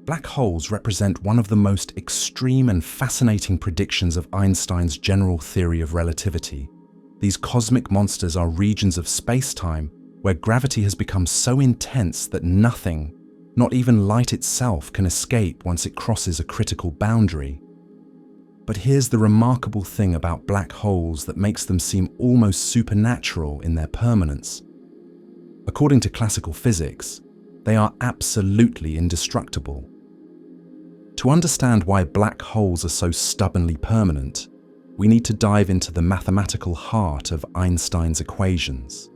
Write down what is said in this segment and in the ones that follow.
Black holes represent one of the most extreme and fascinating predictions of Einstein's general theory of relativity. These cosmic monsters are regions of space-time where gravity has become so intense that nothing, not even light itself, can escape once it crosses a critical boundary. But here's the remarkable thing about black holes that makes them seem almost supernatural in their permanence. According to classical physics, they are absolutely indestructible. To understand why black holes are so stubbornly permanent, we need to dive into the mathematical heart of Einstein's equations.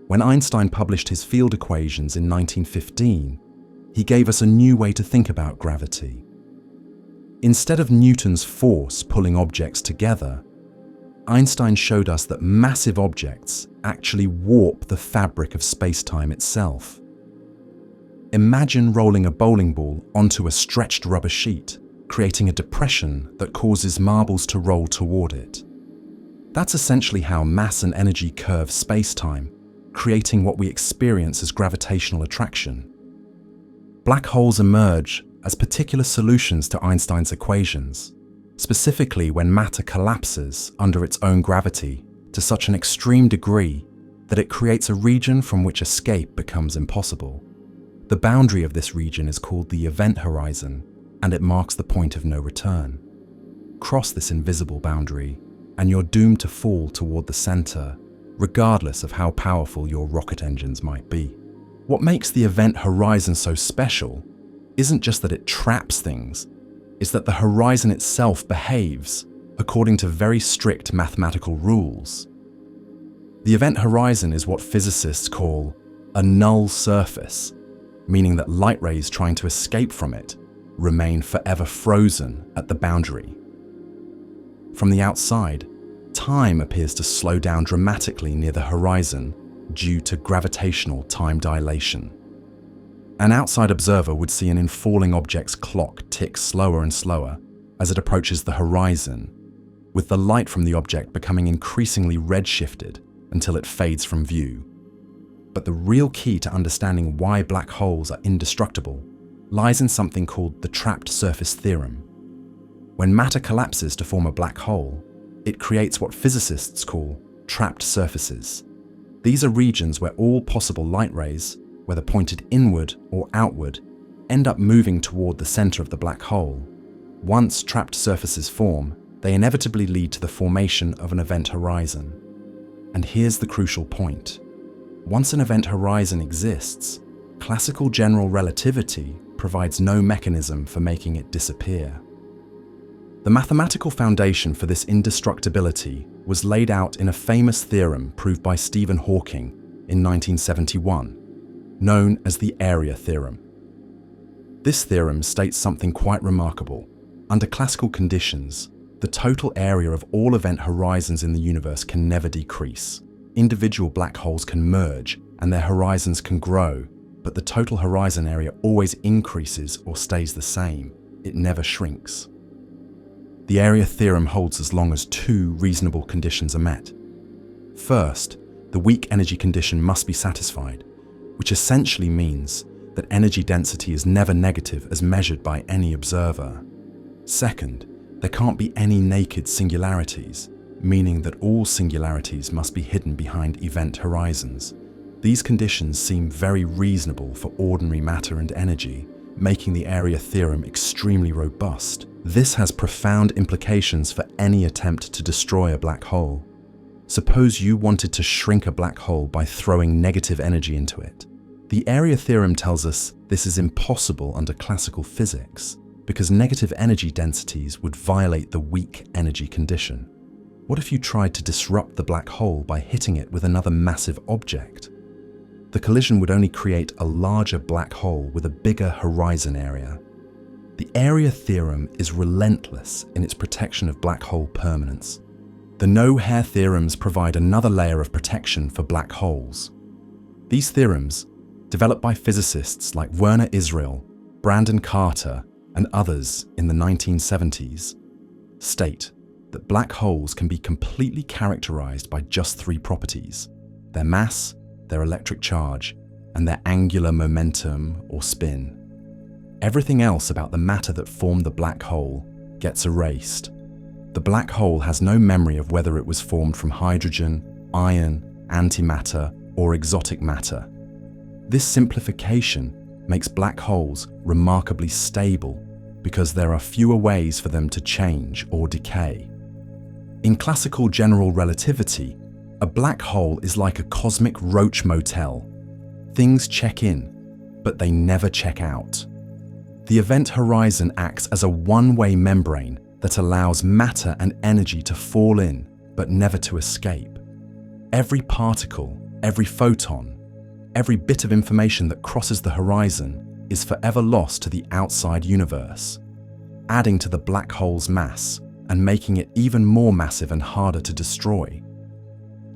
When Einstein published his field equations in 1915, he gave us a new way to think about gravity. Instead of Newton's force pulling objects together, Einstein showed us that massive objects actually warp the fabric of space-time itself. Imagine rolling a bowling ball onto a stretched rubber sheet, creating a depression that causes marbles to roll toward it. That's essentially how mass and energy curve space-time, creating what we experience as gravitational attraction. Black holes emerge as particular solutions to Einstein's equations, specifically when matter collapses under its own gravity to such an extreme degree that it creates a region from which escape becomes impossible. The boundary of this region is called the event horizon, and it marks the point of no return. Cross this invisible boundary, and you're doomed to fall toward the center, regardless of how powerful your rocket engines might be. What makes the event horizon so special isn't just that it traps things, it's that the horizon itself behaves according to very strict mathematical rules. The event horizon is what physicists call a null surface, meaning that light rays trying to escape from it remain forever frozen at the boundary. From the outside, time appears to slow down dramatically near the horizon due to gravitational time dilation. An outside observer would see an infalling object's clock tick slower and slower as it approaches the horizon, with the light from the object becoming increasingly redshifted until it fades from view. But the real key to understanding why black holes are indestructible lies in something called the trapped surface theorem. When matter collapses to form a black hole, it creates what physicists call trapped surfaces. These are regions where all possible light rays, whether pointed inward or outward, end up moving toward the center of the black hole. Once trapped surfaces form, they inevitably lead to the formation of an event horizon. And here's the crucial point. Once an event horizon exists, classical general relativity provides no mechanism for making it disappear. The mathematical foundation for this indestructibility was laid out in a famous theorem proved by Stephen Hawking in 1971, known as the area theorem. This theorem states something quite remarkable. Under classical conditions, the total area of all event horizons in the universe can never decrease. Individual black holes can merge and their horizons can grow, but the total horizon area always increases or stays the same. It never shrinks. The area theorem holds as long as two reasonable conditions are met. First, the weak energy condition must be satisfied, which essentially means that energy density is never negative as measured by any observer. Second, there can't be any naked singularities, meaning that all singularities must be hidden behind event horizons. These conditions seem very reasonable for ordinary matter and energy, making the area theorem extremely robust. This has profound implications for any attempt to destroy a black hole. Suppose you wanted to shrink a black hole by throwing negative energy into it. The area theorem tells us this is impossible under classical physics because negative energy densities would violate the weak energy condition. What if you tried to disrupt the black hole by hitting it with another massive object? The collision would only create a larger black hole with a bigger horizon area. The area theorem is relentless in its protection of black hole permanence. The no-hair theorems provide another layer of protection for black holes. These theorems, developed by physicists like Werner Israel, Brandon Carter, and others in the 1970s, state that black holes can be completely characterized by just three properties: their mass, their electric charge, and their angular momentum or spin. everything else about the matter that formed the black hole gets erased. The black hole has no memory of whether it was formed from hydrogen, iron, antimatter, or exotic matter. This simplification makes black holes remarkably stable because there are fewer ways for them to change or decay. In classical general relativity, a black hole is like a cosmic roach motel. Things check in, but they never check out. The event horizon acts as a one-way membrane that allows matter and energy to fall in, but never to escape. Every particle, every photon, every bit of information that crosses the horizon is forever lost to the outside universe, adding to the black hole's mass and making it even more massive and harder to destroy.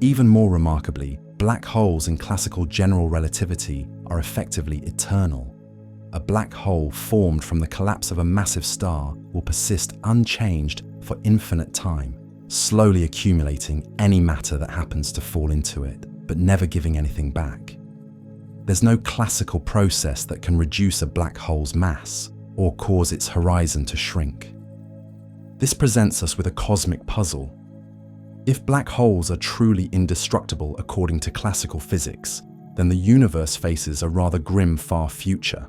Even more remarkably, black holes in classical general relativity are effectively eternal. A black hole formed from the collapse of a massive star will persist unchanged for infinite time, slowly accumulating any matter that happens to fall into it, but never giving anything back. There's no classical process that can reduce a black hole's mass or cause its horizon to shrink. This presents us with a cosmic puzzle. If black holes are truly indestructible according to classical physics, then the universe faces a rather grim far future.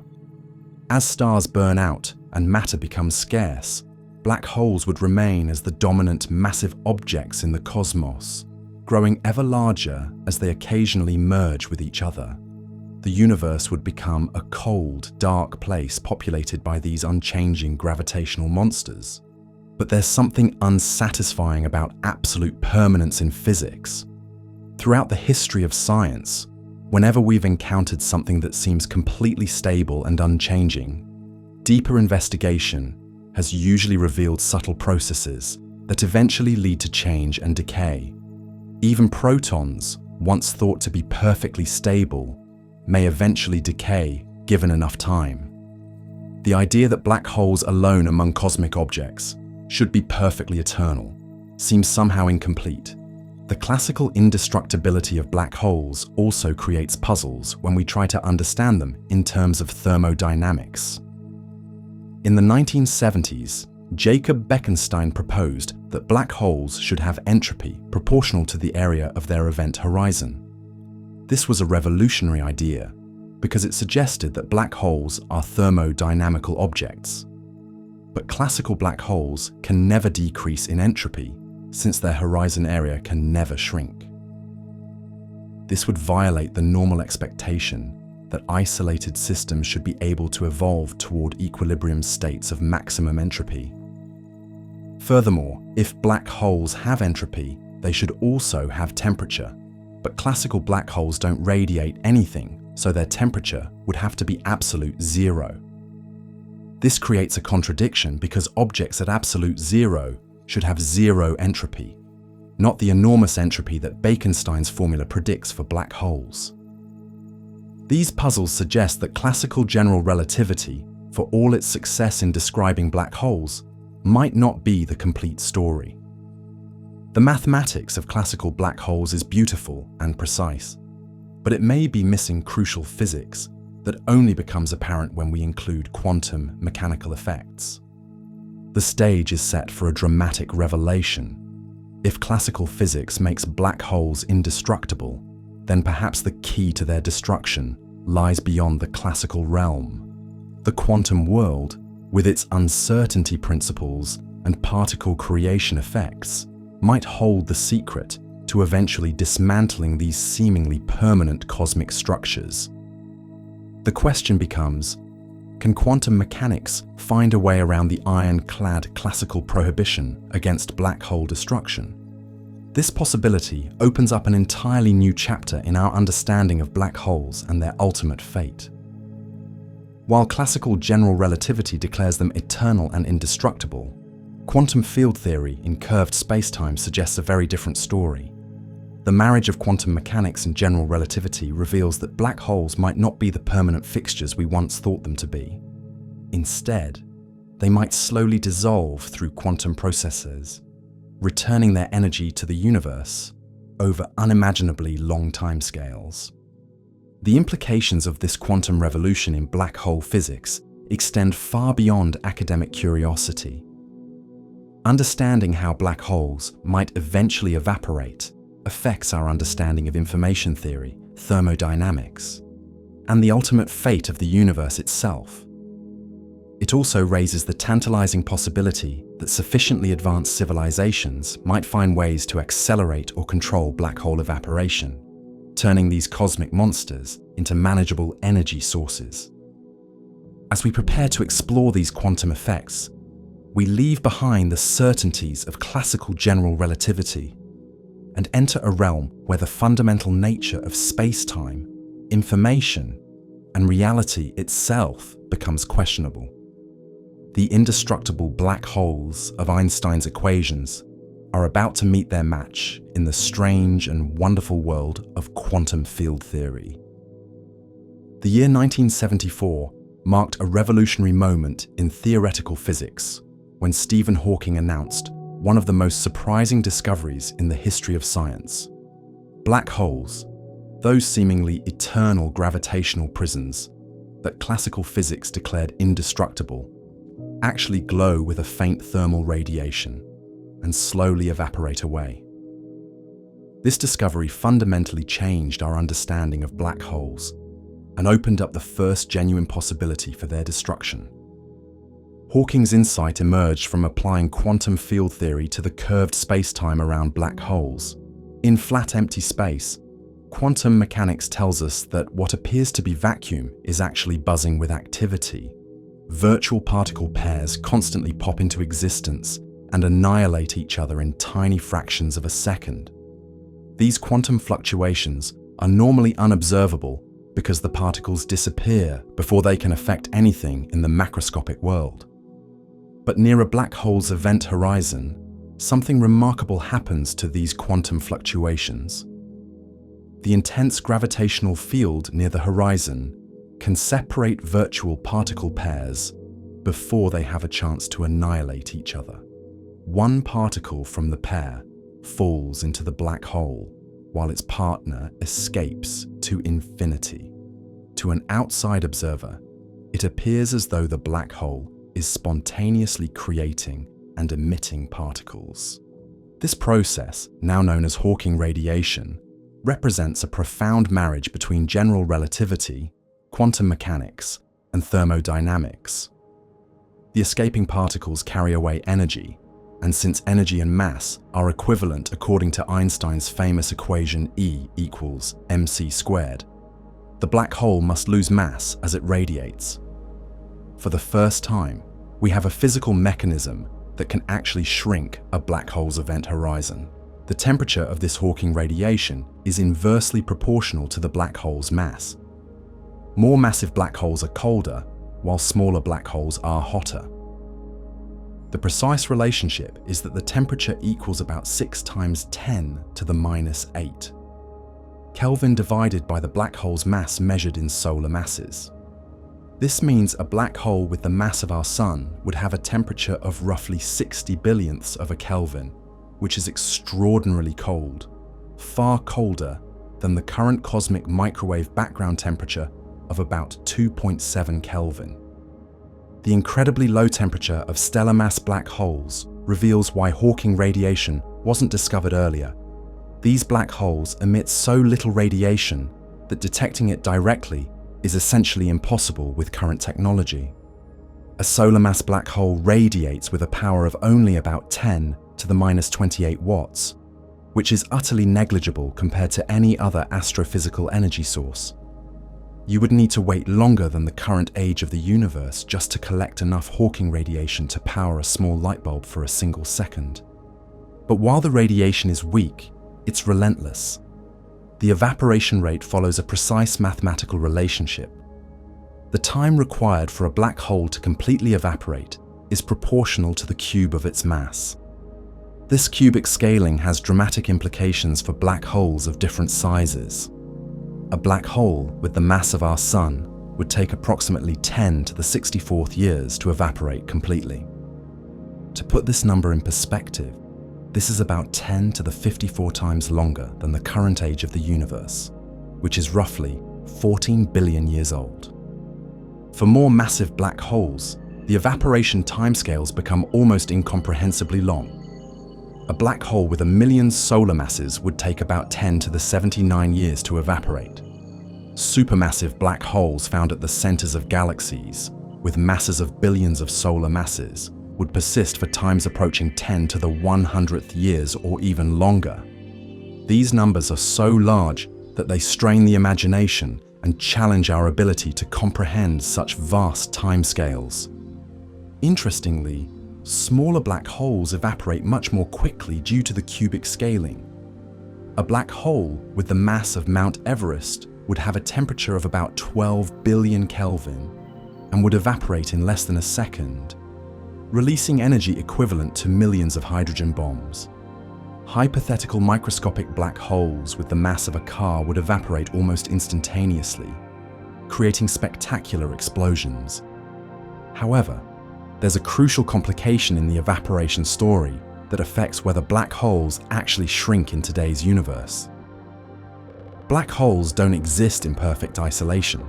As stars burn out and matter becomes scarce, black holes would remain as the dominant massive objects in the cosmos, growing ever larger as they occasionally merge with each other. The universe would become a cold, dark place populated by these unchanging gravitational monsters. But there's something unsatisfying about absolute permanence in physics. Throughout the history of science, whenever we've encountered something that seems completely stable and unchanging, deeper investigation has usually revealed subtle processes that eventually lead to change and decay. Even protons, once thought to be perfectly stable, may eventually decay given enough time. The idea that black holes alone among cosmic objects should be perfectly eternal seems somehow incomplete. The classical indestructibility of black holes also creates puzzles when we try to understand them in terms of thermodynamics. In the 1970s, Jacob Bekenstein proposed that black holes should have entropy proportional to the area of their event horizon. This was a revolutionary idea because it suggested that black holes are thermodynamical objects. But classical black holes can never decrease in entropy since their horizon area can never shrink. This would violate the normal expectation that isolated systems should be able to evolve toward equilibrium states of maximum entropy. Furthermore, if black holes have entropy, they should also have temperature. But classical black holes don't radiate anything, so their temperature would have to be absolute zero. This creates a contradiction because objects at absolute zero should have zero entropy, not the enormous entropy that Bekenstein's formula predicts for black holes. These puzzles suggest that classical general relativity, for all its success in describing black holes, might not be the complete story. The mathematics of classical black holes is beautiful and precise, but it may be missing crucial physics that only becomes apparent when we include quantum mechanical effects. The stage is set for a dramatic revelation. If classical physics makes black holes indestructible, then perhaps the key to their destruction lies beyond the classical realm. The quantum world, with its uncertainty principles and particle creation effects, might hold the secret to eventually dismantling these seemingly permanent cosmic structures. The question becomes, can quantum mechanics find a way around the ironclad classical prohibition against black hole destruction? This possibility opens up an entirely new chapter in our understanding of black holes and their ultimate fate. While classical general relativity declares them eternal and indestructible, quantum field theory in curved spacetime suggests a very different story. The marriage of quantum mechanics and general relativity reveals that black holes might not be the permanent fixtures we once thought them to be. Instead, they might slowly dissolve through quantum processes, returning their energy to the universe over unimaginably long timescales. The implications of this quantum revolution in black hole physics extend far beyond academic curiosity. Understanding how black holes might eventually evaporate affects our understanding of information theory, thermodynamics, and the ultimate fate of the universe itself. It also raises the tantalizing possibility that sufficiently advanced civilizations might find ways to accelerate or control black hole evaporation, turning these cosmic monsters into manageable energy sources. As we prepare to explore these quantum effects, we leave behind the certainties of classical general relativity and enter a realm where the fundamental nature of space-time, information, and reality itself becomes questionable. The indestructible black holes of Einstein's equations are about to meet their match in the strange and wonderful world of quantum field theory. The year 1974 marked a revolutionary moment in theoretical physics when Stephen Hawking announced one of the most surprising discoveries in the history of science. Black holes, those seemingly eternal gravitational prisons that classical physics declared indestructible, actually glow with a faint thermal radiation and slowly evaporate away. This discovery fundamentally changed our understanding of black holes and opened up the first genuine possibility for their destruction. Hawking's insight emerged from applying quantum field theory to the curved space-time around black holes. In flat, empty space, quantum mechanics tells us that what appears to be vacuum is actually buzzing with activity. Virtual particle pairs constantly pop into existence and annihilate each other in tiny fractions of a second. These quantum fluctuations are normally unobservable because the particles disappear before they can affect anything in the macroscopic world. But near a black hole's event horizon, something remarkable happens to these quantum fluctuations. The intense gravitational field near the horizon can separate virtual particle pairs before they have a chance to annihilate each other. One particle from the pair falls into the black hole, while its partner escapes to infinity. To an outside observer, it appears as though the black hole is spontaneously creating and emitting particles. This process, now known as Hawking radiation, represents a profound marriage between general relativity, quantum mechanics, and thermodynamics. The escaping particles carry away energy, and since energy and mass are equivalent according to Einstein's famous equation E equals mc squared, the black hole must lose mass as it radiates. For the first time, we have a physical mechanism that can actually shrink a black hole's event horizon. The temperature of this Hawking radiation is inversely proportional to the black hole's mass. More massive black holes are colder, while smaller black holes are hotter. The precise relationship is that the temperature equals about 6 times 10 to the minus 8. Kelvin divided by the black hole's mass measured in solar masses. This means a black hole with the mass of our Sun would have a temperature of roughly 60 billionths of a Kelvin, which is extraordinarily cold, far colder than the current cosmic microwave background temperature of about 2.7 Kelvin. The incredibly low temperature of stellar mass black holes reveals why Hawking radiation wasn't discovered earlier. These black holes emit so little radiation that detecting it directly is essentially impossible with current technology. A solar mass black hole radiates with a power of only about 10 to the minus 28 watts, which is utterly negligible compared to any other astrophysical energy source. You would need to wait longer than the current age of the universe just to collect enough Hawking radiation to power a small light bulb for a single second. But while the radiation is weak, it's relentless. The evaporation rate follows a precise mathematical relationship. The time required for a black hole to completely evaporate is proportional to the cube of its mass. This cubic scaling has dramatic implications for black holes of different sizes. A black hole with the mass of our Sun would take approximately 10 to the 64th years to evaporate completely. To put this number in perspective, this is about 10 to the 54 times longer than the current age of the universe, which is roughly 14 billion years old. For more massive black holes, the evaporation timescales become almost incomprehensibly long. A black hole with 1 million solar masses would take about 10 to the 79 years to evaporate. Supermassive black holes found at the centers of galaxies, with masses of billions of solar masses, would persist for times approaching 10 to the 100th years or even longer. These numbers are so large that they strain the imagination and challenge our ability to comprehend such vast timescales. Interestingly, smaller black holes evaporate much more quickly due to the cubic scaling. A black hole with the mass of Mount Everest would have a temperature of about 12 billion Kelvin and would evaporate in less than a second, releasing energy equivalent to millions of hydrogen bombs. Hypothetical microscopic black holes with the mass of a car would evaporate almost instantaneously, creating spectacular explosions. However, there's a crucial complication in the evaporation story that affects whether black holes actually shrink in today's universe. Black holes don't exist in perfect isolation.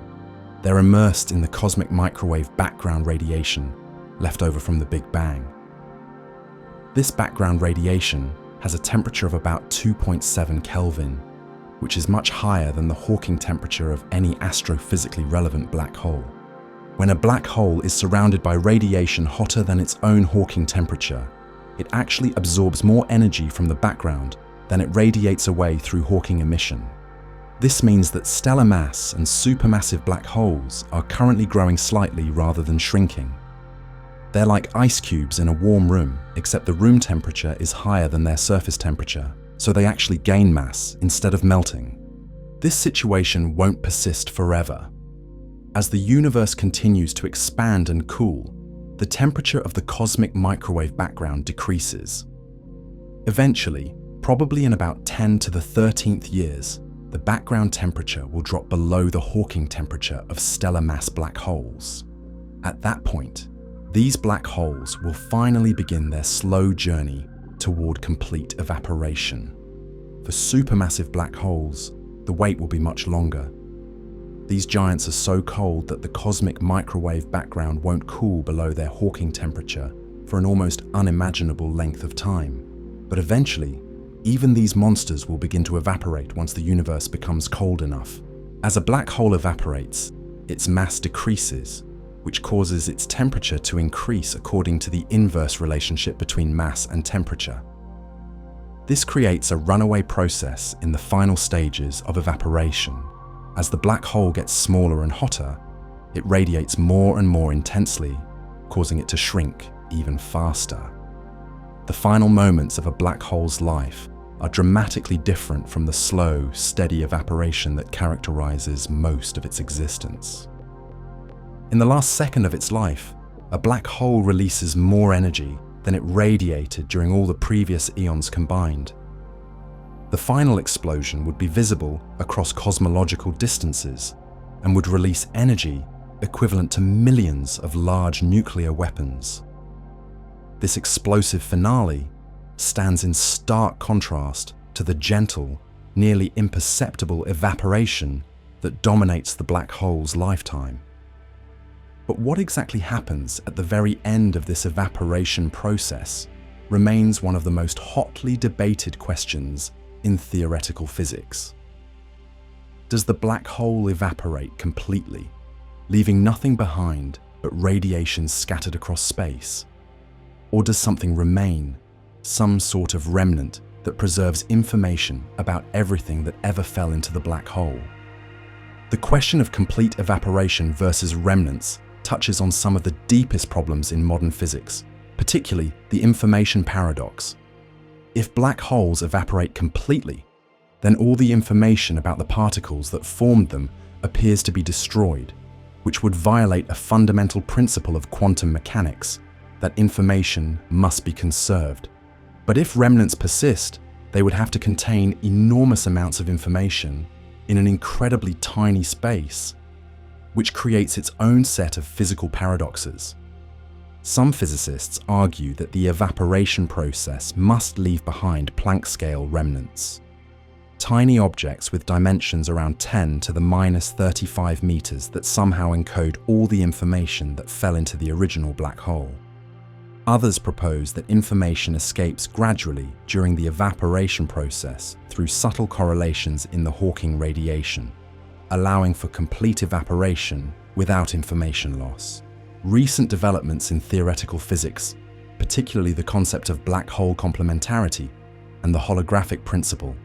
They're immersed in the cosmic microwave background radiation left over from the Big Bang. This background radiation has a temperature of about 2.7 Kelvin, which is much higher than the Hawking temperature of any astrophysically relevant black hole. When a black hole is surrounded by radiation hotter than its own Hawking temperature, it actually absorbs more energy from the background than it radiates away through Hawking emission. This means that stellar mass and supermassive black holes are currently growing slightly rather than shrinking. They're like ice cubes in a warm room, except the room temperature is higher than their surface temperature, so they actually gain mass instead of melting. This situation won't persist forever. As the universe continues to expand and cool, the temperature of the cosmic microwave background decreases. Eventually, probably in about 10 to the 13th years, the background temperature will drop below the Hawking temperature of stellar mass black holes. At that point, these black holes will finally begin their slow journey toward complete evaporation. For supermassive black holes, the wait will be much longer. These giants are so cold that the cosmic microwave background won't cool below their Hawking temperature for an almost unimaginable length of time. But eventually, even these monsters will begin to evaporate once the universe becomes cold enough. As a black hole evaporates, its mass decreases, which causes its temperature to increase according to the inverse relationship between mass and temperature. This creates a runaway process in the final stages of evaporation. As the black hole gets smaller and hotter, it radiates more and more intensely, causing it to shrink even faster. The final moments of a black hole's life are dramatically different from the slow, steady evaporation that characterizes most of its existence. In the last second of its life, a black hole releases more energy than it radiated during all the previous eons combined. The final explosion would be visible across cosmological distances and would release energy equivalent to millions of large nuclear weapons. This explosive finale stands in stark contrast to the gentle, nearly imperceptible evaporation that dominates the black hole's lifetime. But what exactly happens at the very end of this evaporation process remains one of the most hotly debated questions in theoretical physics. Does the black hole evaporate completely, leaving nothing behind but radiation scattered across space? Or does something remain, some sort of remnant that preserves information about everything that ever fell into the black hole? The question of complete evaporation versus remnants touches on some of the deepest problems in modern physics, particularly the information paradox. If black holes evaporate completely, then all the information about the particles that formed them appears to be destroyed, which would violate a fundamental principle of quantum mechanics, that information must be conserved. But if remnants persist, they would have to contain enormous amounts of information in an incredibly tiny space, which creates its own set of physical paradoxes. Some physicists argue that the evaporation process must leave behind Planck-scale remnants. tiny objects with dimensions around 10 to the minus 35 meters that somehow encode all the information that fell into the original black hole. Others propose that information escapes gradually during the evaporation process through subtle correlations in the Hawking radiation, allowing for complete evaporation without information loss. Recent developments in theoretical physics, particularly the concept of black hole complementarity and the holographic principle,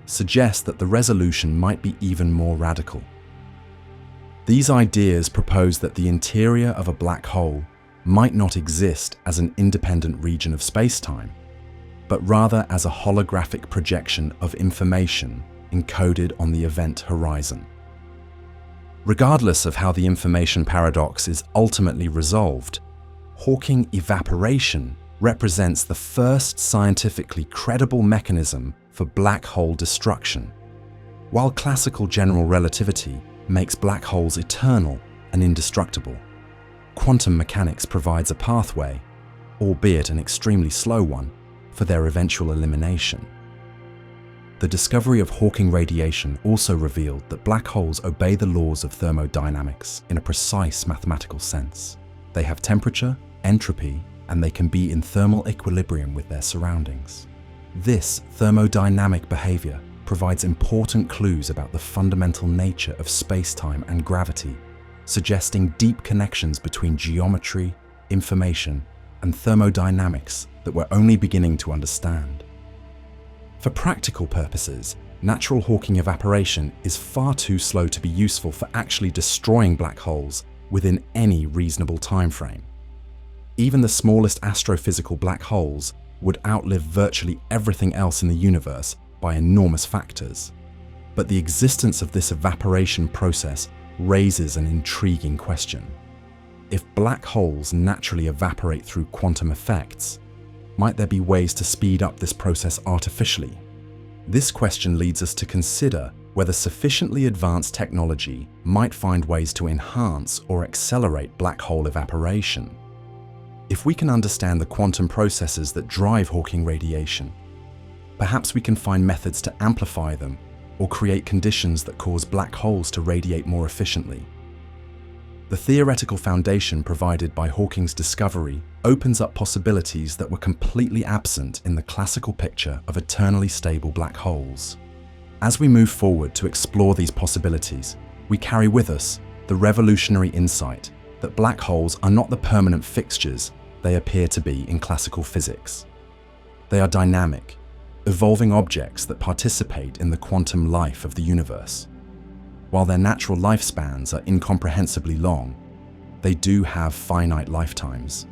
suggest that the resolution might be even more radical. These ideas propose that the interior of a black hole might not exist as an independent region of space-time, but rather as a holographic projection of information encoded on the event horizon. Regardless of how the information paradox is ultimately resolved, Hawking evaporation represents the first scientifically credible mechanism for black hole destruction. While classical general relativity makes black holes eternal and indestructible, quantum mechanics provides a pathway, albeit an extremely slow one, for their eventual elimination. The discovery of Hawking radiation also revealed that black holes obey the laws of thermodynamics in a precise mathematical sense. They have temperature, entropy, and they can be in thermal equilibrium with their surroundings. This thermodynamic behavior provides important clues about the fundamental nature of space-time and gravity, suggesting deep connections between geometry, information, and thermodynamics that we're only beginning to understand. For practical purposes, natural Hawking evaporation is far too slow to be useful for actually destroying black holes within any reasonable time frame. Even the smallest astrophysical black holes would outlive virtually everything else in the universe by enormous factors. But the existence of this evaporation process raises an intriguing question. If black holes naturally evaporate through quantum effects, might there be ways to speed up this process artificially? This question leads us to consider whether sufficiently advanced technology might find ways to enhance or accelerate black hole evaporation. If we can understand the quantum processes that drive Hawking radiation, perhaps we can find methods to amplify them or create conditions that cause black holes to radiate more efficiently. The theoretical foundation provided by Hawking's discovery opens up possibilities that were completely absent in the classical picture of eternally stable black holes. As we move forward to explore these possibilities, we carry with us the revolutionary insight that black holes are not the permanent fixtures they appear to be in classical physics. They are dynamic, evolving objects that participate in the quantum life of the universe. While their natural lifespans are incomprehensibly long, they do have finite lifetimes,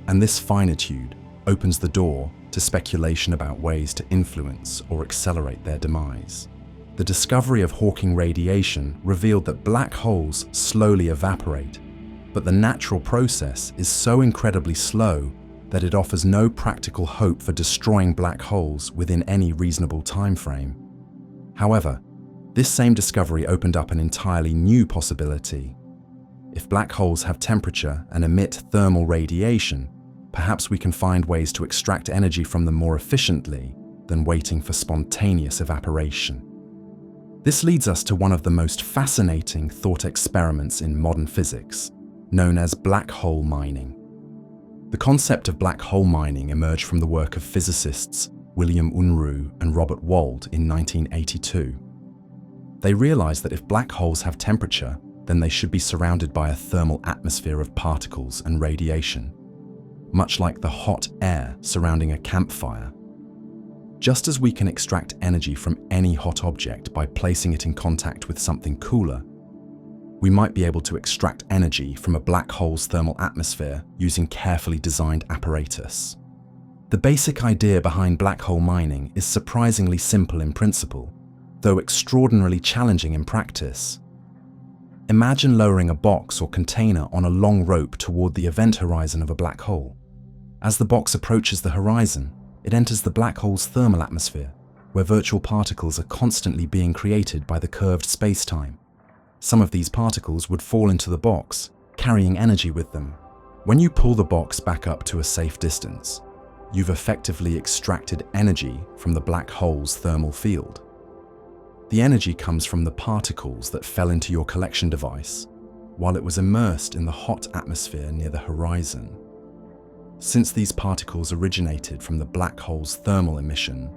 and this finitude opens the door to speculation about ways to influence or accelerate their demise. The discovery of Hawking radiation revealed that black holes slowly evaporate, but the natural process is so incredibly slow that it offers no practical hope for destroying black holes within any reasonable time frame. However, this same discovery opened up an entirely new possibility. If black holes have temperature and emit thermal radiation, perhaps we can find ways to extract energy from them more efficiently than waiting for spontaneous evaporation. This leads us to one of the most fascinating thought experiments in modern physics, known as black hole mining. The concept of black hole mining emerged from the work of physicists William Unruh and Robert Wald in 1982. They realized that if black holes have temperature, then they should be surrounded by a thermal atmosphere of particles and radiation, much like the hot air surrounding a campfire. Just as we can extract energy from any hot object by placing it in contact with something cooler, we might be able to extract energy from a black hole's thermal atmosphere using carefully designed apparatus. The basic idea behind black hole mining is surprisingly simple in principle, though extraordinarily challenging in practice. Imagine lowering a box or container on a long rope toward the event horizon of a black hole. As the box approaches the horizon, it enters the black hole's thermal atmosphere, where virtual particles are constantly being created by the curved space-time. Some of these particles would fall into the box, carrying energy with them. When you pull the box back up to a safe distance, you've effectively extracted energy from the black hole's thermal field. The energy comes from the particles that fell into your collection device while it was immersed in the hot atmosphere near the horizon. Since these particles originated from the black hole's thermal emission,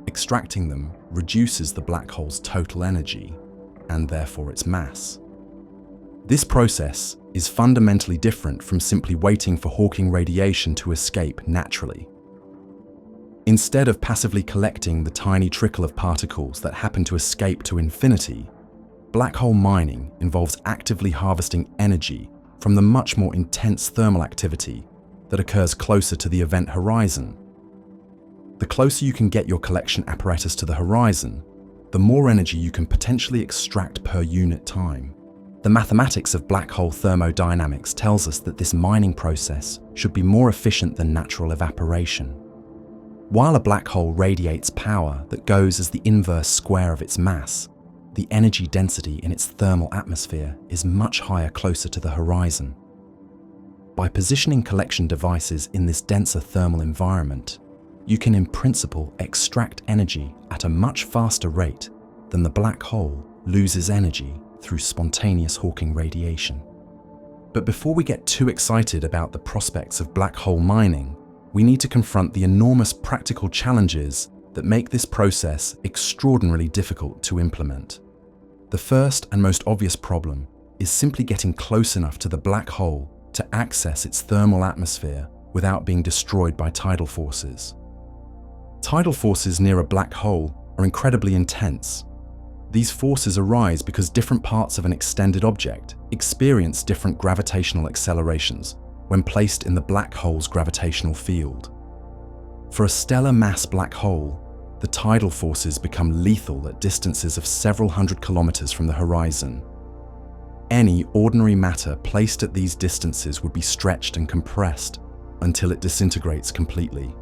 extracting them reduces the black hole's total energy and therefore its mass. This process is fundamentally different from simply waiting for Hawking radiation to escape naturally. Instead of passively collecting the tiny trickle of particles that happen to escape to infinity, black hole mining involves actively harvesting energy from the much more intense thermal activity that occurs closer to the event horizon. The closer you can get your collection apparatus to the horizon, the more energy you can potentially extract per unit time. The mathematics of black hole thermodynamics tells us that this mining process should be more efficient than natural evaporation. While a black hole radiates power that goes as the inverse square of its mass, the energy density in its thermal atmosphere is much higher closer to the horizon. By positioning collection devices in this denser thermal environment, you can in principle extract energy at a much faster rate than the black hole loses energy through spontaneous Hawking radiation. But before we get too excited about the prospects of black hole mining, we need to confront the enormous practical challenges that make this process extraordinarily difficult to implement. The first and most obvious problem is simply getting close enough to the black hole to access its thermal atmosphere without being destroyed by tidal forces. Tidal forces near a black hole are incredibly intense. These forces arise because different parts of an extended object experience different gravitational accelerations when placed in the black hole's gravitational field. For a stellar mass black hole, the tidal forces become lethal at distances of several hundred kilometers from the horizon. Any ordinary matter placed at these distances would be stretched and compressed until it disintegrates completely.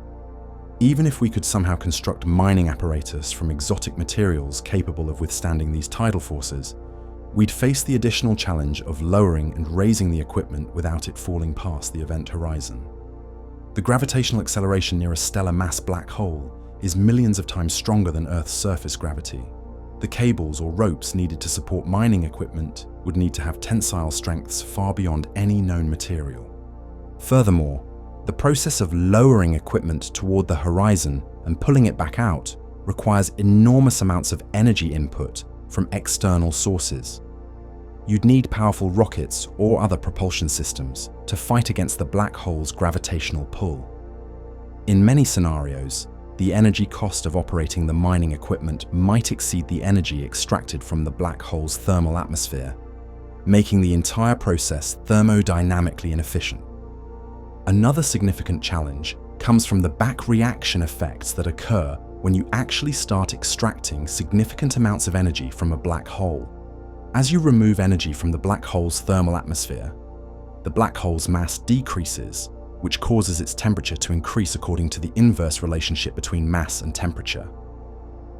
Even if we could somehow construct mining apparatus from exotic materials capable of withstanding these tidal forces, we'd face the additional challenge of lowering and raising the equipment without it falling past the event horizon. The gravitational acceleration near a stellar mass black hole is millions of times stronger than Earth's surface gravity. The cables or ropes needed to support mining equipment would need to have tensile strengths far beyond any known material. Furthermore, the process of lowering equipment toward the horizon and pulling it back out requires enormous amounts of energy input from external sources. You'd need powerful rockets or other propulsion systems to fight against the black hole's gravitational pull. In many scenarios, the energy cost of operating the mining equipment might exceed the energy extracted from the black hole's thermal atmosphere, making the entire process thermodynamically inefficient. Another significant challenge comes from the back reaction effects that occur when you actually start extracting significant amounts of energy from a black hole. As you remove energy from the black hole's thermal atmosphere, the black hole's mass decreases, which causes its temperature to increase according to the inverse relationship between mass and temperature.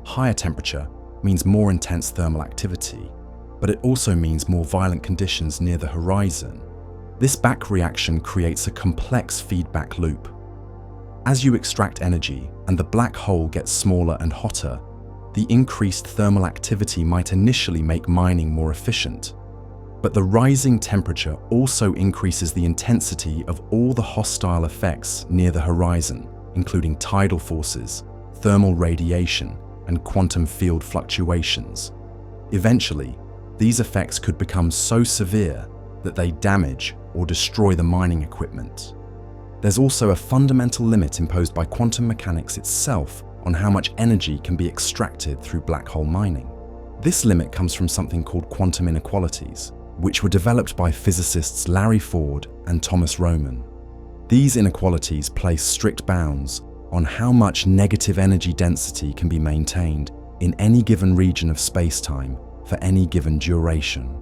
Higher temperature means more intense thermal activity, but it also means more violent conditions near the horizon. This back reaction creates a complex feedback loop. As you extract energy and the black hole gets smaller and hotter, the increased thermal activity might initially make mining more efficient. But the rising temperature also increases the intensity of all the hostile effects near the horizon, including tidal forces, thermal radiation, and quantum field fluctuations. Eventually, these effects could become so severe that they damage or destroy the mining equipment. There's also a fundamental limit imposed by quantum mechanics itself on how much energy can be extracted through black hole mining. This limit comes from something called quantum inequalities, which were developed by physicists Larry Ford and Thomas Roman. These inequalities place strict bounds on how much negative energy density can be maintained in any given region of space-time for any given duration.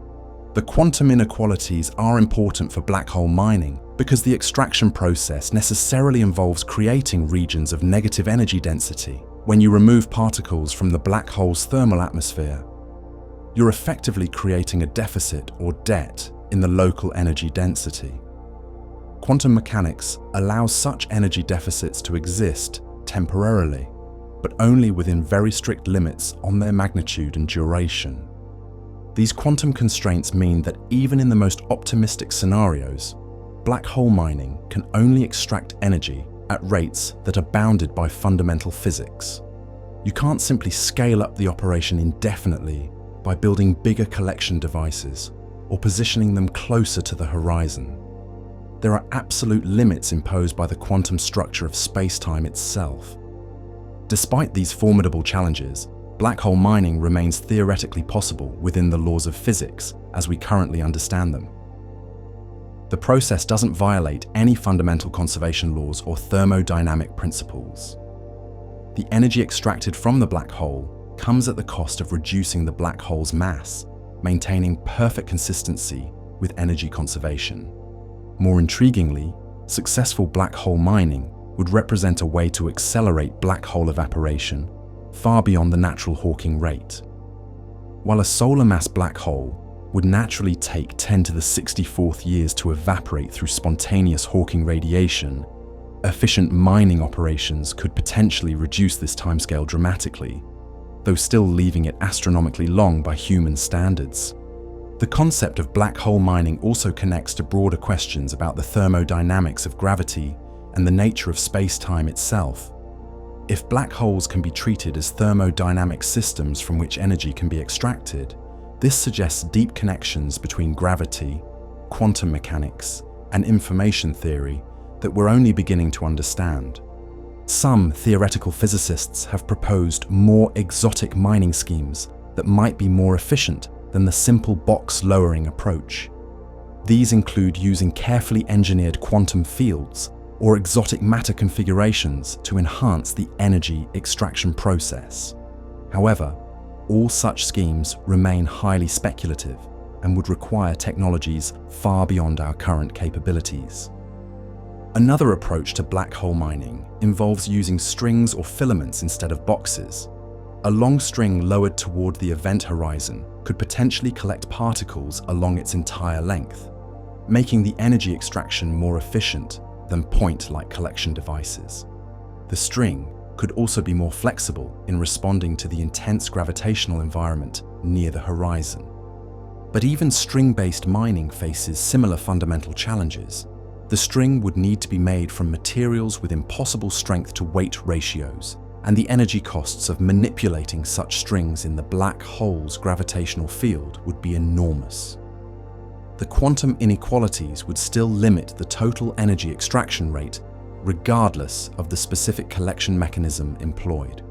The quantum inequalities are important for black hole mining because the extraction process necessarily involves creating regions of negative energy density. When you remove particles from the black hole's thermal atmosphere, you're effectively creating a deficit or debt in the local energy density. Quantum mechanics allows such energy deficits to exist temporarily, but only within very strict limits on their magnitude and duration. These quantum constraints mean that even in the most optimistic scenarios, black hole mining can only extract energy at rates that are bounded by fundamental physics. You can't simply scale up the operation indefinitely by building bigger collection devices or positioning them closer to the horizon. There are absolute limits imposed by the quantum structure of space-time itself. Despite these formidable challenges, black hole mining remains theoretically possible within the laws of physics as we currently understand them. The process doesn't violate any fundamental conservation laws or thermodynamic principles. The energy extracted from the black hole comes at the cost of reducing the black hole's mass, maintaining perfect consistency with energy conservation. More intriguingly, successful black hole mining would represent a way to accelerate black hole evaporation far beyond the natural Hawking rate. While a solar mass black hole would naturally take 10 to the 64th years to evaporate through spontaneous Hawking radiation, efficient mining operations could potentially reduce this timescale dramatically, though still leaving it astronomically long by human standards. The concept of black hole mining also connects to broader questions about the thermodynamics of gravity and the nature of space-time itself. If black holes can be treated as thermodynamic systems from which energy can be extracted, this suggests deep connections between gravity, quantum mechanics, and information theory that we're only beginning to understand. Some theoretical physicists have proposed more exotic mining schemes that might be more efficient than the simple box-lowering approach. These include using carefully engineered quantum fields or exotic matter configurations to enhance the energy extraction process. However, all such schemes remain highly speculative and would require technologies far beyond our current capabilities. Another approach to black hole mining involves using strings or filaments instead of boxes. A long string lowered toward the event horizon could potentially collect particles along its entire length, making the energy extraction more efficient than point-like collection devices. The string could also be more flexible in responding to the intense gravitational environment near the horizon. But even string-based mining faces similar fundamental challenges. The string would need to be made from materials with impossible strength-to-weight ratios, and the energy costs of manipulating such strings in the black hole's gravitational field would be enormous. The quantum inequalities would still limit the total energy extraction rate, regardless of the specific collection mechanism employed.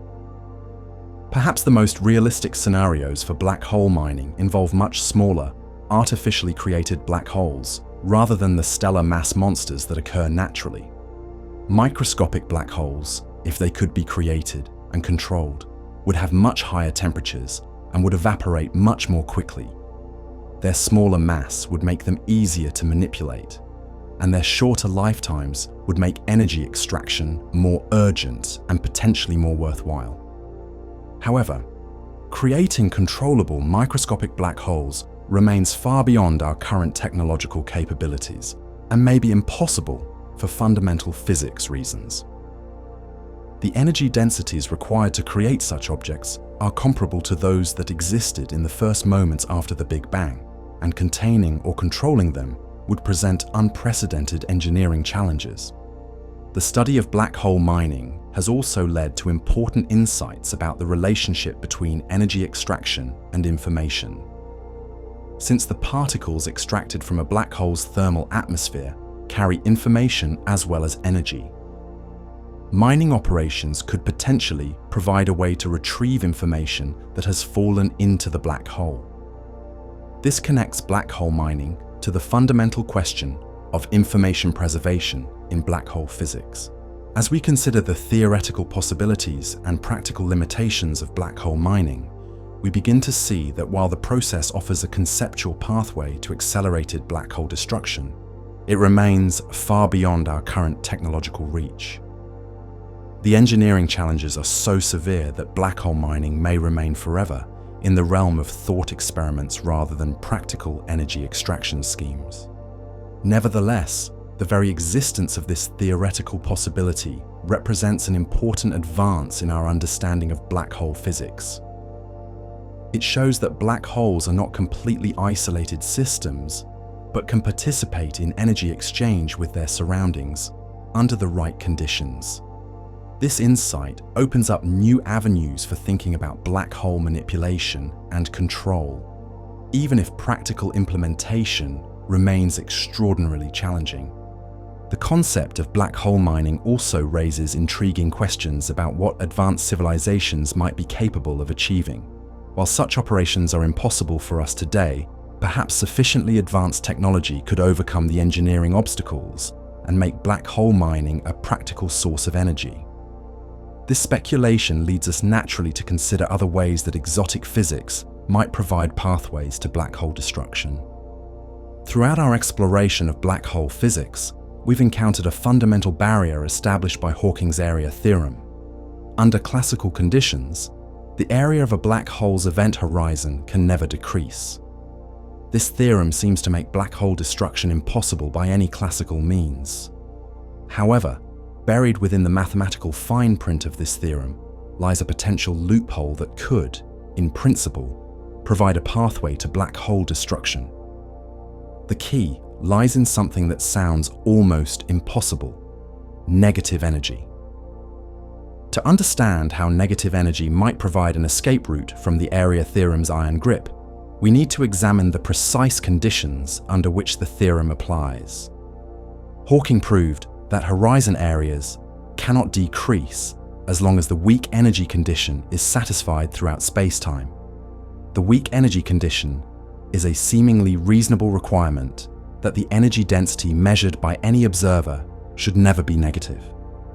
Perhaps the most realistic scenarios for black hole mining involve much smaller, artificially created black holes, rather than the stellar mass monsters that occur naturally. Microscopic black holes, if they could be created and controlled, would have much higher temperatures and would evaporate much more quickly. Their smaller mass would make them easier to manipulate, and their shorter lifetimes would make energy extraction more urgent and potentially more worthwhile. However, creating controllable microscopic black holes remains far beyond our current technological capabilities and may be impossible for fundamental physics reasons. The energy densities required to create such objects are comparable to those that existed in the first moments after the Big Bang, and containing or controlling them would present unprecedented engineering challenges. The study of black hole mining has also led to important insights about the relationship between energy extraction and information. Since the particles extracted from a black hole's thermal atmosphere carry information as well as energy, mining operations could potentially provide a way to retrieve information that has fallen into the black hole. This connects black hole mining to the fundamental question of information preservation in black hole physics. As we consider the theoretical possibilities and practical limitations of black hole mining, we begin to see that while the process offers a conceptual pathway to accelerated black hole destruction, it remains far beyond our current technological reach. The engineering challenges are so severe that black hole mining may remain forever in the realm of thought experiments rather than practical energy extraction schemes. Nevertheless, the very existence of this theoretical possibility represents an important advance in our understanding of black hole physics. It shows that black holes are not completely isolated systems, but can participate in energy exchange with their surroundings under the right conditions. This insight opens up new avenues for thinking about black hole manipulation and control, even if practical implementation remains extraordinarily challenging. The concept of black hole mining also raises intriguing questions about what advanced civilizations might be capable of achieving. While such operations are impossible for us today, perhaps sufficiently advanced technology could overcome the engineering obstacles and make black hole mining a practical source of energy. This speculation leads us naturally to consider other ways that exotic physics might provide pathways to black hole destruction. Throughout our exploration of black hole physics, we've encountered a fundamental barrier established by Hawking's area theorem. Under classical conditions, the area of a black hole's event horizon can never decrease. This theorem seems to make black hole destruction impossible by any classical means. However, buried within the mathematical fine print of this theorem lies a potential loophole that could, in principle, provide a pathway to black hole destruction. The key lies in something that sounds almost impossible: negative energy. To understand how negative energy might provide an escape route from the area theorem's iron grip, we need to examine the precise conditions under which the theorem applies. Hawking proved that horizon areas cannot decrease as long as the weak energy condition is satisfied throughout spacetime. The weak energy condition is a seemingly reasonable requirement that the energy density measured by any observer should never be negative.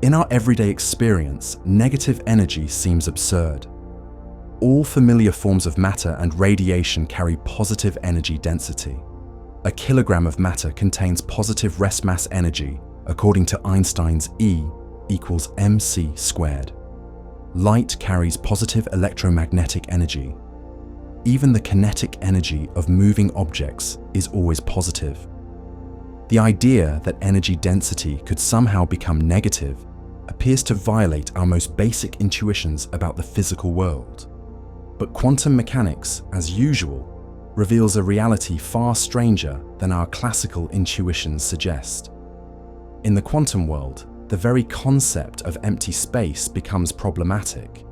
In our everyday experience, negative energy seems absurd. All familiar forms of matter and radiation carry positive energy density. A kilogram of matter contains positive rest mass energy according to Einstein's E equals mc squared. Light carries positive electromagnetic energy. Even the kinetic energy of moving objects is always positive. The idea that energy density could somehow become negative appears to violate our most basic intuitions about the physical world. But quantum mechanics, as usual, reveals a reality far stranger than our classical intuitions suggest. In the quantum world, the very concept of empty space becomes problematic.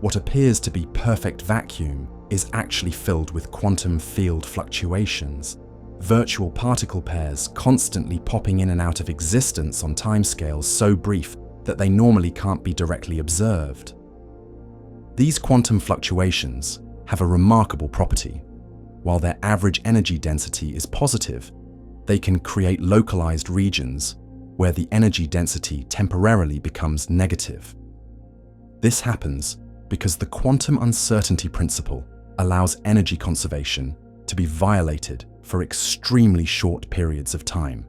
What appears to be perfect vacuum is actually filled with quantum field fluctuations, virtual particle pairs constantly popping in and out of existence on timescales so brief that they normally can't be directly observed. These quantum fluctuations have a remarkable property. While their average energy density is positive, they can create localized regions where the energy density temporarily becomes negative. This happens because the quantum uncertainty principle allows energy conservation to be violated for extremely short periods of time,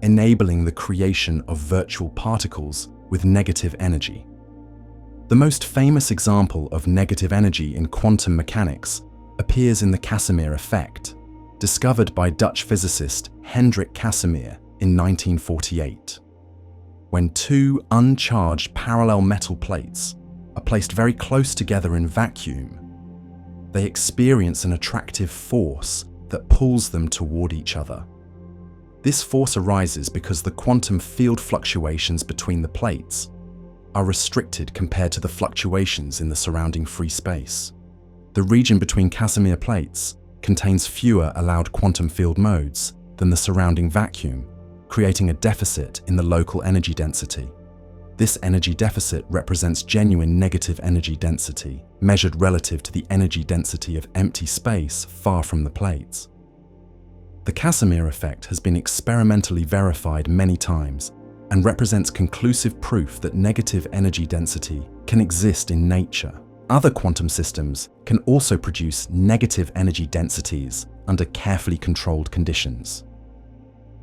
enabling the creation of virtual particles with negative energy. The most famous example of negative energy in quantum mechanics appears in the Casimir effect, discovered by Dutch physicist Hendrik Casimir in 1948. When two uncharged parallel metal plates are placed very close together in vacuum, they experience an attractive force that pulls them toward each other. This force arises because the quantum field fluctuations between the plates are restricted compared to the fluctuations in the surrounding free space. The region between Casimir plates contains fewer allowed quantum field modes than the surrounding vacuum, creating a deficit in the local energy density. This energy deficit represents genuine negative energy density, measured relative to the energy density of empty space far from the plates. The Casimir effect has been experimentally verified many times and represents conclusive proof that negative energy density can exist in nature. Other quantum systems can also produce negative energy densities under carefully controlled conditions.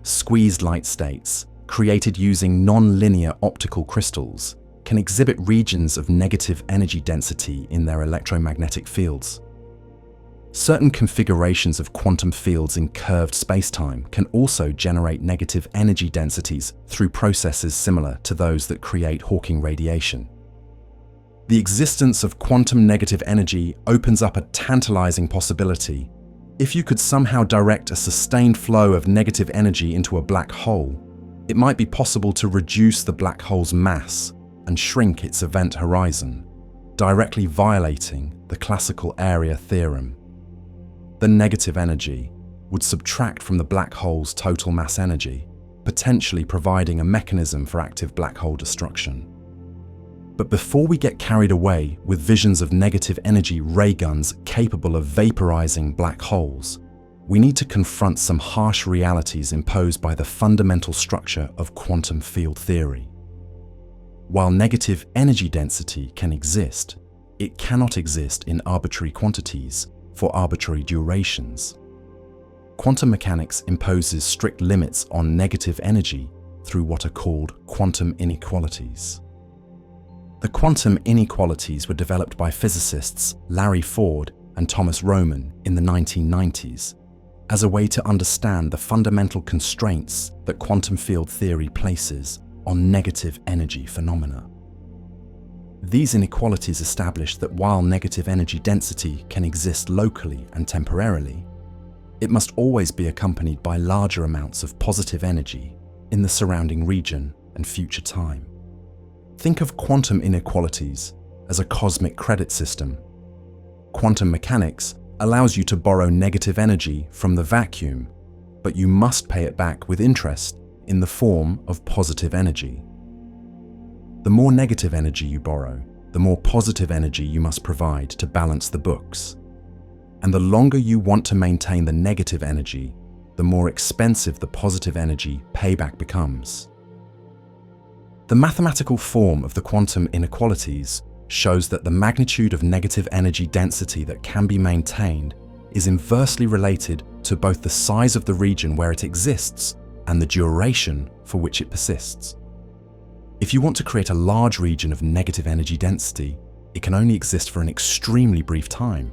Squeezed light states, created using non-linear optical crystals, can exhibit regions of negative energy density in their electromagnetic fields. Certain configurations of quantum fields in curved spacetime can also generate negative energy densities through processes similar to those that create Hawking radiation. The existence of quantum negative energy opens up a tantalizing possibility. If you could somehow direct a sustained flow of negative energy into a black hole, it might be possible to reduce the black hole's mass and shrink its event horizon, directly violating the classical area theorem. The negative energy would subtract from the black hole's total mass energy, potentially providing a mechanism for active black hole destruction. But before we get carried away with visions of negative energy ray guns capable of vaporizing black holes, we need to confront some harsh realities imposed by the fundamental structure of quantum field theory. While negative energy density can exist, it cannot exist in arbitrary quantities for arbitrary durations. Quantum mechanics imposes strict limits on negative energy through what are called quantum inequalities. The quantum inequalities were developed by physicists Larry Ford and Thomas Roman in the 1990s as a way to understand the fundamental constraints that quantum field theory places on negative energy phenomena. These inequalities establish that while negative energy density can exist locally and temporarily, it must always be accompanied by larger amounts of positive energy in the surrounding region and future time. Think of quantum inequalities as a cosmic credit system. Quantum mechanics allows you to borrow negative energy from the vacuum, but you must pay it back with interest in the form of positive energy. The more negative energy you borrow, the more positive energy you must provide to balance the books. And the longer you want to maintain the negative energy, the more expensive the positive energy payback becomes. The mathematical form of the quantum inequalities shows that the magnitude of negative energy density that can be maintained is inversely related to both the size of the region where it exists and the duration for which it persists. If you want to create a large region of negative energy density, it can only exist for an extremely brief time.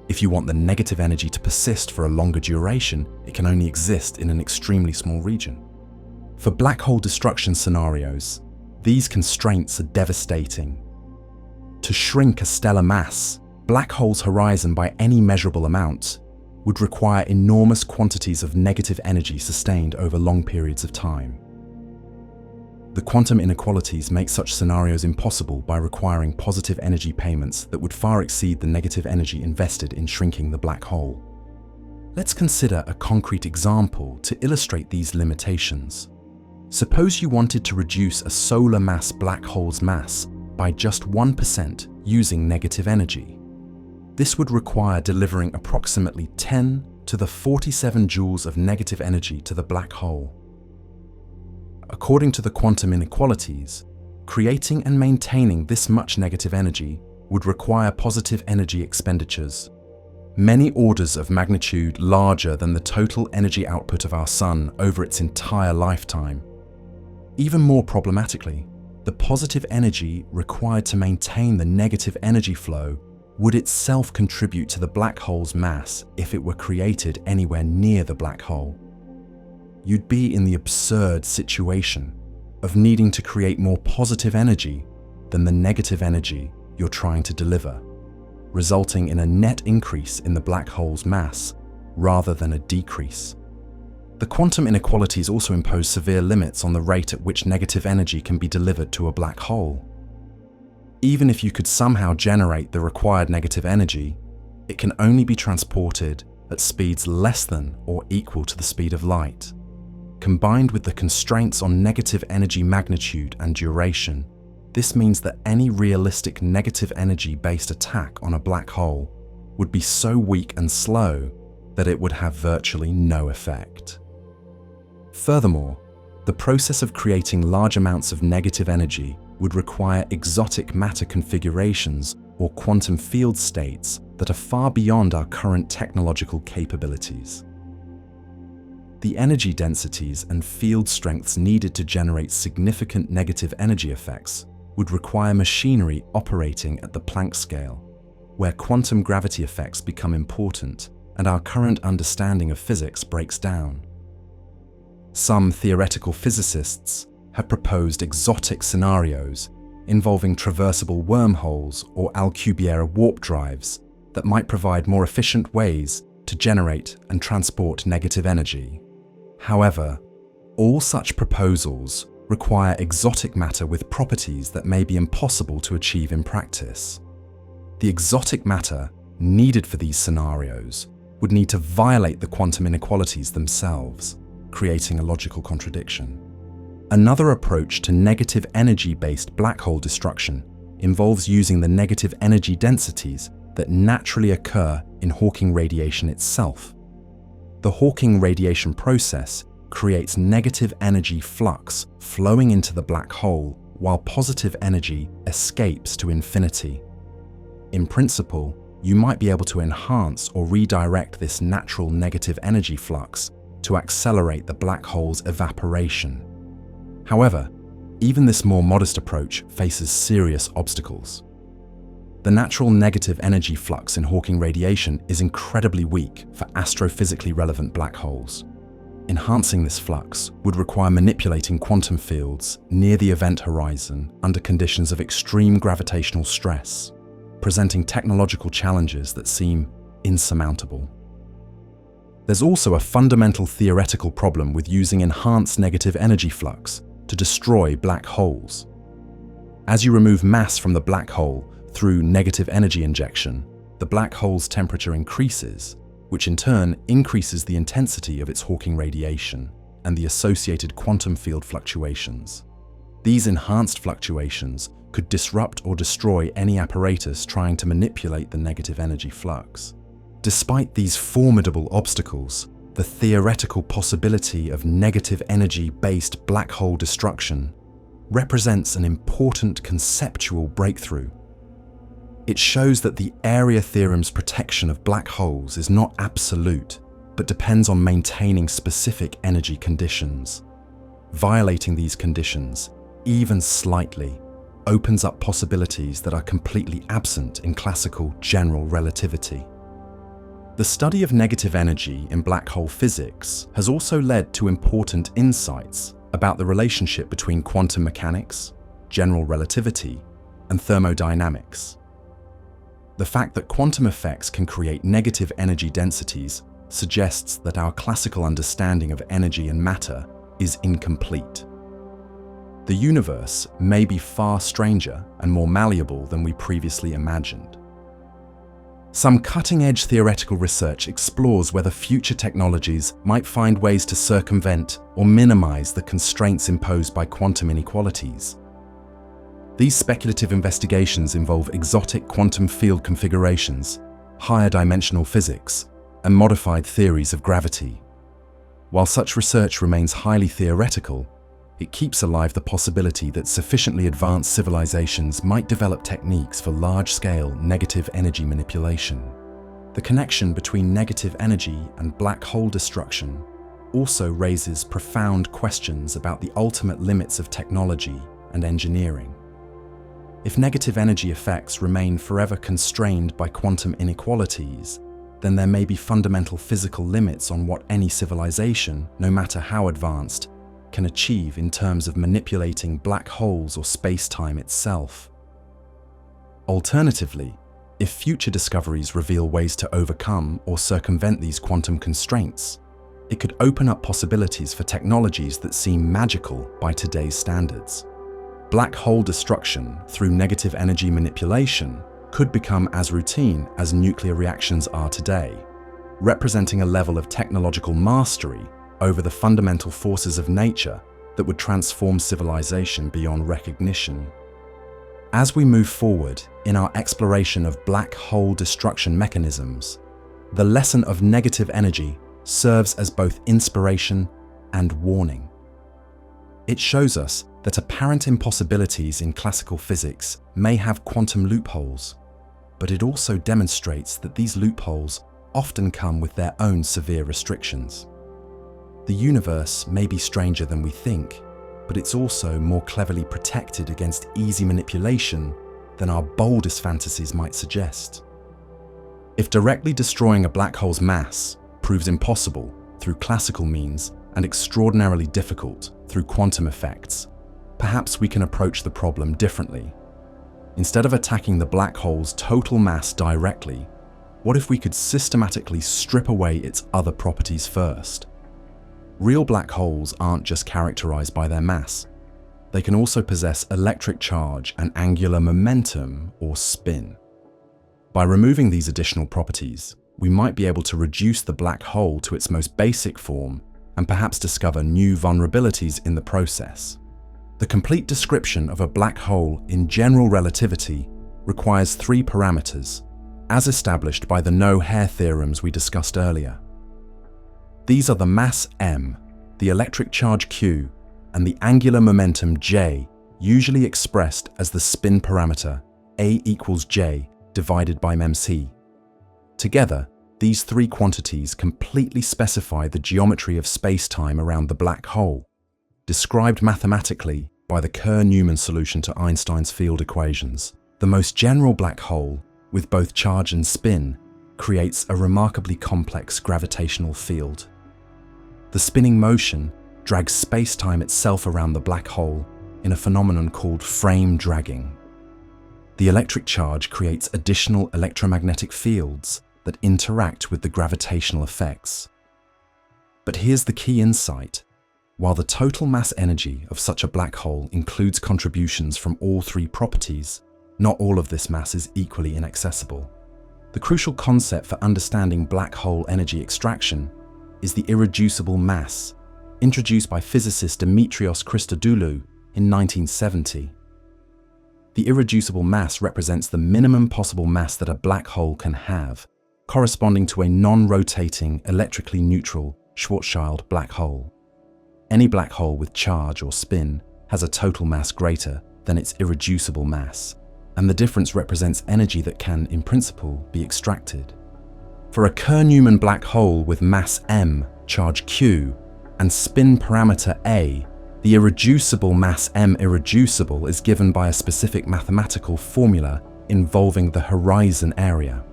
If you want the negative energy to persist for a longer duration, it can only exist in an extremely small region. For black hole destruction scenarios, these constraints are devastating. To shrink a stellar mass, black hole's horizon by any measurable amount, would require enormous quantities of negative energy sustained over long periods of time. The quantum inequalities make such scenarios impossible by requiring positive energy payments that would far exceed the negative energy invested in shrinking the black hole. Let's consider a concrete example to illustrate these limitations. Suppose you wanted to reduce a solar mass black hole's mass by just 1% using negative energy. This would require delivering approximately 10 to the 47 joules of negative energy to the black hole. According to the quantum inequalities, creating and maintaining this much negative energy would require positive energy expenditures, many orders of magnitude larger than the total energy output of our Sun over its entire lifetime. Even more problematically, the positive energy required to maintain the negative energy flow would itself contribute to the black hole's mass if it were created anywhere near the black hole. You'd be in the absurd situation of needing to create more positive energy than the negative energy you're trying to deliver, resulting in a net increase in the black hole's mass rather than a decrease. The quantum inequalities also impose severe limits on the rate at which negative energy can be delivered to a black hole. Even if you could somehow generate the required negative energy, it can only be transported at speeds less than or equal to the speed of light. Combined with the constraints on negative energy magnitude and duration, this means that any realistic negative energy-based attack on a black hole would be so weak and slow that it would have virtually no effect. Furthermore, the process of creating large amounts of negative energy would require exotic matter configurations or quantum field states that are far beyond our current technological capabilities. The energy densities and field strengths needed to generate significant negative energy effects would require machinery operating at the Planck scale. where quantum gravity effects become important and our current understanding of physics breaks down. Some theoretical physicists have proposed exotic scenarios involving traversable wormholes or Alcubierre warp drives that might provide more efficient ways to generate and transport negative energy. However, all such proposals require exotic matter with properties that may be impossible to achieve in practice. The exotic matter needed for these scenarios would need to violate the quantum inequalities themselves, creating a logical contradiction. Another approach to negative energy-based black hole destruction involves using the negative energy densities that naturally occur in Hawking radiation itself. The Hawking radiation process creates negative energy flux flowing into the black hole while positive energy escapes to infinity. In principle, you might be able to enhance or redirect this natural negative energy flux to accelerate the black hole's evaporation. However, even this more modest approach faces serious obstacles. The natural negative energy flux in Hawking radiation is incredibly weak for astrophysically relevant black holes. Enhancing this flux would require manipulating quantum fields near the event horizon under conditions of extreme gravitational stress, presenting technological challenges that seem insurmountable. There's also a fundamental theoretical problem with using enhanced negative energy flux to destroy black holes. As you remove mass from the black hole through negative energy injection, the black hole's temperature increases, which in turn increases the intensity of its Hawking radiation and the associated quantum field fluctuations. These enhanced fluctuations could disrupt or destroy any apparatus trying to manipulate the negative energy flux. Despite these formidable obstacles, the theoretical possibility of negative energy-based black hole destruction represents an important conceptual breakthrough. It shows that the area theorem's protection of black holes is not absolute, but depends on maintaining specific energy conditions. Violating these conditions, even slightly, opens up possibilities that are completely absent in classical general relativity. The study of negative energy in black hole physics has also led to important insights about the relationship between quantum mechanics, general relativity, and thermodynamics. The fact that quantum effects can create negative energy densities suggests that our classical understanding of energy and matter is incomplete. The universe may be far stranger and more malleable than we previously imagined. Some cutting-edge theoretical research explores whether future technologies might find ways to circumvent or minimize the constraints imposed by quantum inequalities. These speculative investigations involve exotic quantum field configurations, higher dimensional physics, and modified theories of gravity. While such research remains highly theoretical, it keeps alive the possibility that sufficiently advanced civilizations might develop techniques for large-scale negative energy manipulation. The connection between negative energy and black hole destruction also raises profound questions about the ultimate limits of technology and engineering. If negative energy effects remain forever constrained by quantum inequalities, then there may be fundamental physical limits on what any civilization, no matter how advanced, can achieve in terms of manipulating black holes or space-time itself. Alternatively, if future discoveries reveal ways to overcome or circumvent these quantum constraints, it could open up possibilities for technologies that seem magical by today's standards. Black hole destruction through negative energy manipulation could become as routine as nuclear reactions are today, representing a level of technological mastery over the fundamental forces of nature that would transform civilization beyond recognition. As we move forward in our exploration of black hole destruction mechanisms, the lesson of negative energy serves as both inspiration and warning. It shows us that apparent impossibilities in classical physics may have quantum loopholes, but it also demonstrates that these loopholes often come with their own severe restrictions. The universe may be stranger than we think, but it's also more cleverly protected against easy manipulation than our boldest fantasies might suggest. If directly destroying a black hole's mass proves impossible through classical means and extraordinarily difficult through quantum effects, perhaps we can approach the problem differently. Instead of attacking the black hole's total mass directly, what if we could systematically strip away its other properties first? Real black holes aren't just characterized by their mass. They can also possess electric charge and angular momentum, or spin. By removing these additional properties, we might be able to reduce the black hole to its most basic form and perhaps discover new vulnerabilities in the process. The complete description of a black hole in general relativity requires three parameters, as established by the no-hair theorems we discussed earlier. These are the mass m, the electric charge q, and the angular momentum j, usually expressed as the spin parameter a equals j divided by mc. Together, these three quantities completely specify the geometry of space-time around the black hole, described mathematically by the Kerr-Newman solution to Einstein's field equations. The most general black hole, with both charge and spin, creates a remarkably complex gravitational field. The spinning motion drags space-time itself around the black hole in a phenomenon called frame dragging. The electric charge creates additional electromagnetic fields that interact with the gravitational effects. But here's the key insight. While the total mass energy of such a black hole includes contributions from all three properties, not all of this mass is equally inaccessible. The crucial concept for understanding black hole energy extraction is the irreducible mass, introduced by physicist Dimitrios Christodoulou in 1970. The irreducible mass represents the minimum possible mass that a black hole can have, corresponding to a non-rotating, electrically neutral Schwarzschild black hole. Any black hole with charge or spin has a total mass greater than its irreducible mass, and the difference represents energy that can, in principle, be extracted. For a Kerr-Newman black hole with mass m, charge q, and spin parameter a, the irreducible mass m irreducible is given by a specific mathematical formula involving the horizon area.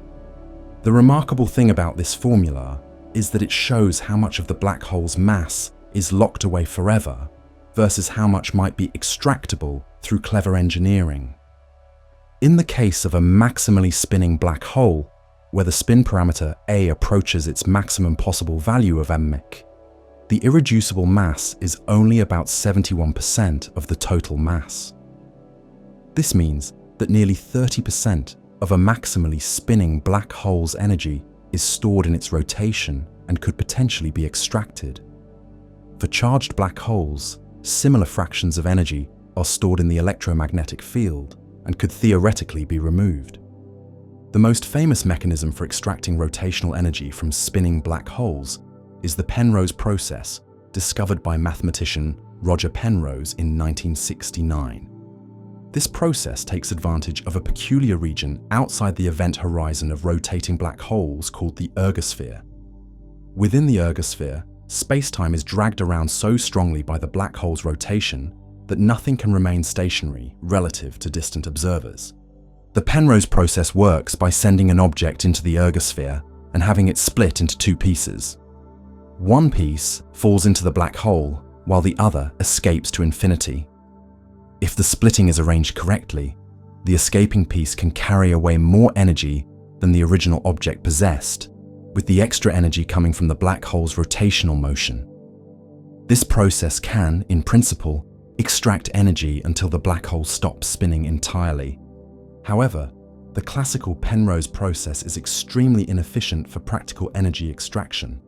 The remarkable thing about this formula is that it shows how much of the black hole's mass is locked away forever versus how much might be extractable through clever engineering. In the case of a maximally spinning black hole, where the spin parameter a approaches its maximum possible value of mc, the irreducible mass is only about 71% of the total mass. This means that nearly 30% of a maximally spinning black hole's energy is stored in its rotation and could potentially be extracted. For charged black holes, similar fractions of energy are stored in the electromagnetic field and could theoretically be removed. The most famous mechanism for extracting rotational energy from spinning black holes is the Penrose process, discovered by mathematician Roger Penrose in 1969. This process takes advantage of a peculiar region outside the event horizon of rotating black holes called the ergosphere. Within the ergosphere, space-time is dragged around so strongly by the black hole's rotation that nothing can remain stationary relative to distant observers. The Penrose process works by sending an object into the ergosphere and having it split into two pieces. One piece falls into the black hole, while the other escapes to infinity. If the splitting is arranged correctly, the escaping piece can carry away more energy than the original object possessed, with the extra energy coming from the black hole's rotational motion. This process can, in principle, extract energy until the black hole stops spinning entirely. However, the classical Penrose process is extremely inefficient for practical energy extraction.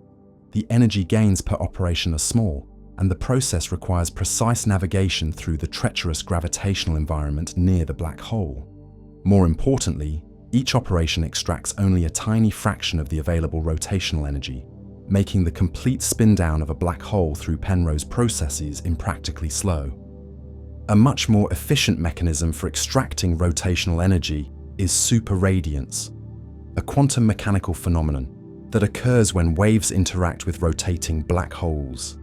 The energy gains per operation are small, and the process requires precise navigation through the treacherous gravitational environment near the black hole. More importantly, each operation extracts only a tiny fraction of the available rotational energy, making the complete spin down of a black hole through Penrose processes impractically slow. A much more efficient mechanism for extracting rotational energy is superradiance, a quantum mechanical phenomenon that occurs when waves interact with rotating black holes.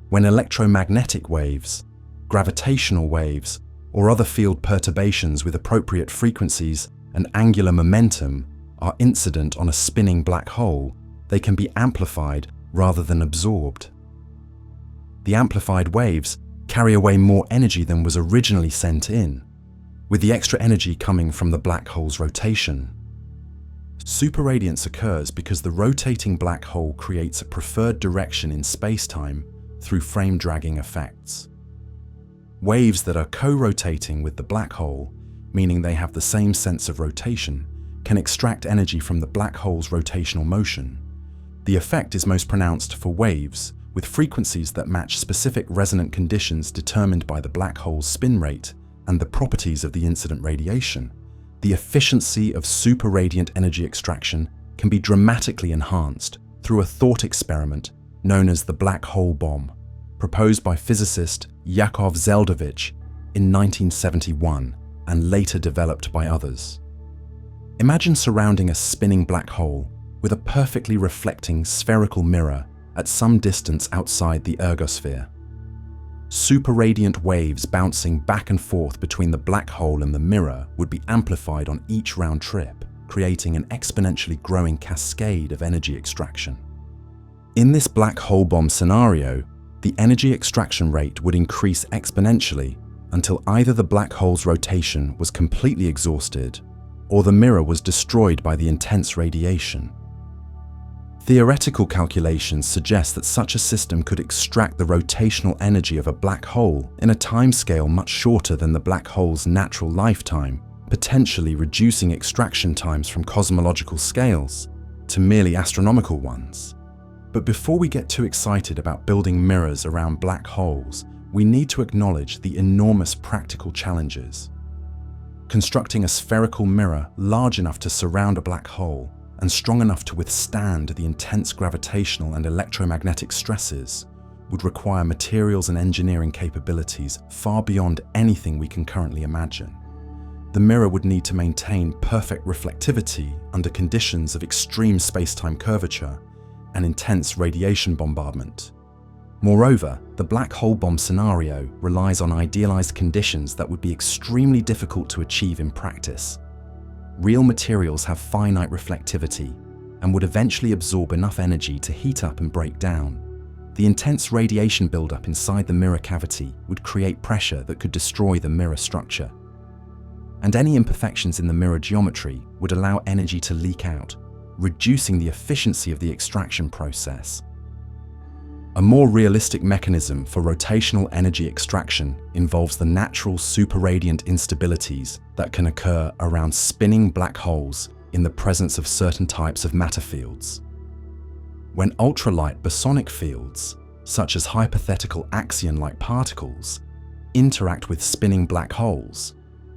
When electromagnetic waves, gravitational waves, or other field perturbations with appropriate frequencies and angular momentum are incident on a spinning black hole, they can be amplified rather than absorbed. The amplified waves carry away more energy than was originally sent in, with the extra energy coming from the black hole's rotation. Superradiance occurs because the rotating black hole creates a preferred direction in spacetime through frame dragging effects. Waves that are co-rotating with the black hole, meaning they have the same sense of rotation, can extract energy from the black hole's rotational motion. The effect is most pronounced for waves with frequencies that match specific resonant conditions determined by the black hole's spin rate and the properties of the incident radiation. The efficiency of superradiant energy extraction can be dramatically enhanced through a thought experiment known as the black hole bomb, proposed by physicist Yakov Zeldovich in 1971 and later developed by others. Imagine surrounding a spinning black hole with a perfectly reflecting spherical mirror at some distance outside the ergosphere. Superradiant waves bouncing back and forth between the black hole and the mirror would be amplified on each round trip, creating an exponentially growing cascade of energy extraction. In this black hole bomb scenario, the energy extraction rate would increase exponentially until either the black hole's rotation was completely exhausted or the mirror was destroyed by the intense radiation. Theoretical calculations suggest that such a system could extract the rotational energy of a black hole in a timescale much shorter than the black hole's natural lifetime, potentially reducing extraction times from cosmological scales to merely astronomical ones. But before we get too excited about building mirrors around black holes, we need to acknowledge the enormous practical challenges. Constructing a spherical mirror large enough to surround a black hole and strong enough to withstand the intense gravitational and electromagnetic stresses would require materials and engineering capabilities far beyond anything we can currently imagine. The mirror would need to maintain perfect reflectivity under conditions of extreme space-time curvature and intense radiation bombardment. Moreover, the black hole bomb scenario relies on idealized conditions that would be extremely difficult to achieve in practice. Real materials have finite reflectivity and would eventually absorb enough energy to heat up and break down. The intense radiation buildup inside the mirror cavity would create pressure that could destroy the mirror structure. And any imperfections in the mirror geometry would allow energy to leak out, reducing the efficiency of the extraction process. A more realistic mechanism for rotational energy extraction involves the natural superradiant instabilities that can occur around spinning black holes in the presence of certain types of matter fields. When ultralight bosonic fields, such as hypothetical axion-like particles, interact with spinning black holes,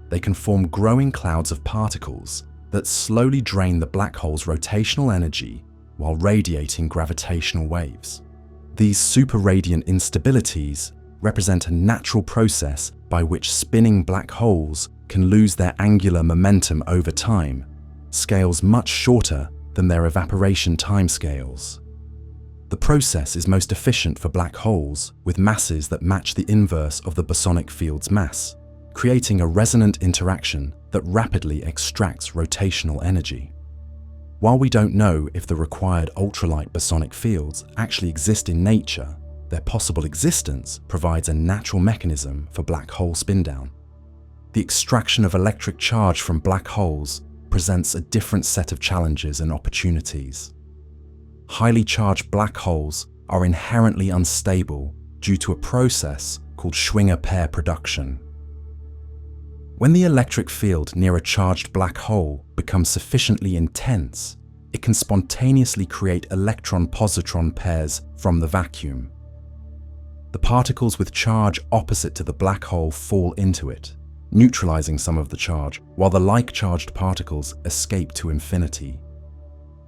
they can form growing clouds of particles that slowly drain the black hole's rotational energy while radiating gravitational waves. These superradiant instabilities represent a natural process by which spinning black holes can lose their angular momentum over time, scales much shorter than their evaporation timescales. The process is most efficient for black holes with masses that match the inverse of the bosonic field's mass, creating a resonant interaction that rapidly extracts rotational energy. While we don't know if the required ultralight bosonic fields actually exist in nature, their possible existence provides a natural mechanism for black hole spin-down. The extraction of electric charge from black holes presents a different set of challenges and opportunities. Highly charged black holes are inherently unstable due to a process called Schwinger pair production. When the electric field near a charged black hole becomes sufficiently intense, it can spontaneously create electron-positron pairs from the vacuum. The particles with charge opposite to the black hole fall into it, neutralizing some of the charge, while the like-charged particles escape to infinity.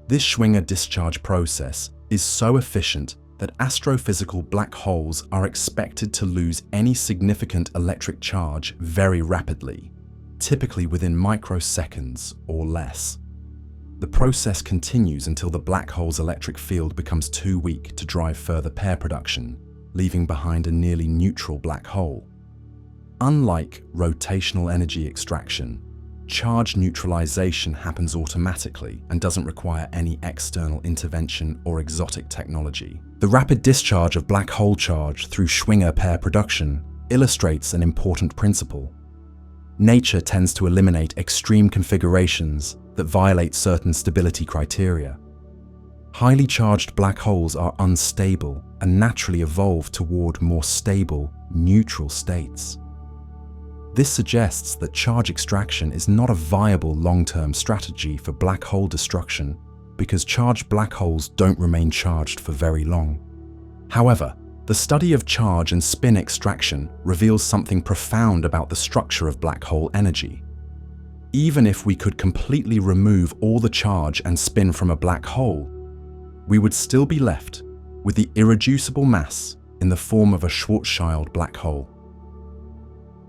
This Schwinger discharge process is so efficient that astrophysical black holes are expected to lose any significant electric charge very rapidly, typically within microseconds or less. The process continues until the black hole's electric field becomes too weak to drive further pair production, leaving behind a nearly neutral black hole. Unlike rotational energy extraction, charge neutralization happens automatically and doesn't require any external intervention or exotic technology. The rapid discharge of black hole charge through Schwinger pair production illustrates an important principle. Nature tends to eliminate extreme configurations that violate certain stability criteria. Highly charged black holes are unstable and naturally evolve toward more stable, neutral states. This suggests that charge extraction is not a viable long-term strategy for black hole destruction because charged black holes don't remain charged for very long. However, the study of charge and spin extraction reveals something profound about the structure of black hole energy. Even if we could completely remove all the charge and spin from a black hole, we would still be left with the irreducible mass in the form of a Schwarzschild black hole.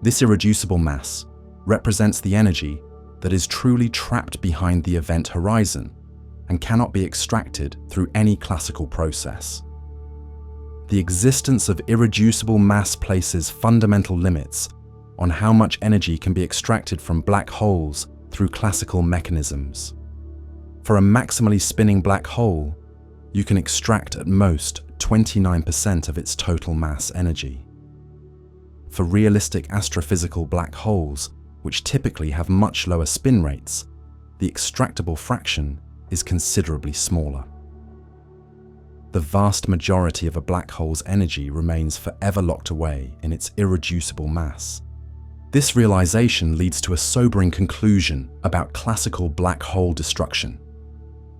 This irreducible mass represents the energy that is truly trapped behind the event horizon and cannot be extracted through any classical process. The existence of irreducible mass places fundamental limits on how much energy can be extracted from black holes through classical mechanisms. For a maximally spinning black hole, you can extract at most 29% of its total mass energy. For realistic astrophysical black holes, which typically have much lower spin rates, the extractable fraction is considerably smaller. The vast majority of a black hole's energy remains forever locked away in its irreducible mass. This realization leads to a sobering conclusion about classical black hole destruction.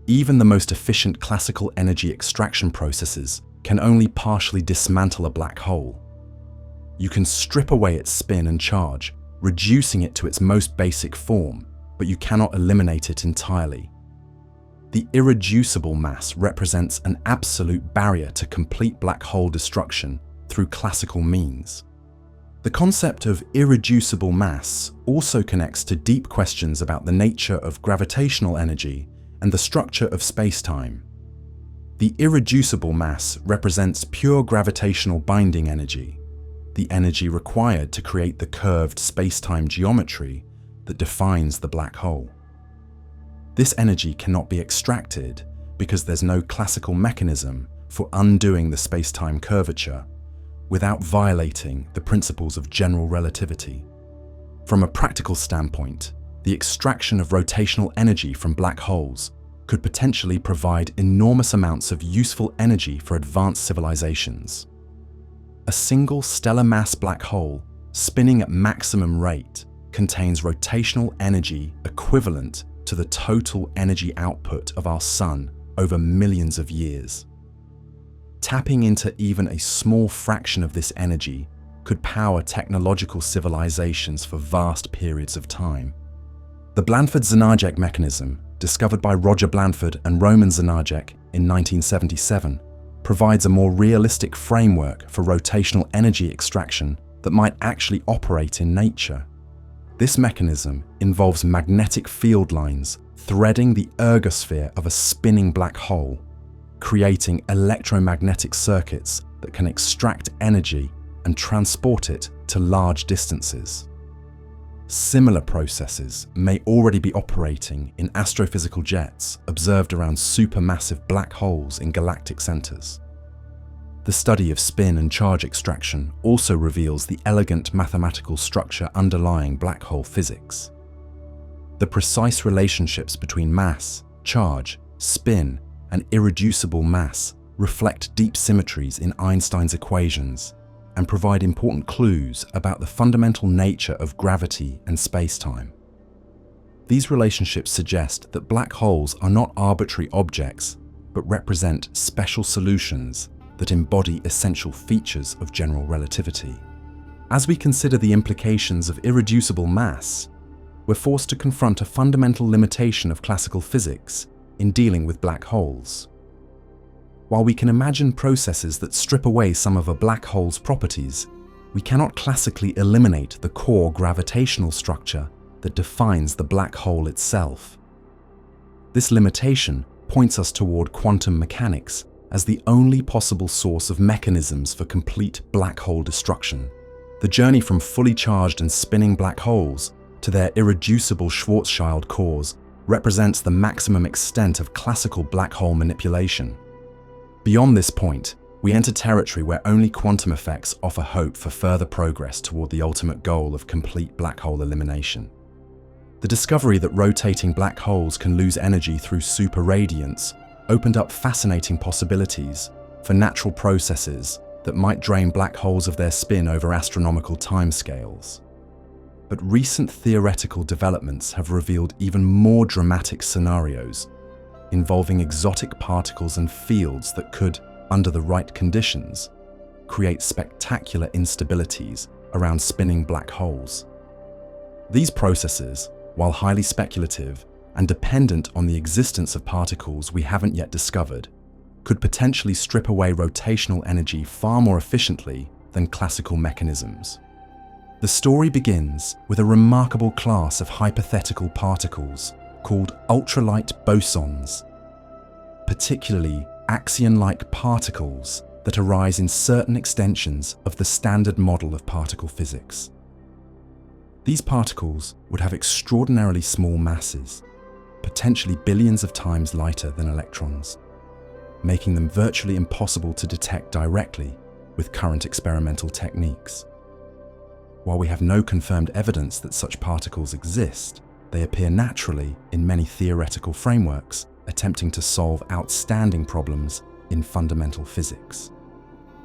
Even the most efficient classical energy extraction processes can only partially dismantle a black hole. You can strip away its spin and charge, reducing it to its most basic form, but you cannot eliminate it entirely. The irreducible mass represents an absolute barrier to complete black hole destruction through classical means. The concept of irreducible mass also connects to deep questions about the nature of gravitational energy and the structure of space-time. The irreducible mass represents pure gravitational binding energy, the energy required to create the curved space-time geometry that defines the black hole. This energy cannot be extracted because there's no classical mechanism for undoing the space-time curvature without violating the principles of general relativity. From a practical standpoint, the extraction of rotational energy from black holes could potentially provide enormous amounts of useful energy for advanced civilizations. A single stellar mass black hole, spinning at maximum rate, contains rotational energy equivalent to the total energy output of our Sun over millions of years. Tapping into even a small fraction of this energy could power technological civilizations for vast periods of time. The Blanford-Zanarjek mechanism, discovered by Roger Blanford and Roman Zanarjek in 1977, provides a more realistic framework for rotational energy extraction that might actually operate in nature. This mechanism involves magnetic field lines threading the ergosphere of a spinning black hole, creating electromagnetic circuits that can extract energy and transport it to large distances. Similar processes may already be operating in astrophysical jets observed around supermassive black holes in galactic centers. The study of spin and charge extraction also reveals the elegant mathematical structure underlying black hole physics. The precise relationships between mass, charge, spin, and irreducible mass reflect deep symmetries in Einstein's equations and provide important clues about the fundamental nature of gravity and space-time. These relationships suggest that black holes are not arbitrary objects, but represent special solutions that embody essential features of general relativity. As we consider the implications of irreducible mass, we're forced to confront a fundamental limitation of classical physics in dealing with black holes. While we can imagine processes that strip away some of a black hole's properties, we cannot classically eliminate the core gravitational structure that defines the black hole itself. This limitation points us toward quantum mechanics as the only possible source of mechanisms for complete black hole destruction. The journey from fully charged and spinning black holes to their irreducible Schwarzschild cores represents the maximum extent of classical black hole manipulation. Beyond this point, we enter territory where only quantum effects offer hope for further progress toward the ultimate goal of complete black hole elimination. The discovery that rotating black holes can lose energy through superradiance opened up fascinating possibilities for natural processes that might drain black holes of their spin over astronomical timescales. But recent theoretical developments have revealed even more dramatic scenarios involving exotic particles and fields that could, under the right conditions, create spectacular instabilities around spinning black holes. These processes, while highly speculative and dependent on the existence of particles we haven't yet discovered, could potentially strip away rotational energy far more efficiently than classical mechanisms. The story begins with a remarkable class of hypothetical particles called ultralight bosons, particularly axion-like particles that arise in certain extensions of the standard model of particle physics. These particles would have extraordinarily small masses, potentially billions of times lighter than electrons, making them virtually impossible to detect directly with current experimental techniques. While we have no confirmed evidence that such particles exist, they appear naturally in many theoretical frameworks attempting to solve outstanding problems in fundamental physics.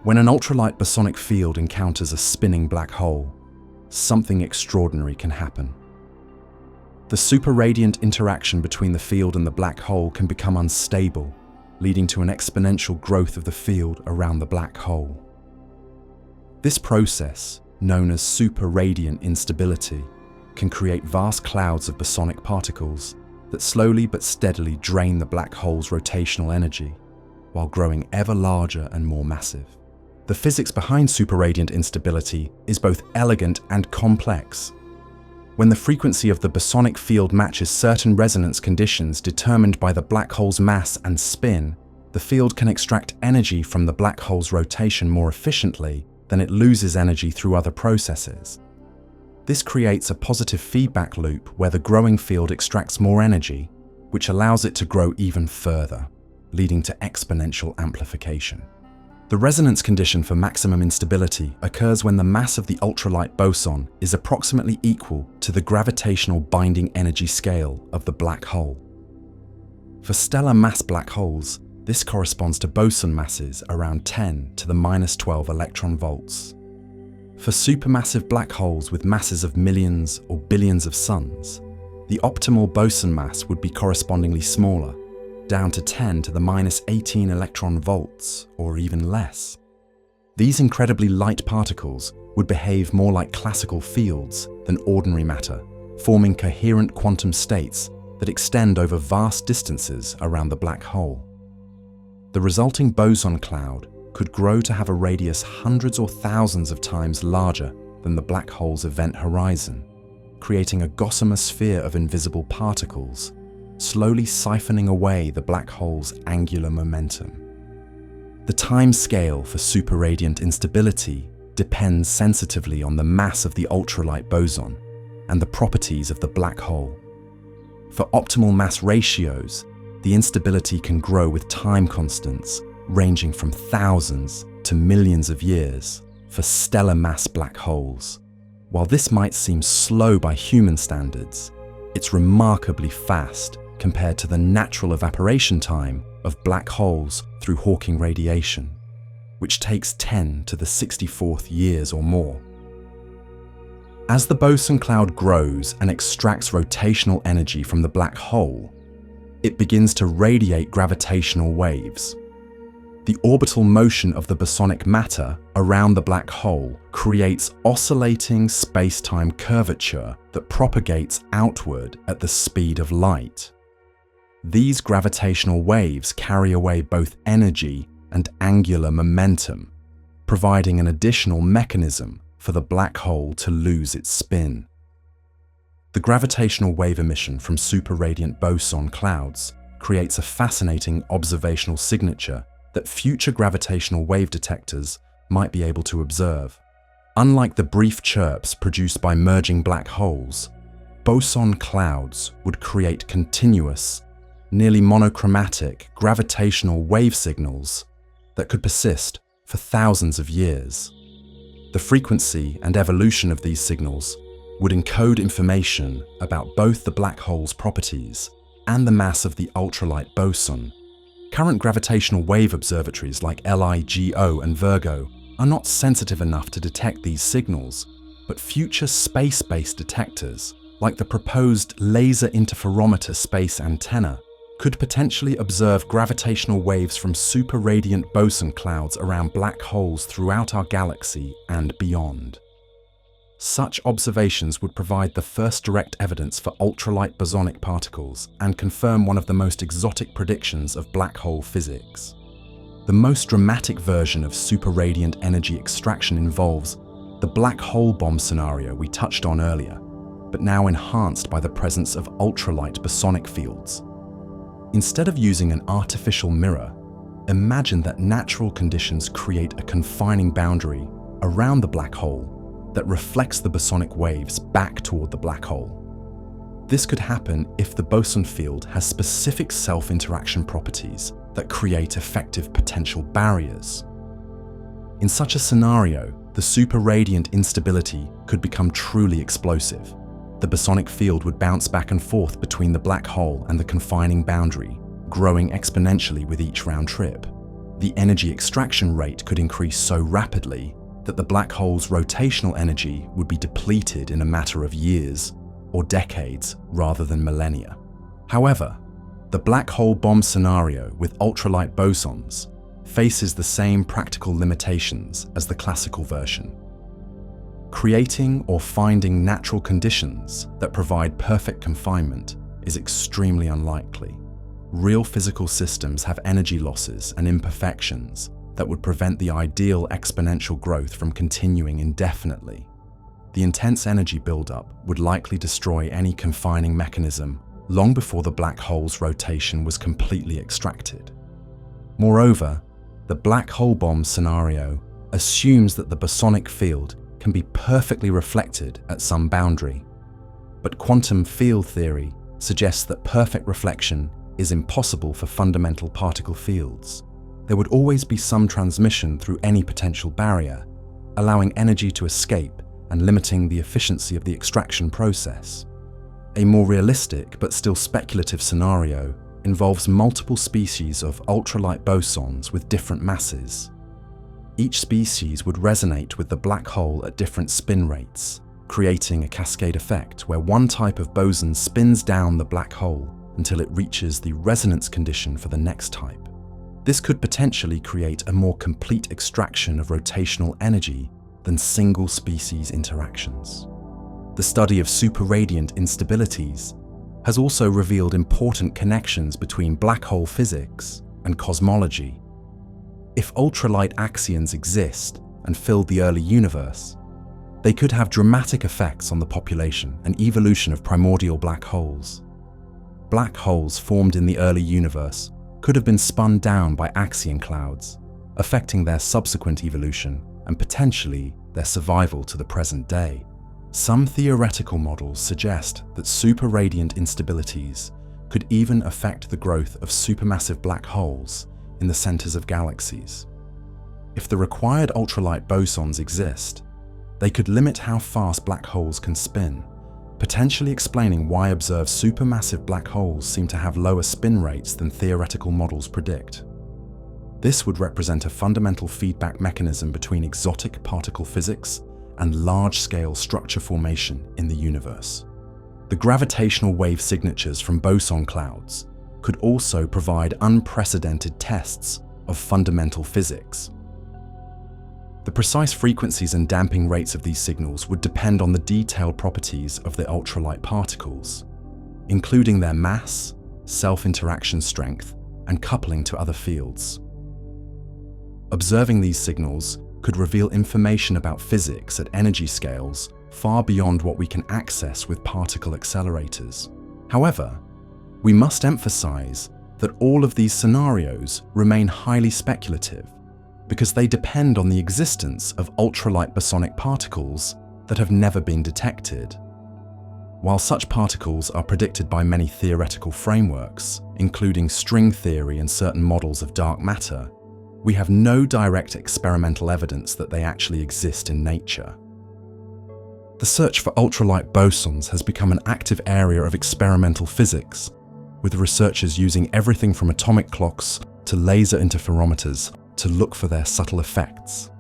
When an ultralight bosonic field encounters a spinning black hole, something extraordinary can happen. The superradiant interaction between the field and the black hole can become unstable, leading to an exponential growth of the field around the black hole. This process, known as superradiant instability, can create vast clouds of bosonic particles that slowly but steadily drain the black hole's rotational energy, while growing ever larger and more massive. The physics behind superradiant instability is both elegant and complex. When the frequency of the bosonic field matches certain resonance conditions determined by the black hole's mass and spin, the field can extract energy from the black hole's rotation more efficiently than it loses energy through other processes. This creates a positive feedback loop where the growing field extracts more energy, which allows it to grow even further, leading to exponential amplification. The resonance condition for maximum instability occurs when the mass of the ultralight boson is approximately equal to the gravitational binding energy scale of the black hole. For stellar mass black holes, this corresponds to boson masses around 10 to the minus 12 electron volts. For supermassive black holes with masses of millions or billions of suns, the optimal boson mass would be correspondingly smaller, down to 10 to the minus 18 electron volts, or even less. These incredibly light particles would behave more like classical fields than ordinary matter, forming coherent quantum states that extend over vast distances around the black hole. The resulting boson cloud could grow to have a radius hundreds or thousands of times larger than the black hole's event horizon, creating a gossamer sphere of invisible particles, slowly siphoning away the black hole's angular momentum. The time scale for superradiant instability depends sensitively on the mass of the ultralight boson and the properties of the black hole. For optimal mass ratios, the instability can grow with time constants ranging from thousands to millions of years for stellar mass black holes. While this might seem slow by human standards, it's remarkably fast compared to the natural evaporation time of black holes through Hawking radiation, which takes 10 to the 64th years or more. As the boson cloud grows and extracts rotational energy from the black hole, it begins to radiate gravitational waves. The orbital motion of the bosonic matter around the black hole creates oscillating space-time curvature that propagates outward at the speed of light. These gravitational waves carry away both energy and angular momentum, providing an additional mechanism for the black hole to lose its spin. The gravitational wave emission from superradiant boson clouds creates a fascinating observational signature that future gravitational wave detectors might be able to observe. Unlike the brief chirps produced by merging black holes, boson clouds would create continuous, nearly monochromatic gravitational wave signals that could persist for thousands of years. The frequency and evolution of these signals would encode information about both the black hole's properties and the mass of the ultralight boson. Current gravitational wave observatories like LIGO and Virgo are not sensitive enough to detect these signals, but future space-based detectors, like the proposed laser interferometer space antenna, could potentially observe gravitational waves from super-radiant boson clouds around black holes throughout our galaxy and beyond. Such observations would provide the first direct evidence for ultralight bosonic particles and confirm one of the most exotic predictions of black hole physics. The most dramatic version of super-radiant energy extraction involves the black hole bomb scenario we touched on earlier, but now enhanced by the presence of ultralight bosonic fields. Instead of using an artificial mirror, imagine that natural conditions create a confining boundary around the black hole that reflects the bosonic waves back toward the black hole. This could happen if the boson field has specific self-interaction properties that create effective potential barriers. In such a scenario, the super-radiant instability could become truly explosive. The bosonic field would bounce back and forth between the black hole and the confining boundary, growing exponentially with each round trip. The energy extraction rate could increase so rapidly that the black hole's rotational energy would be depleted in a matter of years or decades rather than millennia. However, the black hole bomb scenario with ultralight bosons faces the same practical limitations as the classical version. Creating or finding natural conditions that provide perfect confinement is extremely unlikely. Real physical systems have energy losses and imperfections that would prevent the ideal exponential growth from continuing indefinitely. The intense energy buildup would likely destroy any confining mechanism long before the black hole's rotation was completely extracted. Moreover, the black hole bomb scenario assumes that the bosonic field can be perfectly reflected at some boundary. But quantum field theory suggests that perfect reflection is impossible for fundamental particle fields. There would always be some transmission through any potential barrier, allowing energy to escape and limiting the efficiency of the extraction process. A more realistic but still speculative scenario involves multiple species of ultralight bosons with different masses. Each species would resonate with the black hole at different spin rates, creating a cascade effect where one type of boson spins down the black hole until it reaches the resonance condition for the next type. This could potentially create a more complete extraction of rotational energy than single species interactions. The study of super-radiant instabilities has also revealed important connections between black hole physics and cosmology. If ultralight axions exist and filled the early universe, they could have dramatic effects on the population and evolution of primordial black holes. Black holes formed in the early universe could have been spun down by axion clouds, affecting their subsequent evolution and potentially their survival to the present day. Some theoretical models suggest that super-radiant instabilities could even affect the growth of supermassive black holes in the centers of galaxies. If the required ultralight bosons exist, they could limit how fast black holes can spin, potentially explaining why observed supermassive black holes seem to have lower spin rates than theoretical models predict. This would represent a fundamental feedback mechanism between exotic particle physics and large-scale structure formation in the universe. The gravitational wave signatures from boson clouds could also provide unprecedented tests of fundamental physics. The precise frequencies and damping rates of these signals would depend on the detailed properties of the ultralight particles, including their mass, self-interaction strength, and coupling to other fields. Observing these signals could reveal information about physics at energy scales far beyond what we can access with particle accelerators. However, we must emphasize that all of these scenarios remain highly speculative because they depend on the existence of ultralight bosonic particles that have never been detected. While such particles are predicted by many theoretical frameworks, including string theory and certain models of dark matter, we have no direct experimental evidence that they actually exist in nature. The search for ultralight bosons has become an active area of experimental physics, with researchers using everything from atomic clocks to laser interferometers to look for their subtle effects.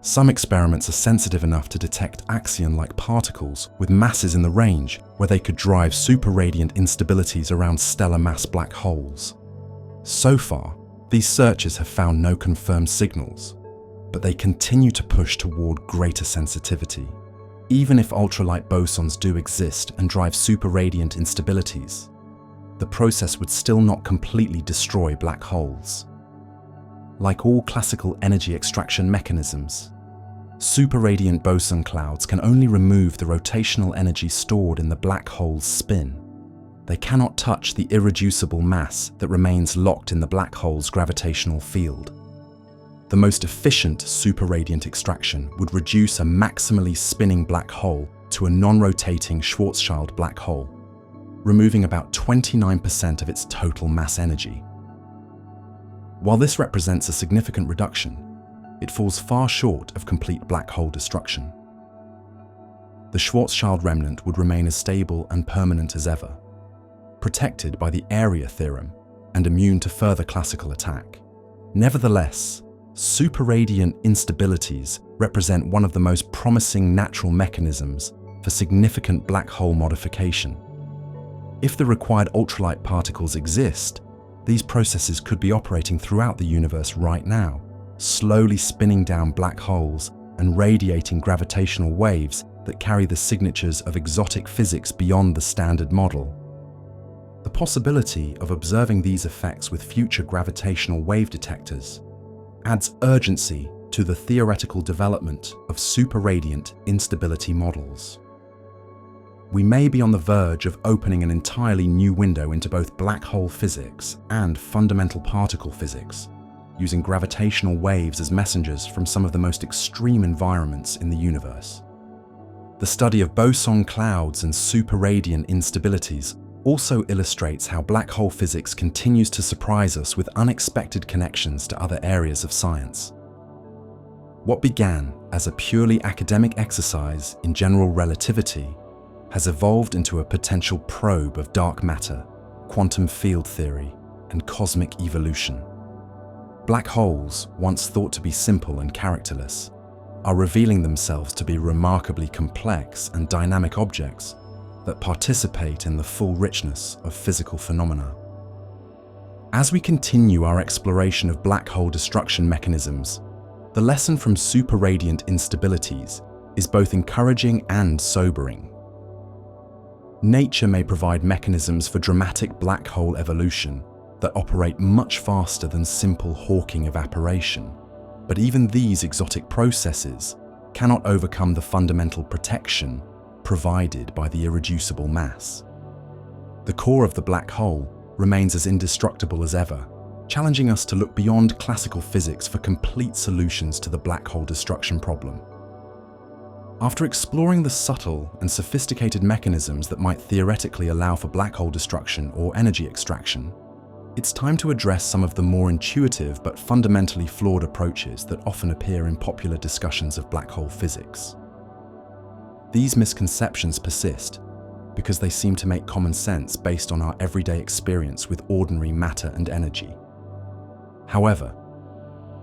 Some experiments are sensitive enough to detect axion-like particles with masses in the range where they could drive super-radiant instabilities around stellar mass black holes. So far, these searches have found no confirmed signals, but they continue to push toward greater sensitivity. Even if ultralight bosons do exist and drive super-radiant instabilities, the process would still not completely destroy black holes. Like all classical energy extraction mechanisms, superradiant boson clouds can only remove the rotational energy stored in the black hole's spin. They cannot touch the irreducible mass that remains locked in the black hole's gravitational field. The most efficient superradiant extraction would reduce a maximally spinning black hole to a non-rotating Schwarzschild black hole, removing about 29% of its total mass energy. While this represents a significant reduction, it falls far short of complete black hole destruction. The Schwarzschild remnant would remain as stable and permanent as ever, protected by the area theorem and immune to further classical attack. Nevertheless, superradiant instabilities represent one of the most promising natural mechanisms for significant black hole modification. If the required ultralight particles exist, these processes could be operating throughout the universe right now, slowly spinning down black holes and radiating gravitational waves that carry the signatures of exotic physics beyond the standard model. The possibility of observing these effects with future gravitational wave detectors adds urgency to the theoretical development of superradiant instability models. We may be on the verge of opening an entirely new window into both black hole physics and fundamental particle physics, using gravitational waves as messengers from some of the most extreme environments in the universe. The study of boson clouds and superradiant instabilities also illustrates how black hole physics continues to surprise us with unexpected connections to other areas of science. What began as a purely academic exercise in general relativity has evolved into a potential probe of dark matter, quantum field theory, and cosmic evolution. Black holes, once thought to be simple and characterless, are revealing themselves to be remarkably complex and dynamic objects that participate in the full richness of physical phenomena. As we continue our exploration of black hole destruction mechanisms, the lesson from superradiant instabilities is both encouraging and sobering. Nature may provide mechanisms for dramatic black hole evolution that operate much faster than simple Hawking evaporation, but even these exotic processes cannot overcome the fundamental protection provided by the irreducible mass. The core of the black hole remains as indestructible as ever, challenging us to look beyond classical physics for complete solutions to the black hole destruction problem. After exploring the subtle and sophisticated mechanisms that might theoretically allow for black hole destruction or energy extraction, it's time to address some of the more intuitive but fundamentally flawed approaches that often appear in popular discussions of black hole physics. These misconceptions persist because they seem to make common sense based on our everyday experience with ordinary matter and energy. However,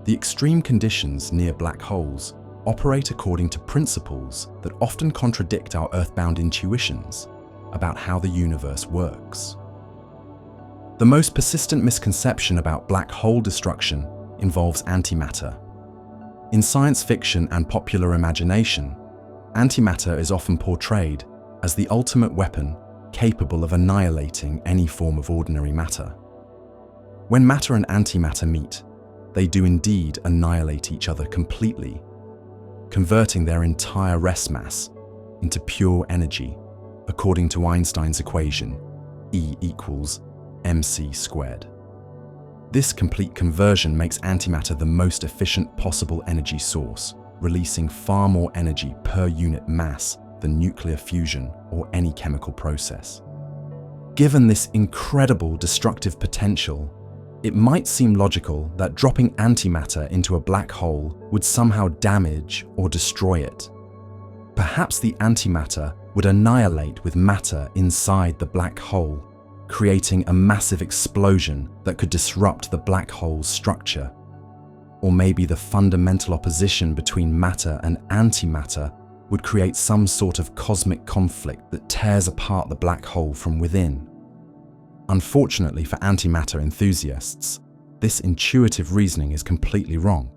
the extreme conditions near black holes operate according to principles that often contradict our earthbound intuitions about how the universe works. The most persistent misconception about black hole destruction involves antimatter. In science fiction and popular imagination, antimatter is often portrayed as the ultimate weapon capable of annihilating any form of ordinary matter. When matter and antimatter meet, they do indeed annihilate each other completely, converting their entire rest mass into pure energy, according to Einstein's equation, E equals mc squared. This complete conversion makes antimatter the most efficient possible energy source, releasing far more energy per unit mass than nuclear fusion or any chemical process. Given this incredible destructive potential, it might seem logical that dropping antimatter into a black hole would somehow damage or destroy it. Perhaps the antimatter would annihilate with matter inside the black hole, creating a massive explosion that could disrupt the black hole's structure. Or maybe the fundamental opposition between matter and antimatter would create some sort of cosmic conflict that tears apart the black hole from within. Unfortunately for antimatter enthusiasts, this intuitive reasoning is completely wrong.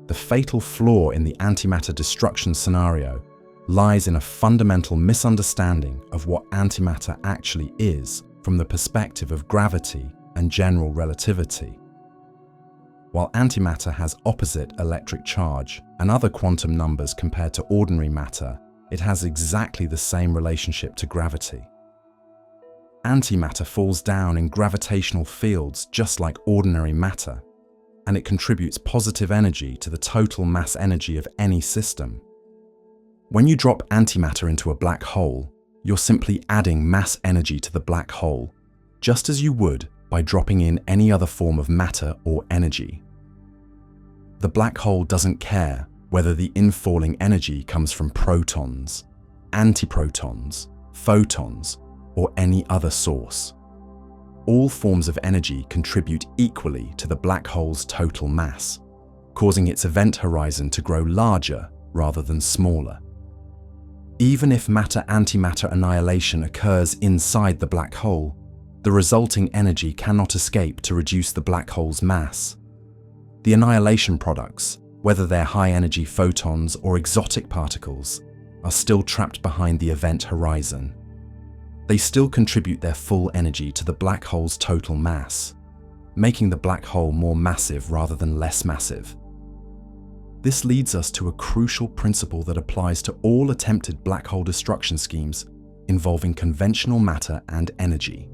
The fatal flaw in the antimatter destruction scenario lies in a fundamental misunderstanding of what antimatter actually is from the perspective of gravity and general relativity. While antimatter has opposite electric charge and other quantum numbers compared to ordinary matter, it has exactly the same relationship to gravity. Antimatter falls down in gravitational fields just like ordinary matter, and it contributes positive energy to the total mass energy of any system. When you drop antimatter into a black hole, you're simply adding mass energy to the black hole, just as you would by dropping in any other form of matter or energy. The black hole doesn't care whether the infalling energy comes from protons, antiprotons, photons, or any other source. All forms of energy contribute equally to the black hole's total mass, causing its event horizon to grow larger rather than smaller. Even if matter-antimatter annihilation occurs inside the black hole, the resulting energy cannot escape to reduce the black hole's mass. The annihilation products, whether they're high-energy photons or exotic particles, are still trapped behind the event horizon. They still contribute their full energy to the black hole's total mass, making the black hole more massive rather than less massive. This leads us to a crucial principle that applies to all attempted black hole destruction schemes involving conventional matter and energy.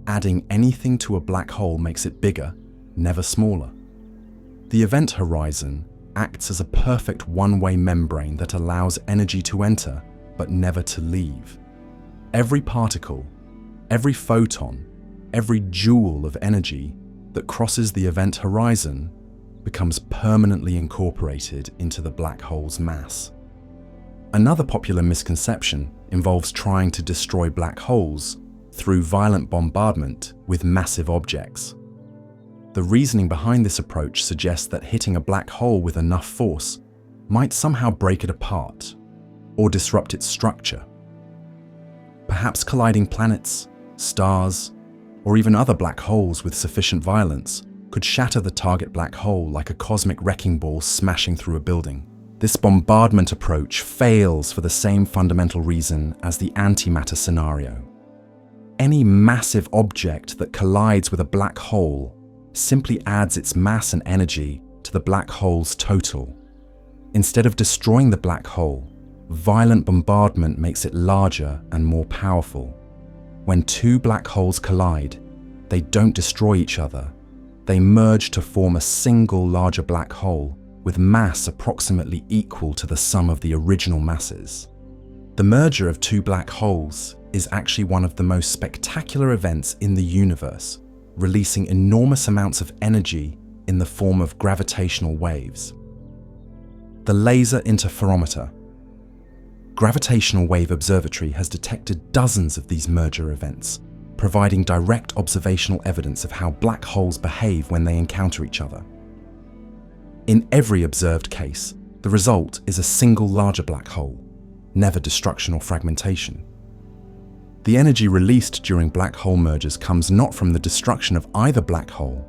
Adding anything to a black hole makes it bigger, never smaller. The event horizon acts as a perfect one-way membrane that allows energy to enter, but never to leave. Every particle, every photon, every joule of energy that crosses the event horizon becomes permanently incorporated into the black hole's mass. Another popular misconception involves trying to destroy black holes through violent bombardment with massive objects. The reasoning behind this approach suggests that hitting a black hole with enough force might somehow break it apart or disrupt its structure. Perhaps colliding planets, stars, or even other black holes with sufficient violence could shatter the target black hole like a cosmic wrecking ball smashing through a building. This bombardment approach fails for the same fundamental reason as the antimatter scenario. Any massive object that collides with a black hole simply adds its mass and energy to the black hole's total. Instead of destroying the black hole, violent bombardment makes it larger and more powerful. When two black holes collide, they don't destroy each other. They merge to form a single larger black hole with mass approximately equal to the sum of the original masses. The merger of two black holes is actually one of the most spectacular events in the universe, releasing enormous amounts of energy in the form of gravitational waves. The Laser Interferometer. Gravitational Wave Observatory has detected dozens of these merger events, providing direct observational evidence of how black holes behave when they encounter each other. In every observed case, the result is a single larger black hole, never destruction or fragmentation. The energy released during black hole mergers comes not from the destruction of either black hole,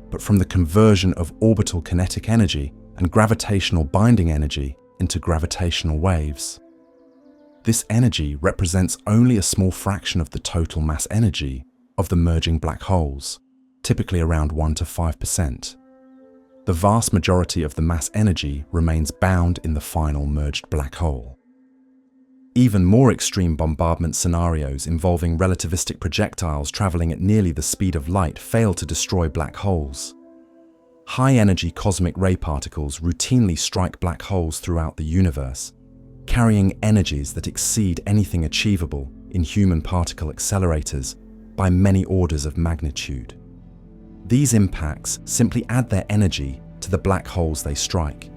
but from the conversion of orbital kinetic energy and gravitational binding energy into gravitational waves. This energy represents only a small fraction of the total mass energy of the merging black holes, typically around 1 to 5%. The vast majority of the mass energy remains bound in the final merged black hole. Even more extreme bombardment scenarios involving relativistic projectiles traveling at nearly the speed of light fail to destroy black holes. High-energy cosmic ray particles routinely strike black holes throughout the universe, carrying energies that exceed anything achievable in human particle accelerators by many orders of magnitude. These impacts simply add their energy to the black holes they strike,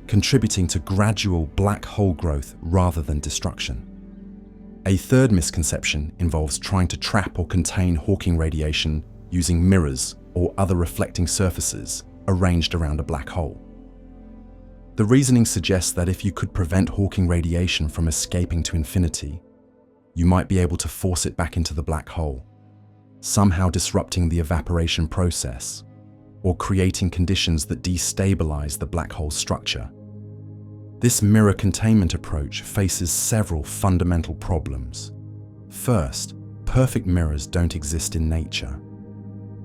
contributing to gradual black hole growth rather than destruction. A third misconception involves trying to trap or contain Hawking radiation using mirrors or other reflecting surfaces arranged around a black hole. The reasoning suggests that if you could prevent Hawking radiation from escaping to infinity, you might be able to force it back into the black hole, somehow disrupting the evaporation process or creating conditions that destabilize the black hole structure. This mirror containment approach faces several fundamental problems. First, perfect mirrors don't exist in nature.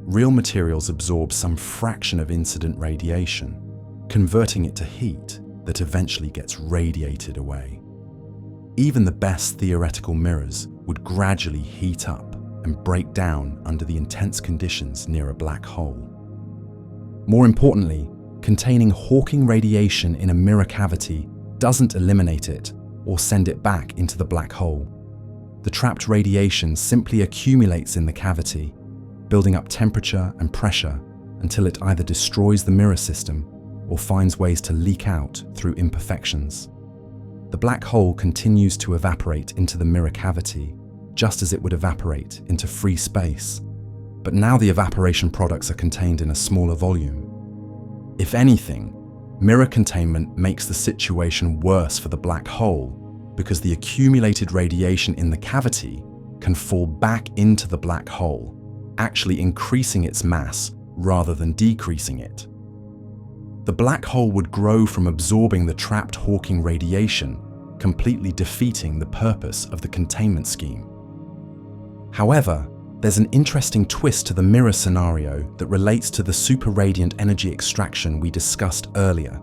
Real materials absorb some fraction of incident radiation, converting it to heat that eventually gets radiated away. Even the best theoretical mirrors would gradually heat up and break down under the intense conditions near a black hole. More importantly, containing Hawking radiation in a mirror cavity doesn't eliminate it or send it back into the black hole. The trapped radiation simply accumulates in the cavity, building up temperature and pressure until it either destroys the mirror system or finds ways to leak out through imperfections. The black hole continues to evaporate into the mirror cavity, just as it would evaporate into free space. But now the evaporation products are contained in a smaller volume. If anything, mirror containment makes the situation worse for the black hole because the accumulated radiation in the cavity can fall back into the black hole, actually increasing its mass rather than decreasing it. The black hole would grow from absorbing the trapped Hawking radiation, completely defeating the purpose of the containment scheme. However, there's an interesting twist to the mirror scenario that relates to the super-radiant energy extraction we discussed earlier.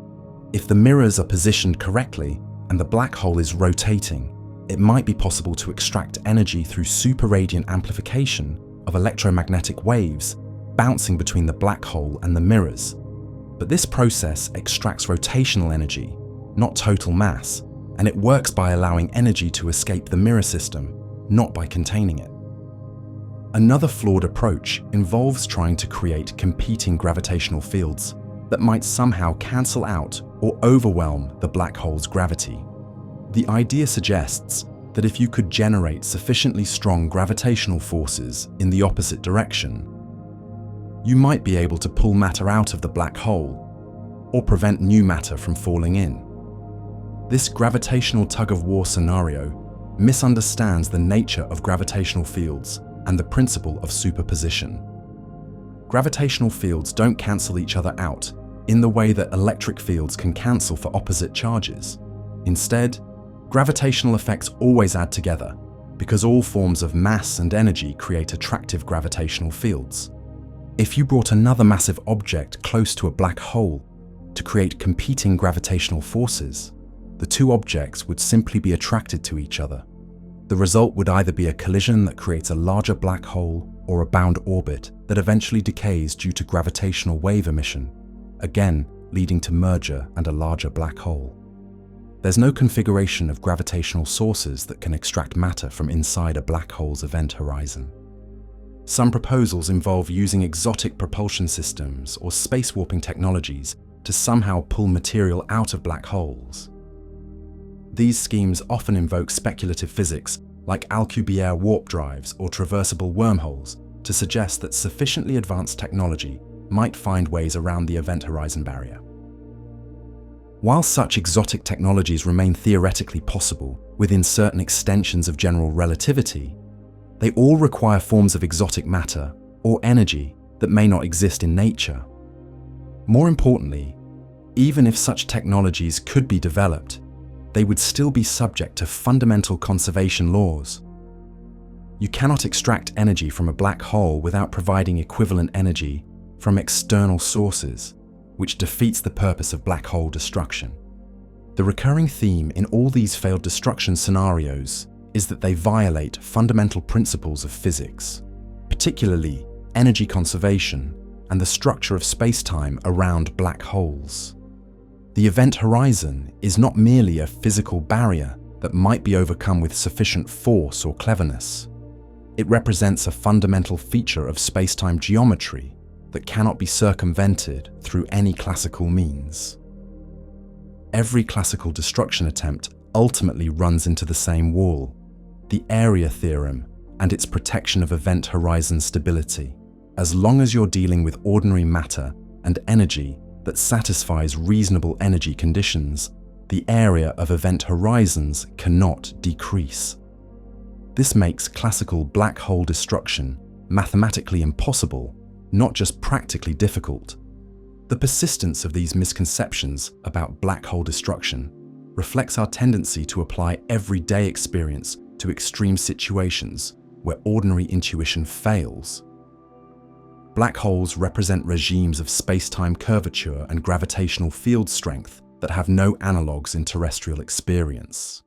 If the mirrors are positioned correctly and the black hole is rotating, it might be possible to extract energy through super-radiant amplification of electromagnetic waves bouncing between the black hole and the mirrors. But this process extracts rotational energy, not total mass, and it works by allowing energy to escape the mirror system, not by containing it. Another flawed approach involves trying to create competing gravitational fields that might somehow cancel out or overwhelm the black hole's gravity. The idea suggests that if you could generate sufficiently strong gravitational forces in the opposite direction, you might be able to pull matter out of the black hole or prevent new matter from falling in. This gravitational tug-of-war scenario misunderstands the nature of gravitational fields and the principle of superposition. Gravitational fields don't cancel each other out in the way that electric fields can cancel for opposite charges. Instead, gravitational effects always add together because all forms of mass and energy create attractive gravitational fields. If you brought another massive object close to a black hole to create competing gravitational forces, the two objects would simply be attracted to each other. The result would either be a collision that creates a larger black hole or a bound orbit that eventually decays due to gravitational wave emission, again leading to merger and a larger black hole. There's no configuration of gravitational sources that can extract matter from inside a black hole's event horizon. Some proposals involve using exotic propulsion systems or space-warping technologies to somehow pull material out of black holes. These schemes often invoke speculative physics like Alcubierre warp drives or traversable wormholes to suggest that sufficiently advanced technology might find ways around the event horizon barrier. While such exotic technologies remain theoretically possible within certain extensions of general relativity, they all require forms of exotic matter or energy that may not exist in nature. More importantly, even if such technologies could be developed, they would still be subject to fundamental conservation laws. You cannot extract energy from a black hole without providing equivalent energy from external sources, which defeats the purpose of black hole destruction. The recurring theme in all these failed destruction scenarios is that they violate fundamental principles of physics, particularly energy conservation and the structure of space-time around black holes. The event horizon is not merely a physical barrier that might be overcome with sufficient force or cleverness. It represents a fundamental feature of space-time geometry that cannot be circumvented through any classical means. Every classical destruction attempt ultimately runs into the same wall, the area theorem and its protection of event horizon stability. As long as you're dealing with ordinary matter and energy that satisfies reasonable energy conditions, the area of event horizons cannot decrease. This makes classical black hole destruction mathematically impossible, not just practically difficult. The persistence of these misconceptions about black hole destruction reflects our tendency to apply everyday experience to extreme situations where ordinary intuition fails. Black holes represent regimes of space-time curvature and gravitational field strength that have no analogues in terrestrial experience.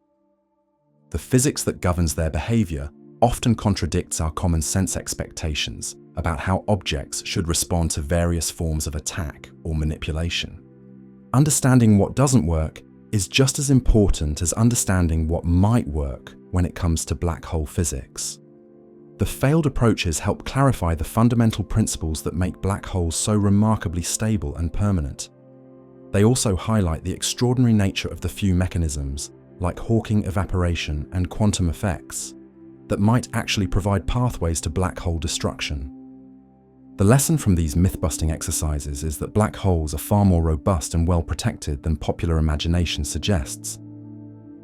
The physics that governs their behavior often contradicts our common sense expectations about how objects should respond to various forms of attack or manipulation. Understanding what doesn't work is just as important as understanding what might work when it comes to black hole physics. The failed approaches help clarify the fundamental principles that make black holes so remarkably stable and permanent. They also highlight the extraordinary nature of the few mechanisms, like Hawking evaporation and quantum effects, that might actually provide pathways to black hole destruction. The lesson from these myth-busting exercises is that black holes are far more robust and well protected than popular imagination suggests.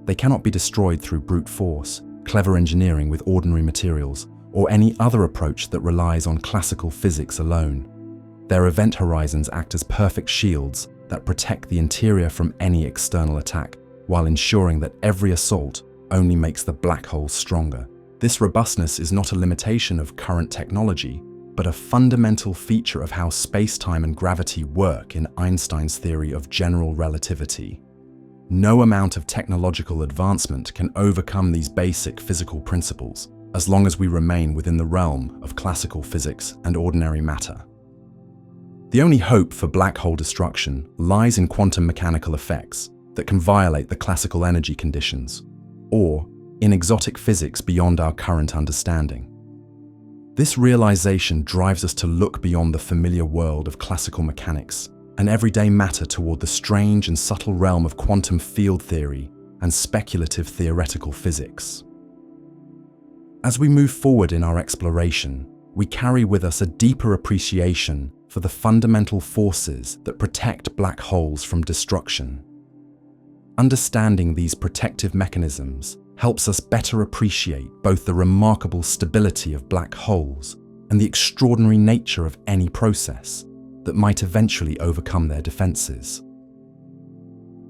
They cannot be destroyed through brute force, clever engineering with ordinary materials, or any other approach that relies on classical physics alone. Their event horizons act as perfect shields that protect the interior from any external attack, while ensuring that every assault only makes the black hole stronger. This robustness is not a limitation of current technology, but a fundamental feature of how space-time and gravity work in Einstein's theory of general relativity. No amount of technological advancement can overcome these basic physical principles, as long as we remain within the realm of classical physics and ordinary matter. The only hope for black hole destruction lies in quantum mechanical effects that can violate the classical energy conditions, or in exotic physics beyond our current understanding. This realization drives us to look beyond the familiar world of classical mechanics and everyday matter toward the strange and subtle realm of quantum field theory and speculative theoretical physics. As we move forward in our exploration, we carry with us a deeper appreciation for the fundamental forces that protect black holes from destruction. Understanding these protective mechanisms helps us better appreciate both the remarkable stability of black holes and the extraordinary nature of any process that might eventually overcome their defenses.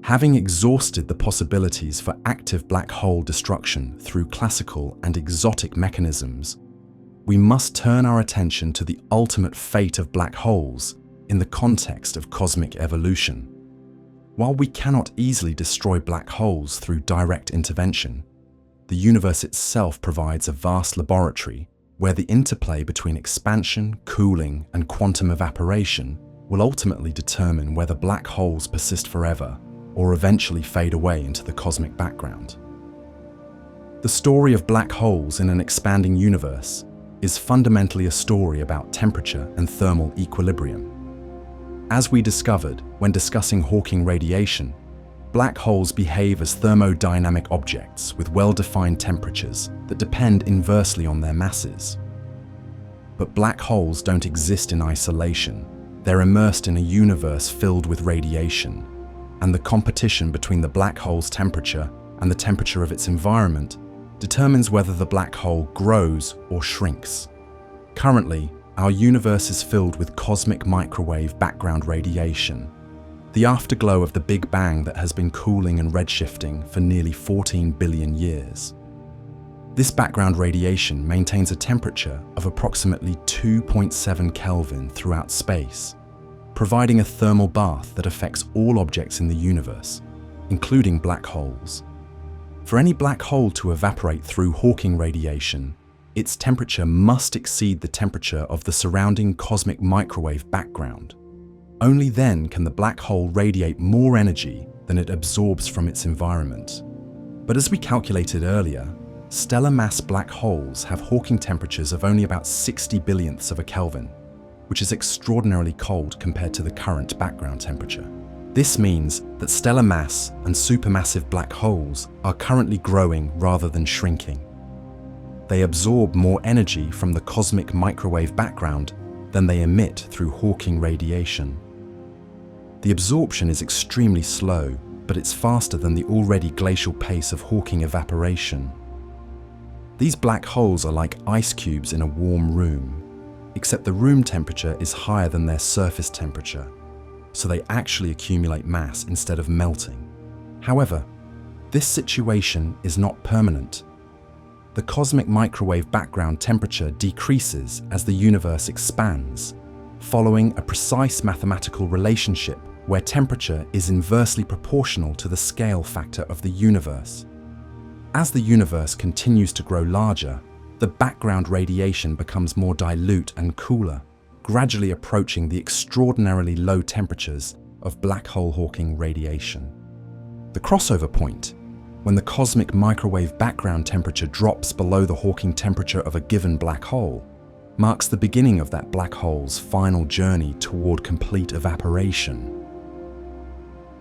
Having exhausted the possibilities for active black hole destruction through classical and exotic mechanisms, we must turn our attention to the ultimate fate of black holes in the context of cosmic evolution. While we cannot easily destroy black holes through direct intervention, the universe itself provides a vast laboratory where the interplay between expansion, cooling, and quantum evaporation will ultimately determine whether black holes persist forever or eventually fade away into the cosmic background. The story of black holes in an expanding universe is fundamentally a story about temperature and thermal equilibrium. As we discovered when discussing Hawking radiation, black holes behave as thermodynamic objects with well-defined temperatures that depend inversely on their masses. But black holes don't exist in isolation. They're immersed in a universe filled with radiation, and the competition between the black hole's temperature and the temperature of its environment determines whether the black hole grows or shrinks. Currently, our universe is filled with cosmic microwave background radiation, the afterglow of the Big Bang that has been cooling and redshifting for nearly 14 billion years. This background radiation maintains a temperature of approximately 2.7 Kelvin throughout space, providing a thermal bath that affects all objects in the universe, including black holes. For any black hole to evaporate through Hawking radiation, its temperature must exceed the temperature of the surrounding cosmic microwave background. Only then can the black hole radiate more energy than it absorbs from its environment. But as we calculated earlier, stellar mass black holes have Hawking temperatures of only about 60 billionths of a Kelvin, which is extraordinarily cold compared to the current background temperature. This means that stellar mass and supermassive black holes are currently growing rather than shrinking. They absorb more energy from the cosmic microwave background than they emit through Hawking radiation. The absorption is extremely slow, but it's faster than the already glacial pace of Hawking evaporation. These black holes are like ice cubes in a warm room, except the room temperature is higher than their surface temperature, so they actually accumulate mass instead of melting. However, this situation is not permanent. The cosmic microwave background temperature decreases as the universe expands, following a precise mathematical relationship where temperature is inversely proportional to the scale factor of the universe. As the universe continues to grow larger, the background radiation becomes more dilute and cooler, gradually approaching the extraordinarily low temperatures of black hole Hawking radiation. The crossover point, when the cosmic microwave background temperature drops below the Hawking temperature of a given black hole, marks the beginning of that black hole's final journey toward complete evaporation.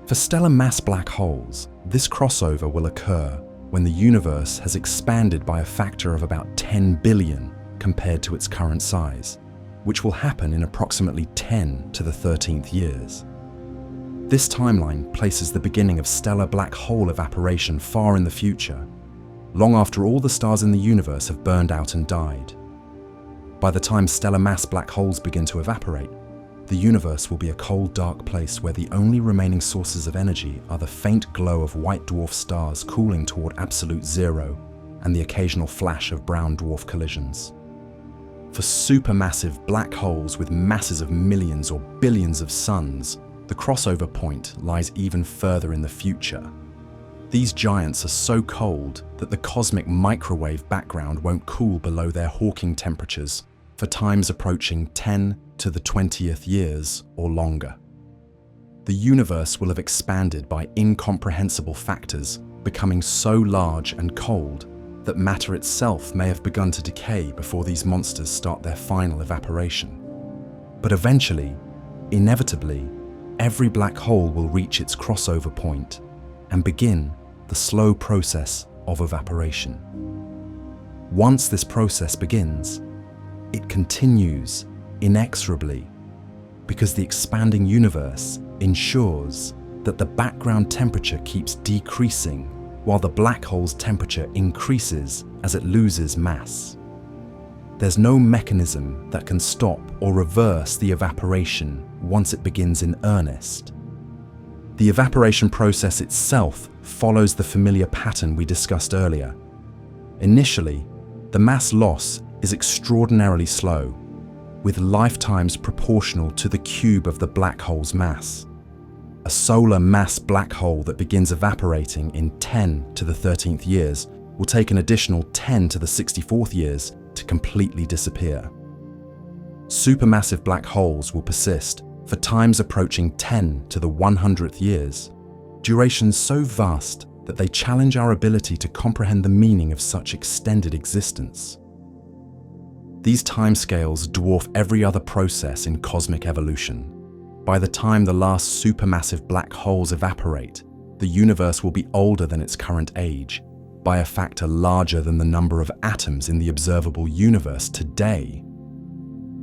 For stellar mass black holes, this crossover will occur when the universe has expanded by a factor of about 10 billion compared to its current size, which will happen in approximately 10 to the 13th years. This timeline places the beginning of stellar black hole evaporation far in the future, long after all the stars in the universe have burned out and died. By the time stellar mass black holes begin to evaporate, the universe will be a cold, dark place where the only remaining sources of energy are the faint glow of white dwarf stars cooling toward absolute zero and the occasional flash of brown dwarf collisions. For supermassive black holes with masses of millions or billions of suns, the crossover point lies even further in the future. These giants are so cold that the cosmic microwave background won't cool below their Hawking temperatures for times approaching 10 to the 20th years or longer. The universe will have expanded by incomprehensible factors, becoming so large and cold that matter itself may have begun to decay before these monsters start their final evaporation. But eventually, inevitably, every black hole will reach its crossover point and begin the slow process of evaporation. Once this process begins, it continues inexorably because the expanding universe ensures that the background temperature keeps decreasing while the black hole's temperature increases as it loses mass. There's no mechanism that can stop or reverse the evaporation once it begins in earnest. The evaporation process itself follows the familiar pattern we discussed earlier. Initially, the mass loss is extraordinarily slow, with lifetimes proportional to the cube of the black hole's mass. A solar mass black hole that begins evaporating in 10 to the 13th years will take an additional 10 to the 64th years to completely disappear. Supermassive black holes will persist for times approaching 10 to the 100th years, durations so vast that they challenge our ability to comprehend the meaning of such extended existence. These timescales dwarf every other process in cosmic evolution. By the time the last supermassive black holes evaporate, the universe will be older than its current age, by a factor larger than the number of atoms in the observable universe today.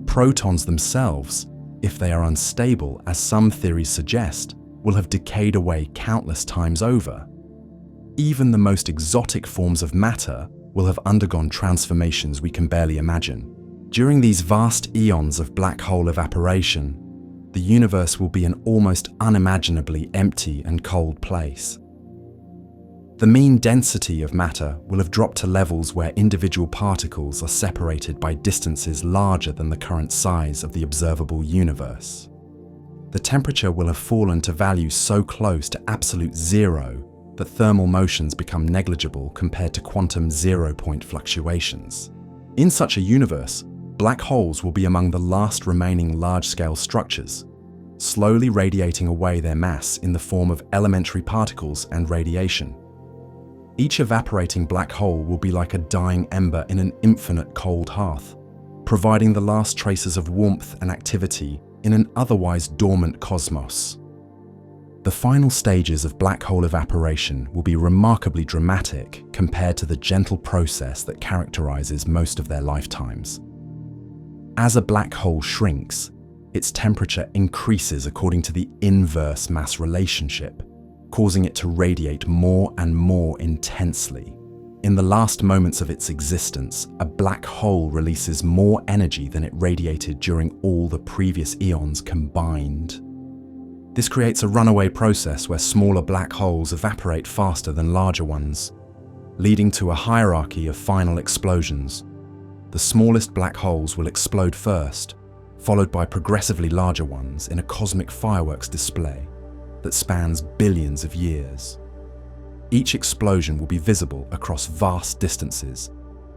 Protons themselves, if they are unstable, as some theories suggest, will have decayed away countless times over. Even the most exotic forms of matter will have undergone transformations we can barely imagine. During these vast eons of black hole evaporation, the universe will be an almost unimaginably empty and cold place. The mean density of matter will have dropped to levels where individual particles are separated by distances larger than the current size of the observable universe. The temperature will have fallen to values so close to absolute zero that thermal motions become negligible compared to quantum zero-point fluctuations. In such a universe, black holes will be among the last remaining large-scale structures, slowly radiating away their mass in the form of elementary particles and radiation. Each evaporating black hole will be like a dying ember in an infinite cold hearth, providing the last traces of warmth and activity in an otherwise dormant cosmos. The final stages of black hole evaporation will be remarkably dramatic compared to the gentle process that characterizes most of their lifetimes. As a black hole shrinks, its temperature increases according to the inverse mass relationship, causing it to radiate more and more intensely. In the last moments of its existence, a black hole releases more energy than it radiated during all the previous eons combined. This creates a runaway process where smaller black holes evaporate faster than larger ones, leading to a hierarchy of final explosions. The smallest black holes will explode first, followed by progressively larger ones in a cosmic fireworks display that spans billions of years. Each explosion will be visible across vast distances,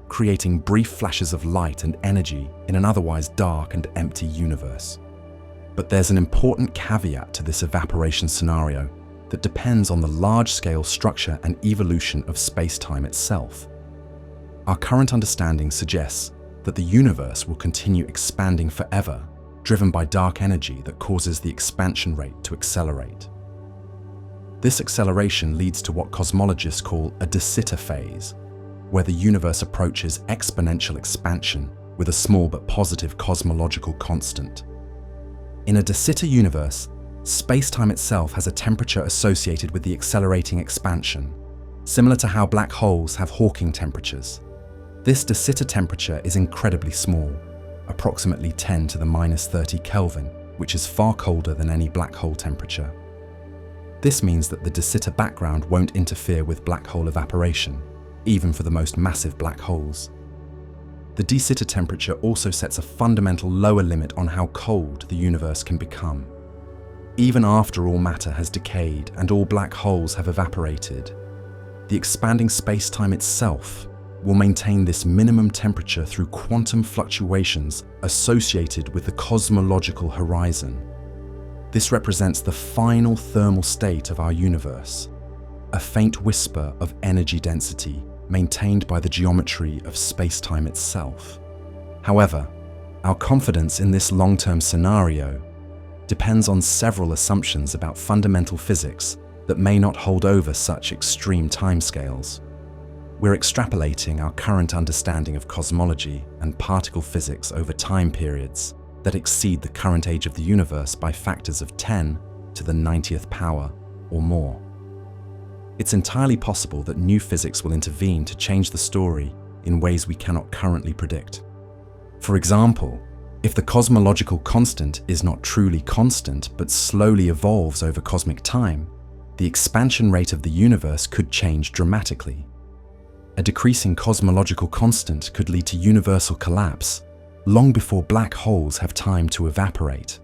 creating brief flashes of light and energy in an otherwise dark and empty universe. But there's an important caveat to this evaporation scenario that depends on the large-scale structure and evolution of space-time itself. Our current understanding suggests that the universe will continue expanding forever, driven by dark energy that causes the expansion rate to accelerate. This acceleration leads to what cosmologists call a de Sitter phase, where the universe approaches exponential expansion with a small but positive cosmological constant. In a de Sitter universe, space-time itself has a temperature associated with the accelerating expansion, similar to how black holes have Hawking temperatures. This de Sitter temperature is incredibly small, approximately 10 to the minus 30 Kelvin, which is far colder than any black hole temperature. This means that the de Sitter background won't interfere with black hole evaporation, even for the most massive black holes. The de Sitter temperature also sets a fundamental lower limit on how cold the universe can become. Even after all matter has decayed and all black holes have evaporated, the expanding space-time itself will maintain this minimum temperature through quantum fluctuations associated with the cosmological horizon. This represents the final thermal state of our universe, a faint whisper of energy density maintained by the geometry of space-time itself. However, our confidence in this long-term scenario depends on several assumptions about fundamental physics that may not hold over such extreme timescales. We're extrapolating our current understanding of cosmology and particle physics over time periods that exceed the current age of the universe by factors of 10 to the 90th power or more. It's entirely possible that new physics will intervene to change the story in ways we cannot currently predict. For example, if the cosmological constant is not truly constant but slowly evolves over cosmic time, the expansion rate of the universe could change dramatically. A decreasing cosmological constant could lead to universal collapse long before black holes have time to evaporate.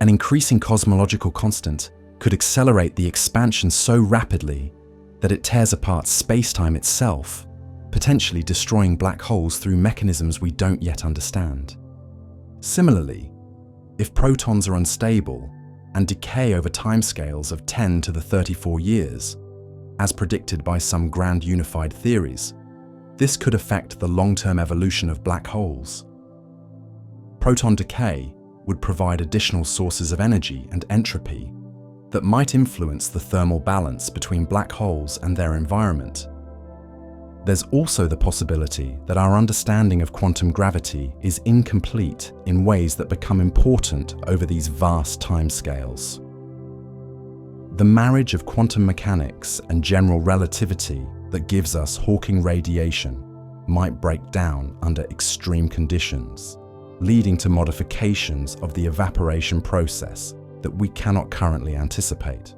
An increasing cosmological constant could accelerate the expansion so rapidly that it tears apart space-time itself, potentially destroying black holes through mechanisms we don't yet understand. Similarly, if protons are unstable and decay over timescales of 10 to the 34 years, as predicted by some grand unified theories, this could affect the long-term evolution of black holes. Proton decay would provide additional sources of energy and entropy that might influence the thermal balance between black holes and their environment. There's also the possibility that our understanding of quantum gravity is incomplete in ways that become important over these vast timescales. The marriage of quantum mechanics and general relativity that gives us Hawking radiation might break down under extreme conditions, leading to modifications of the evaporation process that we cannot currently anticipate.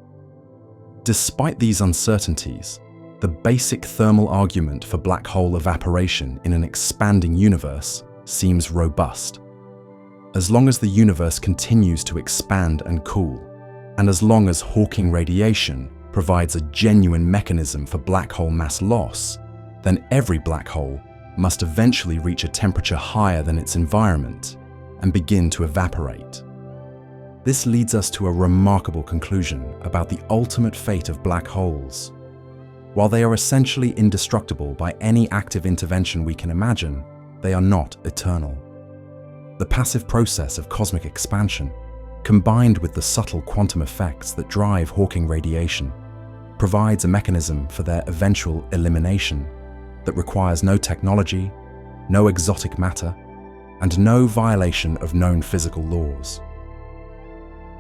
Despite these uncertainties, the basic thermal argument for black hole evaporation in an expanding universe seems robust. As long as the universe continues to expand and cool, and as long as Hawking radiation provides a genuine mechanism for black hole mass loss, then every black hole must eventually reach a temperature higher than its environment and begin to evaporate. This leads us to a remarkable conclusion about the ultimate fate of black holes. While they are essentially indestructible by any active intervention we can imagine, they are not eternal. The passive process of cosmic expansion, combined with the subtle quantum effects that drive Hawking radiation, provides a mechanism for their eventual elimination that requires no technology, no exotic matter, and no violation of known physical laws.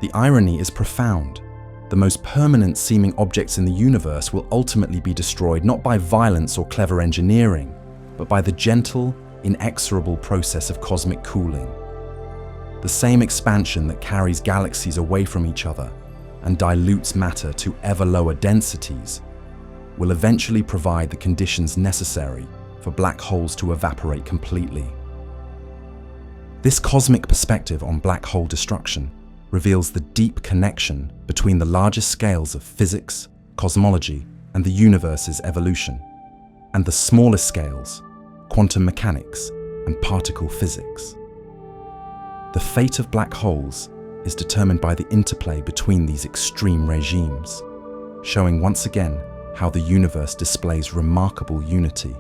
The irony is profound. The most permanent seeming objects in the universe will ultimately be destroyed not by violence or clever engineering, but by the gentle, inexorable process of cosmic cooling. The same expansion that carries galaxies away from each other and dilutes matter to ever lower densities will eventually provide the conditions necessary for black holes to evaporate completely. This cosmic perspective on black hole destruction reveals the deep connection between the largest scales of physics, cosmology, and the universe's evolution, and the smallest scales, quantum mechanics and particle physics. The fate of black holes is determined by the interplay between these extreme regimes, showing once again how the universe displays remarkable unity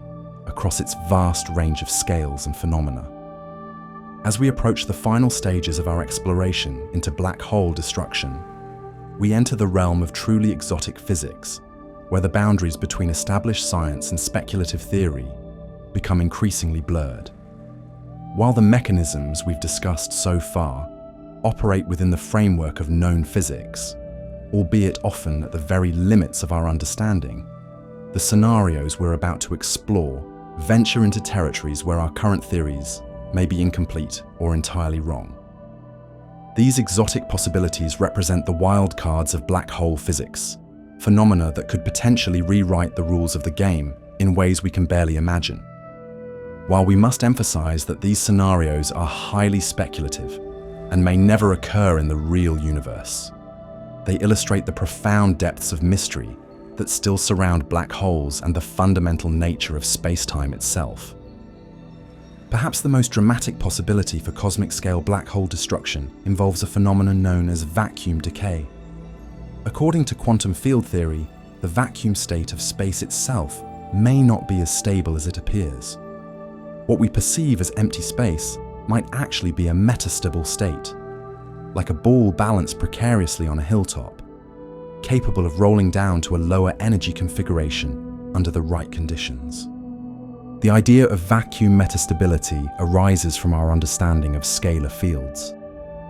across its vast range of scales and phenomena. As we approach the final stages of our exploration into black hole destruction, we enter the realm of truly exotic physics, where the boundaries between established science and speculative theory become increasingly blurred. While the mechanisms we've discussed so far operate within the framework of known physics, albeit often at the very limits of our understanding, the scenarios we're about to explore venture into territories where our current theories may be incomplete or entirely wrong. These exotic possibilities represent the wild cards of black hole physics, phenomena that could potentially rewrite the rules of the game in ways we can barely imagine. While we must emphasize that these scenarios are highly speculative and may never occur in the real universe, they illustrate the profound depths of mystery that still surround black holes and the fundamental nature of space-time itself. Perhaps the most dramatic possibility for cosmic-scale black hole destruction involves a phenomenon known as vacuum decay. According to quantum field theory, the vacuum state of space itself may not be as stable as it appears. What we perceive as empty space might actually be a metastable state, like a ball balanced precariously on a hilltop, capable of rolling down to a lower energy configuration under the right conditions. The idea of vacuum metastability arises from our understanding of scalar fields,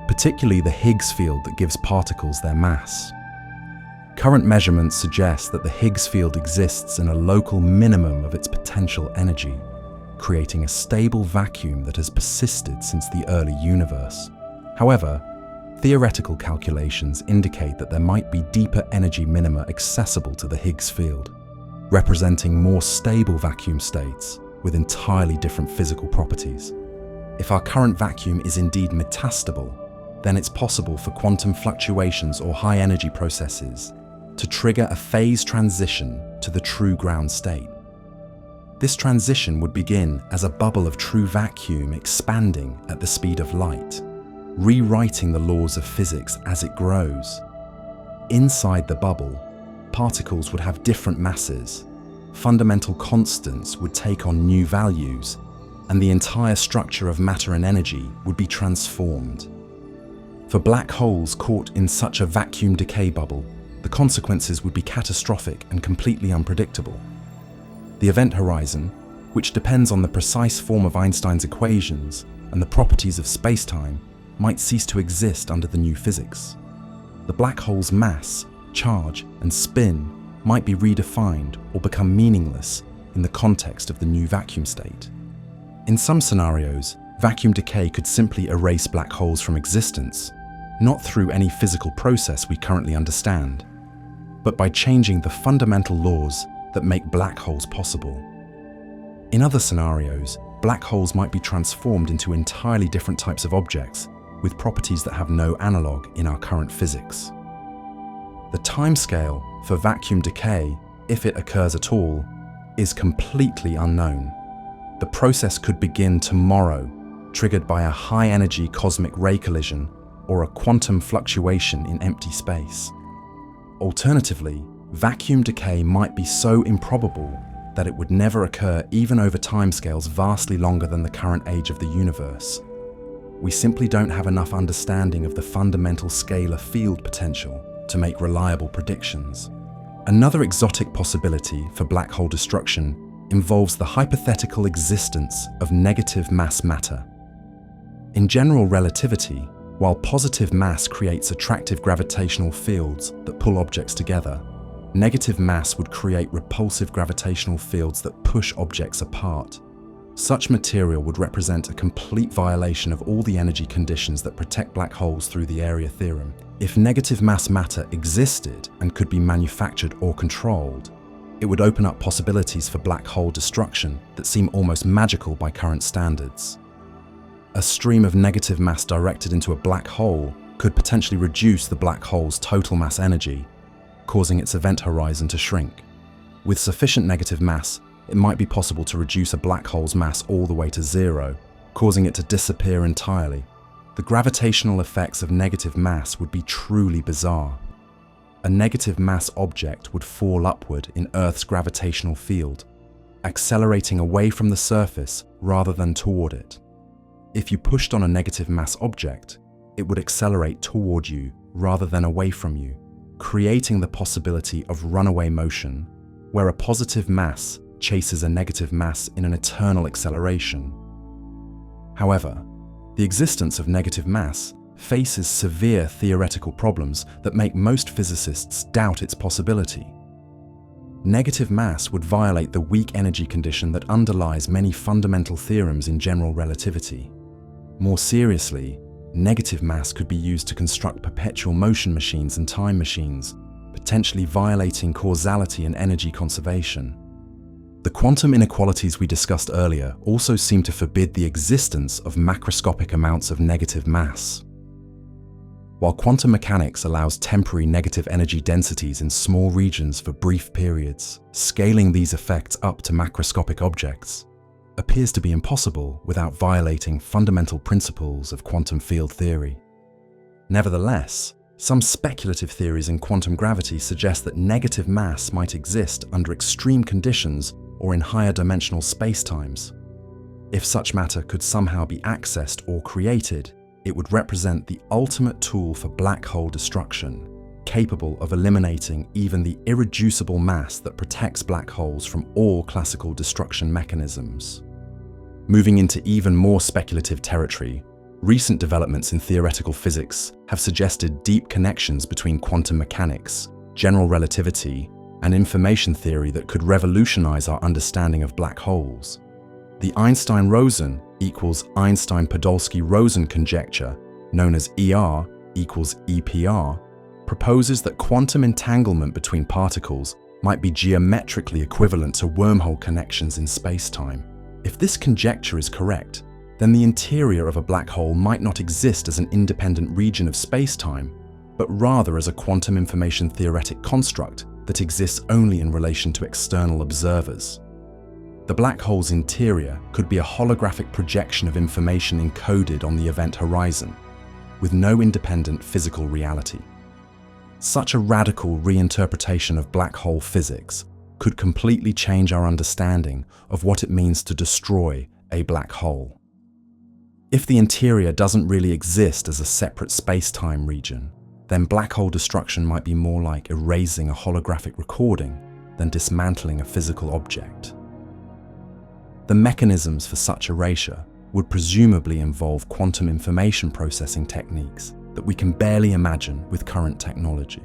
particularly the Higgs field that gives particles their mass. Current measurements suggest that the Higgs field exists in a local minimum of its potential energy, creating a stable vacuum that has persisted since the early universe. However, theoretical calculations indicate that there might be deeper energy minima accessible to the Higgs field, representing more stable vacuum states with entirely different physical properties. If our current vacuum is indeed metastable, then it's possible for quantum fluctuations or high-energy processes to trigger a phase transition to the true ground state. This transition would begin as a bubble of true vacuum expanding at the speed of light, rewriting the laws of physics as it grows. Inside the bubble, particles would have different masses, fundamental constants would take on new values, and the entire structure of matter and energy would be transformed. For black holes caught in such a vacuum decay bubble, the consequences would be catastrophic and completely unpredictable. The event horizon, which depends on the precise form of Einstein's equations and the properties of spacetime, might cease to exist under the new physics. The black hole's mass, charge, and spin might be redefined or become meaningless in the context of the new vacuum state. In some scenarios, vacuum decay could simply erase black holes from existence, not through any physical process we currently understand, but by changing the fundamental laws that make black holes possible. In other scenarios, black holes might be transformed into entirely different types of objects with properties that have no analog in our current physics. The timescale for vacuum decay, if it occurs at all, is completely unknown. The process could begin tomorrow, triggered by a high-energy cosmic ray collision, or a quantum fluctuation in empty space. Alternatively, vacuum decay might be so improbable that it would never occur even over timescales vastly longer than the current age of the universe. We simply don't have enough understanding of the fundamental scalar field potential to make reliable predictions. Another exotic possibility for black hole destruction involves the hypothetical existence of negative mass matter. In general relativity, while positive mass creates attractive gravitational fields that pull objects together, negative mass would create repulsive gravitational fields that push objects apart. Such material would represent a complete violation of all the energy conditions that protect black holes through the area theorem. If negative mass matter existed and could be manufactured or controlled, it would open up possibilities for black hole destruction that seem almost magical by current standards. A stream of negative mass directed into a black hole could potentially reduce the black hole's total mass energy, causing its event horizon to shrink. With sufficient negative mass, it might be possible to reduce a black hole's mass all the way to zero, causing it to disappear entirely. The gravitational effects of negative mass would be truly bizarre. A negative mass object would fall upward in Earth's gravitational field, accelerating away from the surface rather than toward it. If you pushed on a negative mass object, it would accelerate toward you rather than away from you, creating the possibility of runaway motion, where a positive mass chases a negative mass in an eternal acceleration. However, the existence of negative mass faces severe theoretical problems that make most physicists doubt its possibility. Negative mass would violate the weak energy condition that underlies many fundamental theorems in general relativity. More seriously, negative mass could be used to construct perpetual motion machines and time machines, potentially violating causality and energy conservation. The quantum inequalities we discussed earlier also seem to forbid the existence of macroscopic amounts of negative mass. While quantum mechanics allows temporary negative energy densities in small regions for brief periods, scaling these effects up to macroscopic objects appears to be impossible without violating fundamental principles of quantum field theory. Nevertheless, some speculative theories in quantum gravity suggest that negative mass might exist under extreme conditions or in higher dimensional spacetimes. If such matter could somehow be accessed or created, it would represent the ultimate tool for black hole destruction, capable of eliminating even the irreducible mass that protects black holes from all classical destruction mechanisms. Moving into even more speculative territory, recent developments in theoretical physics have suggested deep connections between quantum mechanics, general relativity, and information theory that could revolutionize our understanding of black holes. The Einstein-Rosen equals Einstein-Podolsky-Rosen conjecture, known as ER equals EPR, proposes that quantum entanglement between particles might be geometrically equivalent to wormhole connections in space-time. If this conjecture is correct, then the interior of a black hole might not exist as an independent region of space-time, but rather as a quantum information theoretic construct that exists only in relation to external observers. The black hole's interior could be a holographic projection of information encoded on the event horizon, with no independent physical reality. Such a radical reinterpretation of black hole physics could completely change our understanding of what it means to destroy a black hole. If the interior doesn't really exist as a separate space-time region, then black hole destruction might be more like erasing a holographic recording than dismantling a physical object. The mechanisms for such erasure would presumably involve quantum information processing techniques that we can barely imagine with current technology.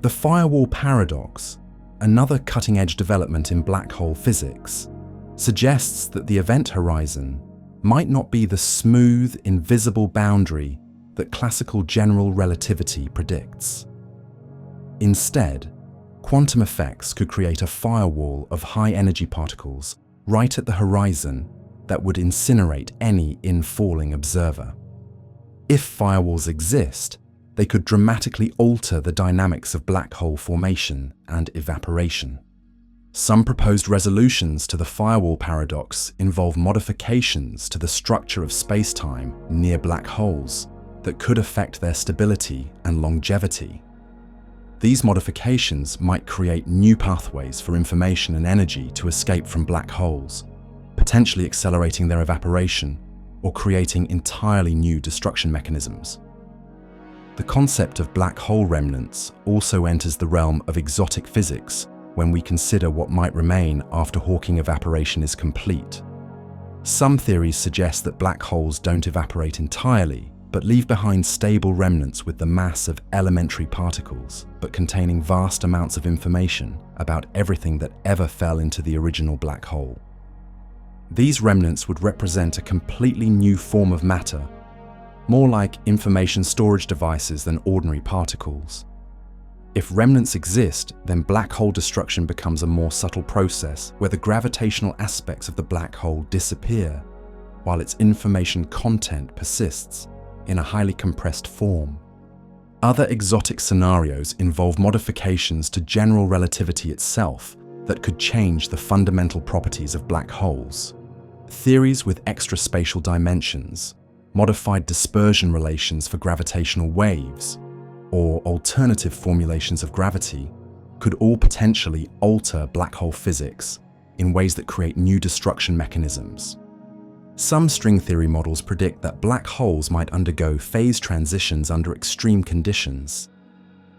The firewall paradox, another cutting-edge development in black hole physics, suggests that the event horizon might not be the smooth, invisible boundary that classical general relativity predicts. Instead, quantum effects could create a firewall of high-energy particles right at the horizon that would incinerate any infalling observer. If firewalls exist, they could dramatically alter the dynamics of black hole formation and evaporation. Some proposed resolutions to the firewall paradox involve modifications to the structure of spacetime near black holes that could affect their stability and longevity. These modifications might create new pathways for information and energy to escape from black holes, potentially accelerating their evaporation or creating entirely new destruction mechanisms. The concept of black hole remnants also enters the realm of exotic physics when we consider what might remain after Hawking evaporation is complete. Some theories suggest that black holes don't evaporate entirely, but leave behind stable remnants with the mass of elementary particles, but containing vast amounts of information about everything that ever fell into the original black hole. These remnants would represent a completely new form of matter, more like information storage devices than ordinary particles. If remnants exist, then black hole destruction becomes a more subtle process where the gravitational aspects of the black hole disappear, while its information content persists in a highly compressed form. Other exotic scenarios involve modifications to general relativity itself that could change the fundamental properties of black holes. Theories with extraspatial dimensions, modified dispersion relations for gravitational waves, or alternative formulations of gravity could all potentially alter black hole physics in ways that create new destruction mechanisms. Some string theory models predict that black holes might undergo phase transitions under extreme conditions,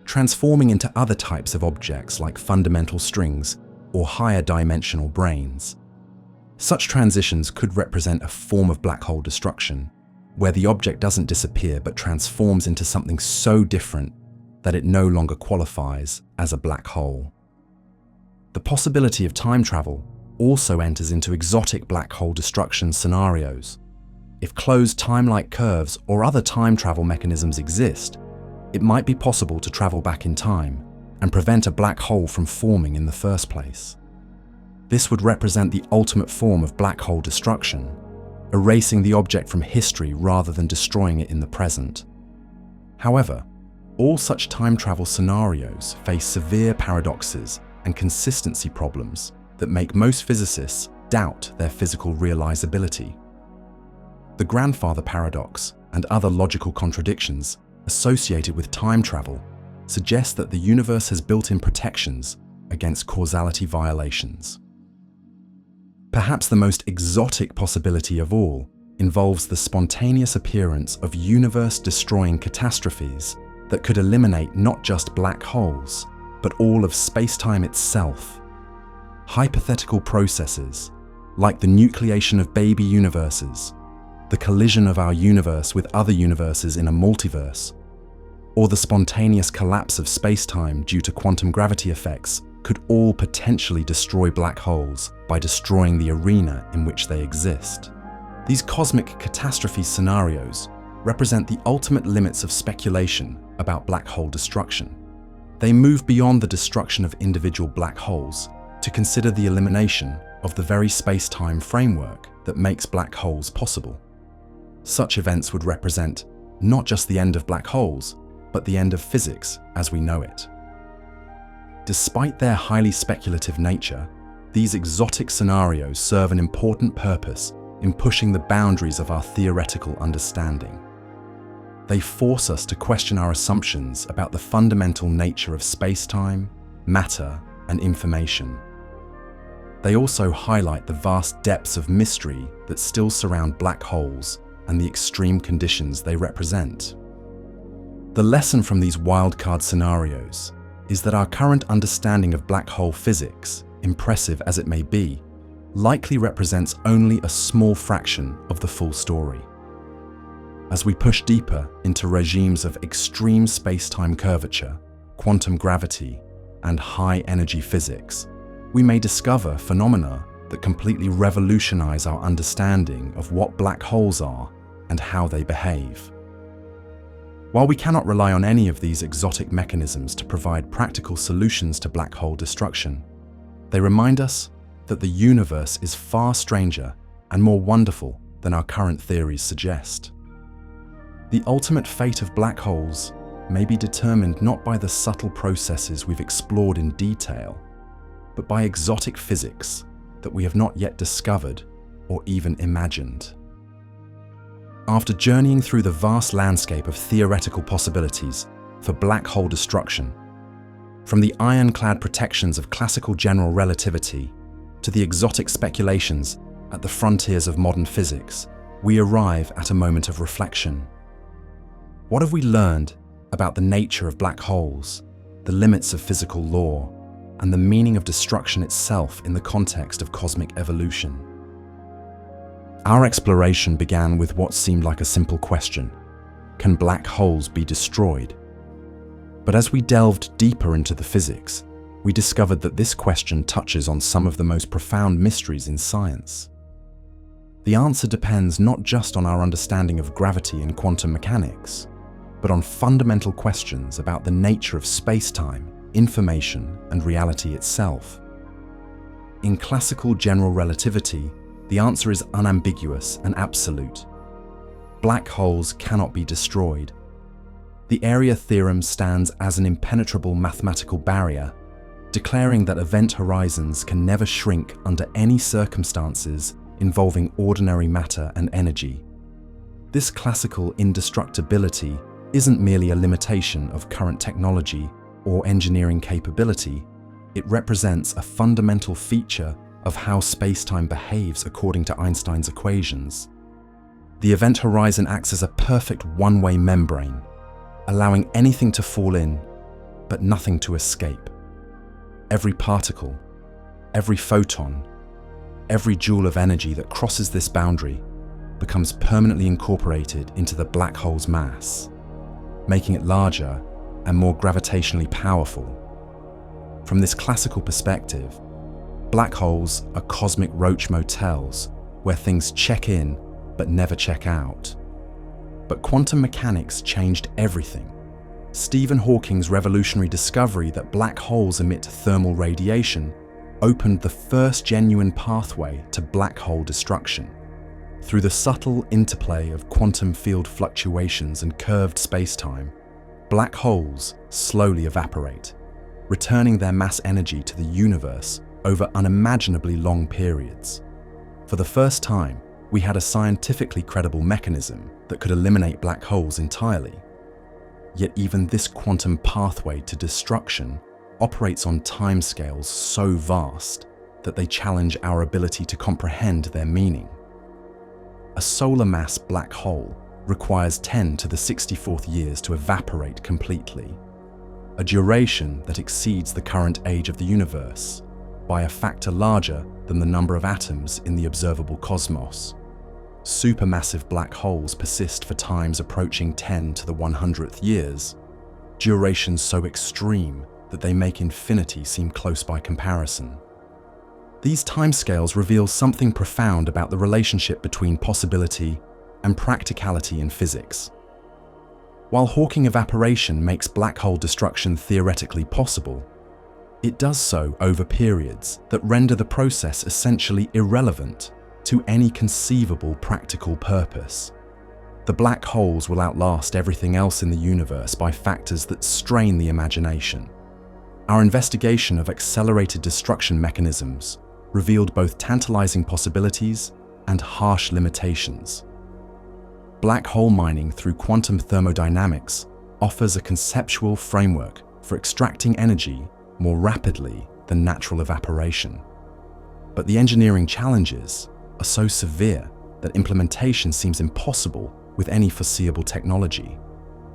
transforming into other types of objects like fundamental strings or higher dimensional brains. Such transitions could represent a form of black hole destruction, where the object doesn't disappear but transforms into something so different that it no longer qualifies as a black hole. The possibility of time travel also enters into exotic black hole destruction scenarios. If closed time-like curves or other time travel mechanisms exist, it might be possible to travel back in time and prevent a black hole from forming in the first place. This would represent the ultimate form of black hole destruction, erasing the object from history rather than destroying it in the present. However, all such time travel scenarios face severe paradoxes and consistency problems that make most physicists doubt their physical realizability. The grandfather paradox and other logical contradictions associated with time travel suggest that the universe has built-in protections against causality violations. Perhaps the most exotic possibility of all involves the spontaneous appearance of universe-destroying catastrophes that could eliminate not just black holes, but all of space-time itself. Hypothetical processes, like the nucleation of baby universes, the collision of our universe with other universes in a multiverse, or the spontaneous collapse of space-time due to quantum gravity effects, could all potentially destroy black holes by destroying the arena in which they exist. These cosmic catastrophe scenarios represent the ultimate limits of speculation about black hole destruction. They move beyond the destruction of individual black holes to consider the elimination of the very space-time framework that makes black holes possible. Such events would represent not just the end of black holes, but the end of physics as we know it. Despite their highly speculative nature, these exotic scenarios serve an important purpose in pushing the boundaries of our theoretical understanding. They force us to question our assumptions about the fundamental nature of space-time, matter, and information. They also highlight the vast depths of mystery that still surround black holes and the extreme conditions they represent. The lesson from these wildcard scenarios is that our current understanding of black hole physics, impressive as it may be, likely represents only a small fraction of the full story. As we push deeper into regimes of extreme space-time curvature, quantum gravity, and high-energy physics, we may discover phenomena that completely revolutionize our understanding of what black holes are and how they behave. While we cannot rely on any of these exotic mechanisms to provide practical solutions to black hole destruction, they remind us that the universe is far stranger and more wonderful than our current theories suggest. The ultimate fate of black holes may be determined not by the subtle processes we've explored in detail, but by exotic physics that we have not yet discovered or even imagined. After journeying through the vast landscape of theoretical possibilities for black hole destruction, from the ironclad protections of classical general relativity to the exotic speculations at the frontiers of modern physics, we arrive at a moment of reflection. What have we learned about the nature of black holes, the limits of physical law, and the meaning of destruction itself in the context of cosmic evolution? Our exploration began with what seemed like a simple question: can black holes be destroyed? But as we delved deeper into the physics, we discovered that this question touches on some of the most profound mysteries in science. The answer depends not just on our understanding of gravity and quantum mechanics, but on fundamental questions about the nature of space-time, information, and reality itself. In classical general relativity, the answer is unambiguous and absolute. Black holes cannot be destroyed. The area theorem stands as an impenetrable mathematical barrier, declaring that event horizons can never shrink under any circumstances involving ordinary matter and energy. This classical indestructibility isn't merely a limitation of current technology or engineering capability. It represents a fundamental feature of how space-time behaves according to Einstein's equations. The event horizon acts as a perfect one-way membrane, allowing anything to fall in, but nothing to escape. Every particle, every photon, every joule of energy that crosses this boundary becomes permanently incorporated into the black hole's mass, making it larger and more gravitationally powerful. From this classical perspective, black holes are cosmic roach motels where things check in but never check out. But quantum mechanics changed everything. Stephen Hawking's revolutionary discovery that black holes emit thermal radiation opened the first genuine pathway to black hole destruction. Through the subtle interplay of quantum field fluctuations and curved spacetime, black holes slowly evaporate, returning their mass energy to the universe over unimaginably long periods. For the first time, we had a scientifically credible mechanism that could eliminate black holes entirely. Yet even this quantum pathway to destruction operates on timescales so vast that they challenge our ability to comprehend their meaning. A solar mass black hole requires 10 to the 64th years to evaporate completely, a duration that exceeds the current age of the universe by a factor larger than the number of atoms in the observable cosmos. Supermassive black holes persist for times approaching 10 to the 100th years, durations so extreme that they make infinity seem close by comparison. These timescales reveal something profound about the relationship between possibility and practicality in physics. While Hawking evaporation makes black hole destruction theoretically possible, it does so over periods that render the process essentially irrelevant to any conceivable practical purpose. The black holes will outlast everything else in the universe by factors that strain the imagination. Our investigation of accelerated destruction mechanisms revealed both tantalizing possibilities and harsh limitations. Black hole mining through quantum thermodynamics offers a conceptual framework for extracting energy more rapidly than natural evaporation. But the engineering challenges are so severe that implementation seems impossible with any foreseeable technology.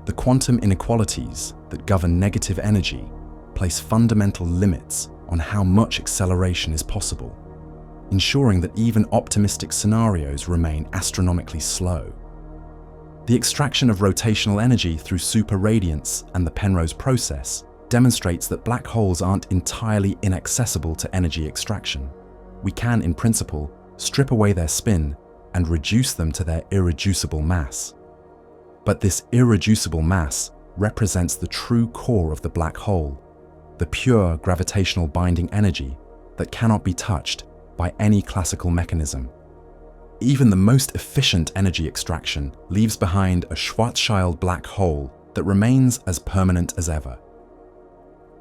The quantum inequalities that govern negative energy place fundamental limits on how much acceleration is possible, ensuring that even optimistic scenarios remain astronomically slow. The extraction of rotational energy through superradiance and the Penrose process demonstrates that black holes aren't entirely inaccessible to energy extraction. We can, in principle, strip away their spin and reduce them to their irreducible mass. But this irreducible mass represents the true core of the black hole, the pure gravitational binding energy that cannot be touched by any classical mechanism. Even the most efficient energy extraction leaves behind a Schwarzschild black hole that remains as permanent as ever.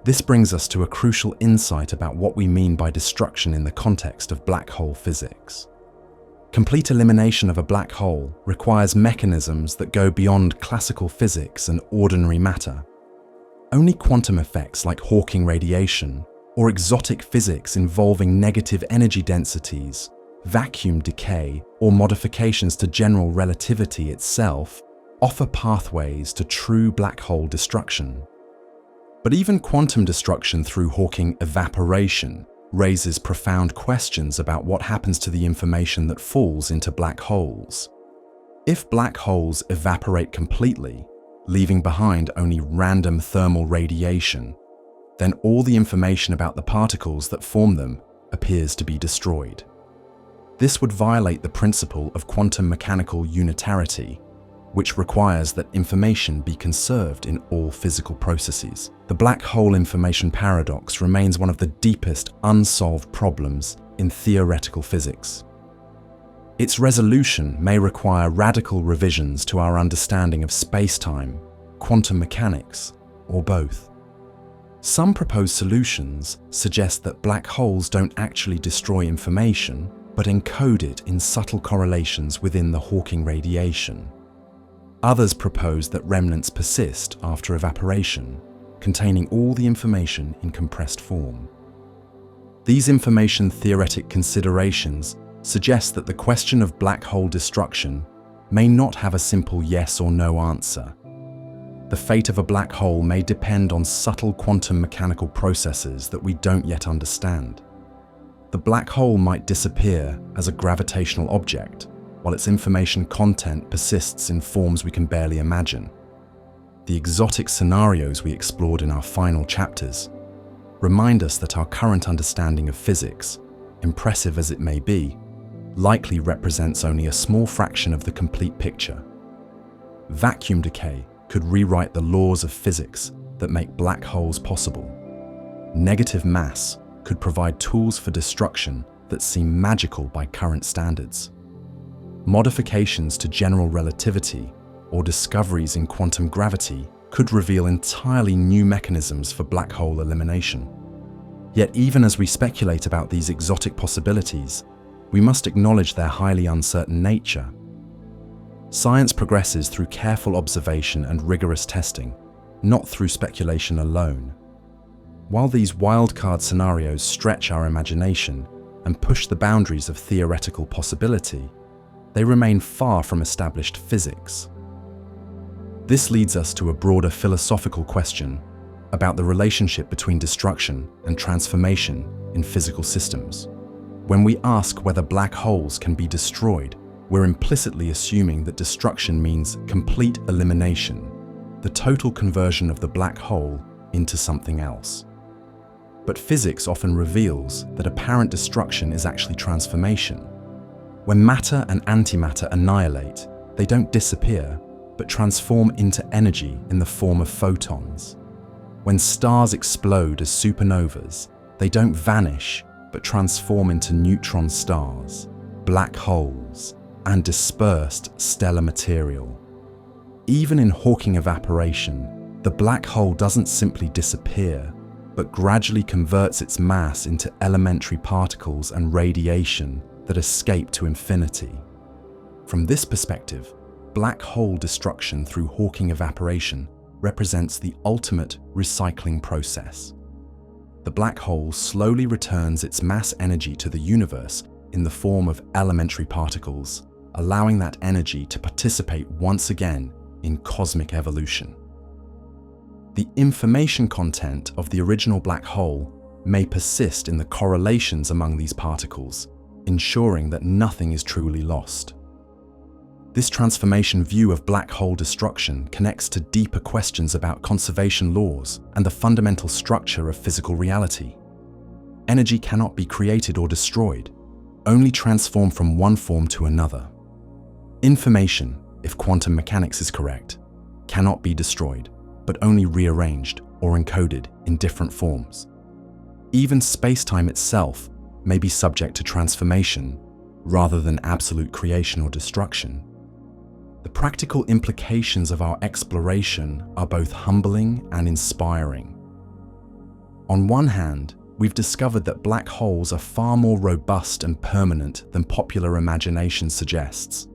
This brings us to a crucial insight about what we mean by destruction in the context of black hole physics. Complete elimination of a black hole requires mechanisms that go beyond classical physics and ordinary matter. Only quantum effects like Hawking radiation or exotic physics involving negative energy densities, vacuum decay, or modifications to general relativity itself offer pathways to true black hole destruction. But even quantum destruction through Hawking evaporation raises profound questions about what happens to the information that falls into black holes. If black holes evaporate completely, leaving behind only random thermal radiation, then all the information about the particles that form them appears to be destroyed. This would violate the principle of quantum mechanical unitarity, which requires that information be conserved in all physical processes. The black hole information paradox remains one of the deepest unsolved problems in theoretical physics. Its resolution may require radical revisions to our understanding of space-time, quantum mechanics, or both. Some proposed solutions suggest that black holes don't actually destroy information, but encode it in subtle correlations within the Hawking radiation. Others propose that remnants persist after evaporation, containing all the information in compressed form. These information theoretic considerations suggest that the question of black hole destruction may not have a simple yes or no answer. The fate of a black hole may depend on subtle quantum mechanical processes that we don't yet understand. The black hole might disappear as a gravitational object, while its information content persists in forms we can barely imagine. The exotic scenarios we explored in our final chapters remind us that our current understanding of physics, impressive as it may be, likely represents only a small fraction of the complete picture. Vacuum decay could rewrite the laws of physics that make black holes possible. Negative mass could provide tools for destruction that seem magical by current standards. Modifications to general relativity or discoveries in quantum gravity could reveal entirely new mechanisms for black hole elimination. Yet even as we speculate about these exotic possibilities, we must acknowledge their highly uncertain nature. Science progresses through careful observation and rigorous testing, not through speculation alone. While these wildcard scenarios stretch our imagination and push the boundaries of theoretical possibility, they remain far from established physics. This leads us to a broader philosophical question about the relationship between destruction and transformation in physical systems. When we ask whether black holes can be destroyed, we're implicitly assuming that destruction means complete elimination, the total conversion of the black hole into something else. But physics often reveals that apparent destruction is actually transformation. When matter and antimatter annihilate, they don't disappear, but transform into energy in the form of photons. When stars explode as supernovas, they don't vanish, but transform into neutron stars, black holes, and dispersed stellar material. Even in Hawking evaporation, the black hole doesn't simply disappear, but gradually converts its mass into elementary particles and radiation that escape to infinity. From this perspective, black hole destruction through Hawking evaporation represents the ultimate recycling process. The black hole slowly returns its mass energy to the universe in the form of elementary particles, allowing that energy to participate once again in cosmic evolution. The information content of the original black hole may persist in the correlations among these particles, ensuring that nothing is truly lost. This transformation view of black hole destruction connects to deeper questions about conservation laws and the fundamental structure of physical reality. Energy cannot be created or destroyed, only transformed from one form to another. Information, if quantum mechanics is correct, cannot be destroyed, but only rearranged or encoded in different forms. Even space-time itself may be subject to transformation rather than absolute creation or destruction. The practical implications of our exploration are both humbling and inspiring. On one hand, we've discovered that black holes are far more robust and permanent than popular imagination suggests.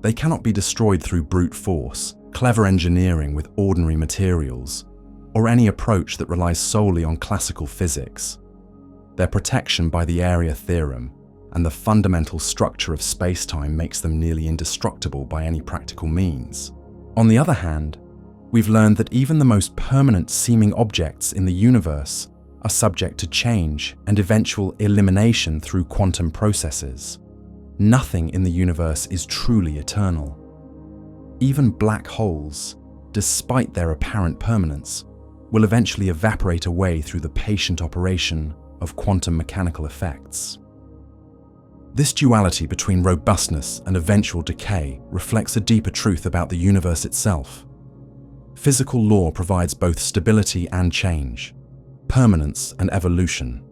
They cannot be destroyed through brute force, clever engineering with ordinary materials, or any approach that relies solely on classical physics. Their protection by the area theorem and the fundamental structure of space-time makes them nearly indestructible by any practical means. On the other hand, we've learned that even the most permanent seeming objects in the universe are subject to change and eventual elimination through quantum processes. Nothing in the universe is truly eternal. Even black holes, despite their apparent permanence, will eventually evaporate away through the patient operation of quantum mechanical effects. This duality between robustness and eventual decay reflects a deeper truth about the universe itself. Physical law provides both stability and change, permanence and evolution.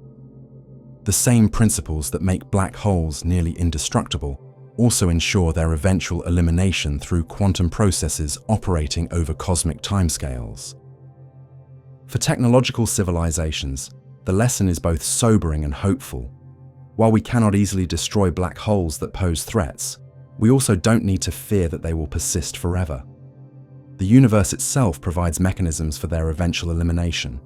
The same principles that make black holes nearly indestructible also ensure their eventual elimination through quantum processes operating over cosmic timescales. For technological civilizations, the lesson is both sobering and hopeful. While we cannot easily destroy black holes that pose threats, we also don't need to fear that they will persist forever. The universe itself provides mechanisms for their eventual elimination,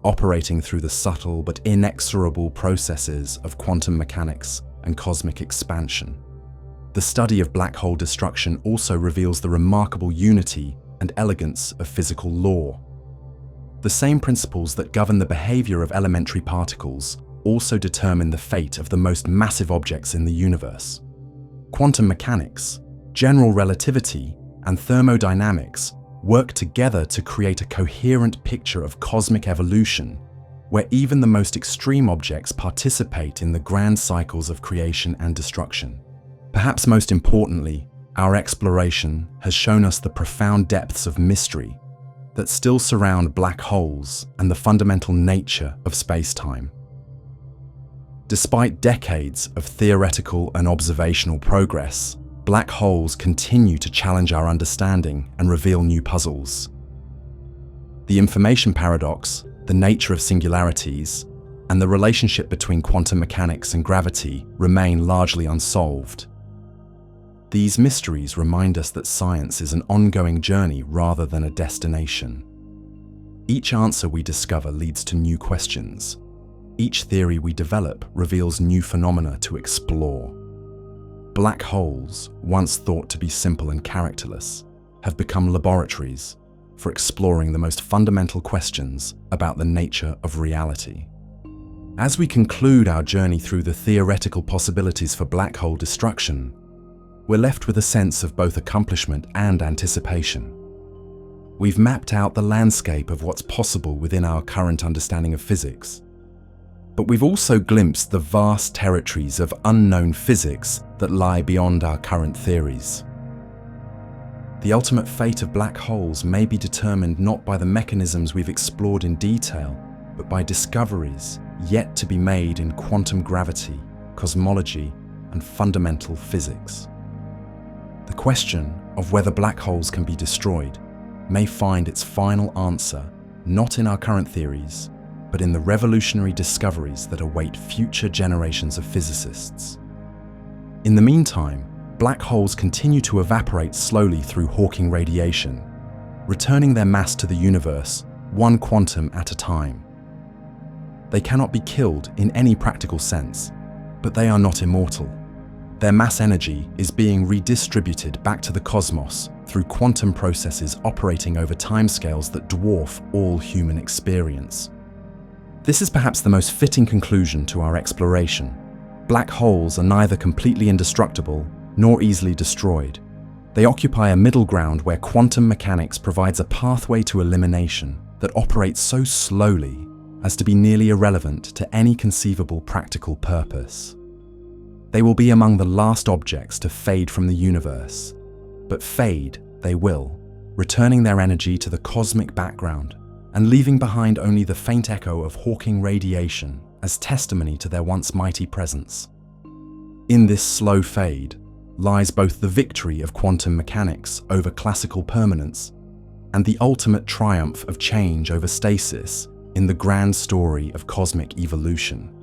operating through the subtle but inexorable processes of quantum mechanics and cosmic expansion. The study of black hole destruction also reveals the remarkable unity and elegance of physical law. The same principles that govern the behavior of elementary particles also determine the fate of the most massive objects in the universe. Quantum mechanics, general relativity, and thermodynamics work together to create a coherent picture of cosmic evolution, where even the most extreme objects participate in the grand cycles of creation and destruction. Perhaps most importantly, our exploration has shown us the profound depths of mystery that still surround black holes and the fundamental nature of space-time. Despite decades of theoretical and observational progress, black holes continue to challenge our understanding and reveal new puzzles. The information paradox, the nature of singularities, and the relationship between quantum mechanics and gravity remain largely unsolved. These mysteries remind us that science is an ongoing journey rather than a destination. Each answer we discover leads to new questions. Each theory we develop reveals new phenomena to explore. Black holes, once thought to be simple and characterless, have become laboratories for exploring the most fundamental questions about the nature of reality. As we conclude our journey through the theoretical possibilities for black hole destruction, we're left with a sense of both accomplishment and anticipation. We've mapped out the landscape of what's possible within our current understanding of physics. But we've also glimpsed the vast territories of unknown physics that lie beyond our current theories. The ultimate fate of black holes may be determined not by the mechanisms we've explored in detail, but by discoveries yet to be made in quantum gravity, cosmology, and fundamental physics. The question of whether black holes can be destroyed may find its final answer not in our current theories, but in the revolutionary discoveries that await future generations of physicists. In the meantime, black holes continue to evaporate slowly through Hawking radiation, returning their mass to the universe one quantum at a time. They cannot be killed in any practical sense, but they are not immortal. Their mass energy is being redistributed back to the cosmos through quantum processes operating over timescales that dwarf all human experience. This is perhaps the most fitting conclusion to our exploration. Black holes are neither completely indestructible nor easily destroyed. They occupy a middle ground where quantum mechanics provides a pathway to elimination that operates so slowly as to be nearly irrelevant to any conceivable practical purpose. They will be among the last objects to fade from the universe, but fade they will, returning their energy to the cosmic background and leaving behind only the faint echo of Hawking radiation as testimony to their once mighty presence. In this slow fade lies both the victory of quantum mechanics over classical permanence and the ultimate triumph of change over stasis in the grand story of cosmic evolution.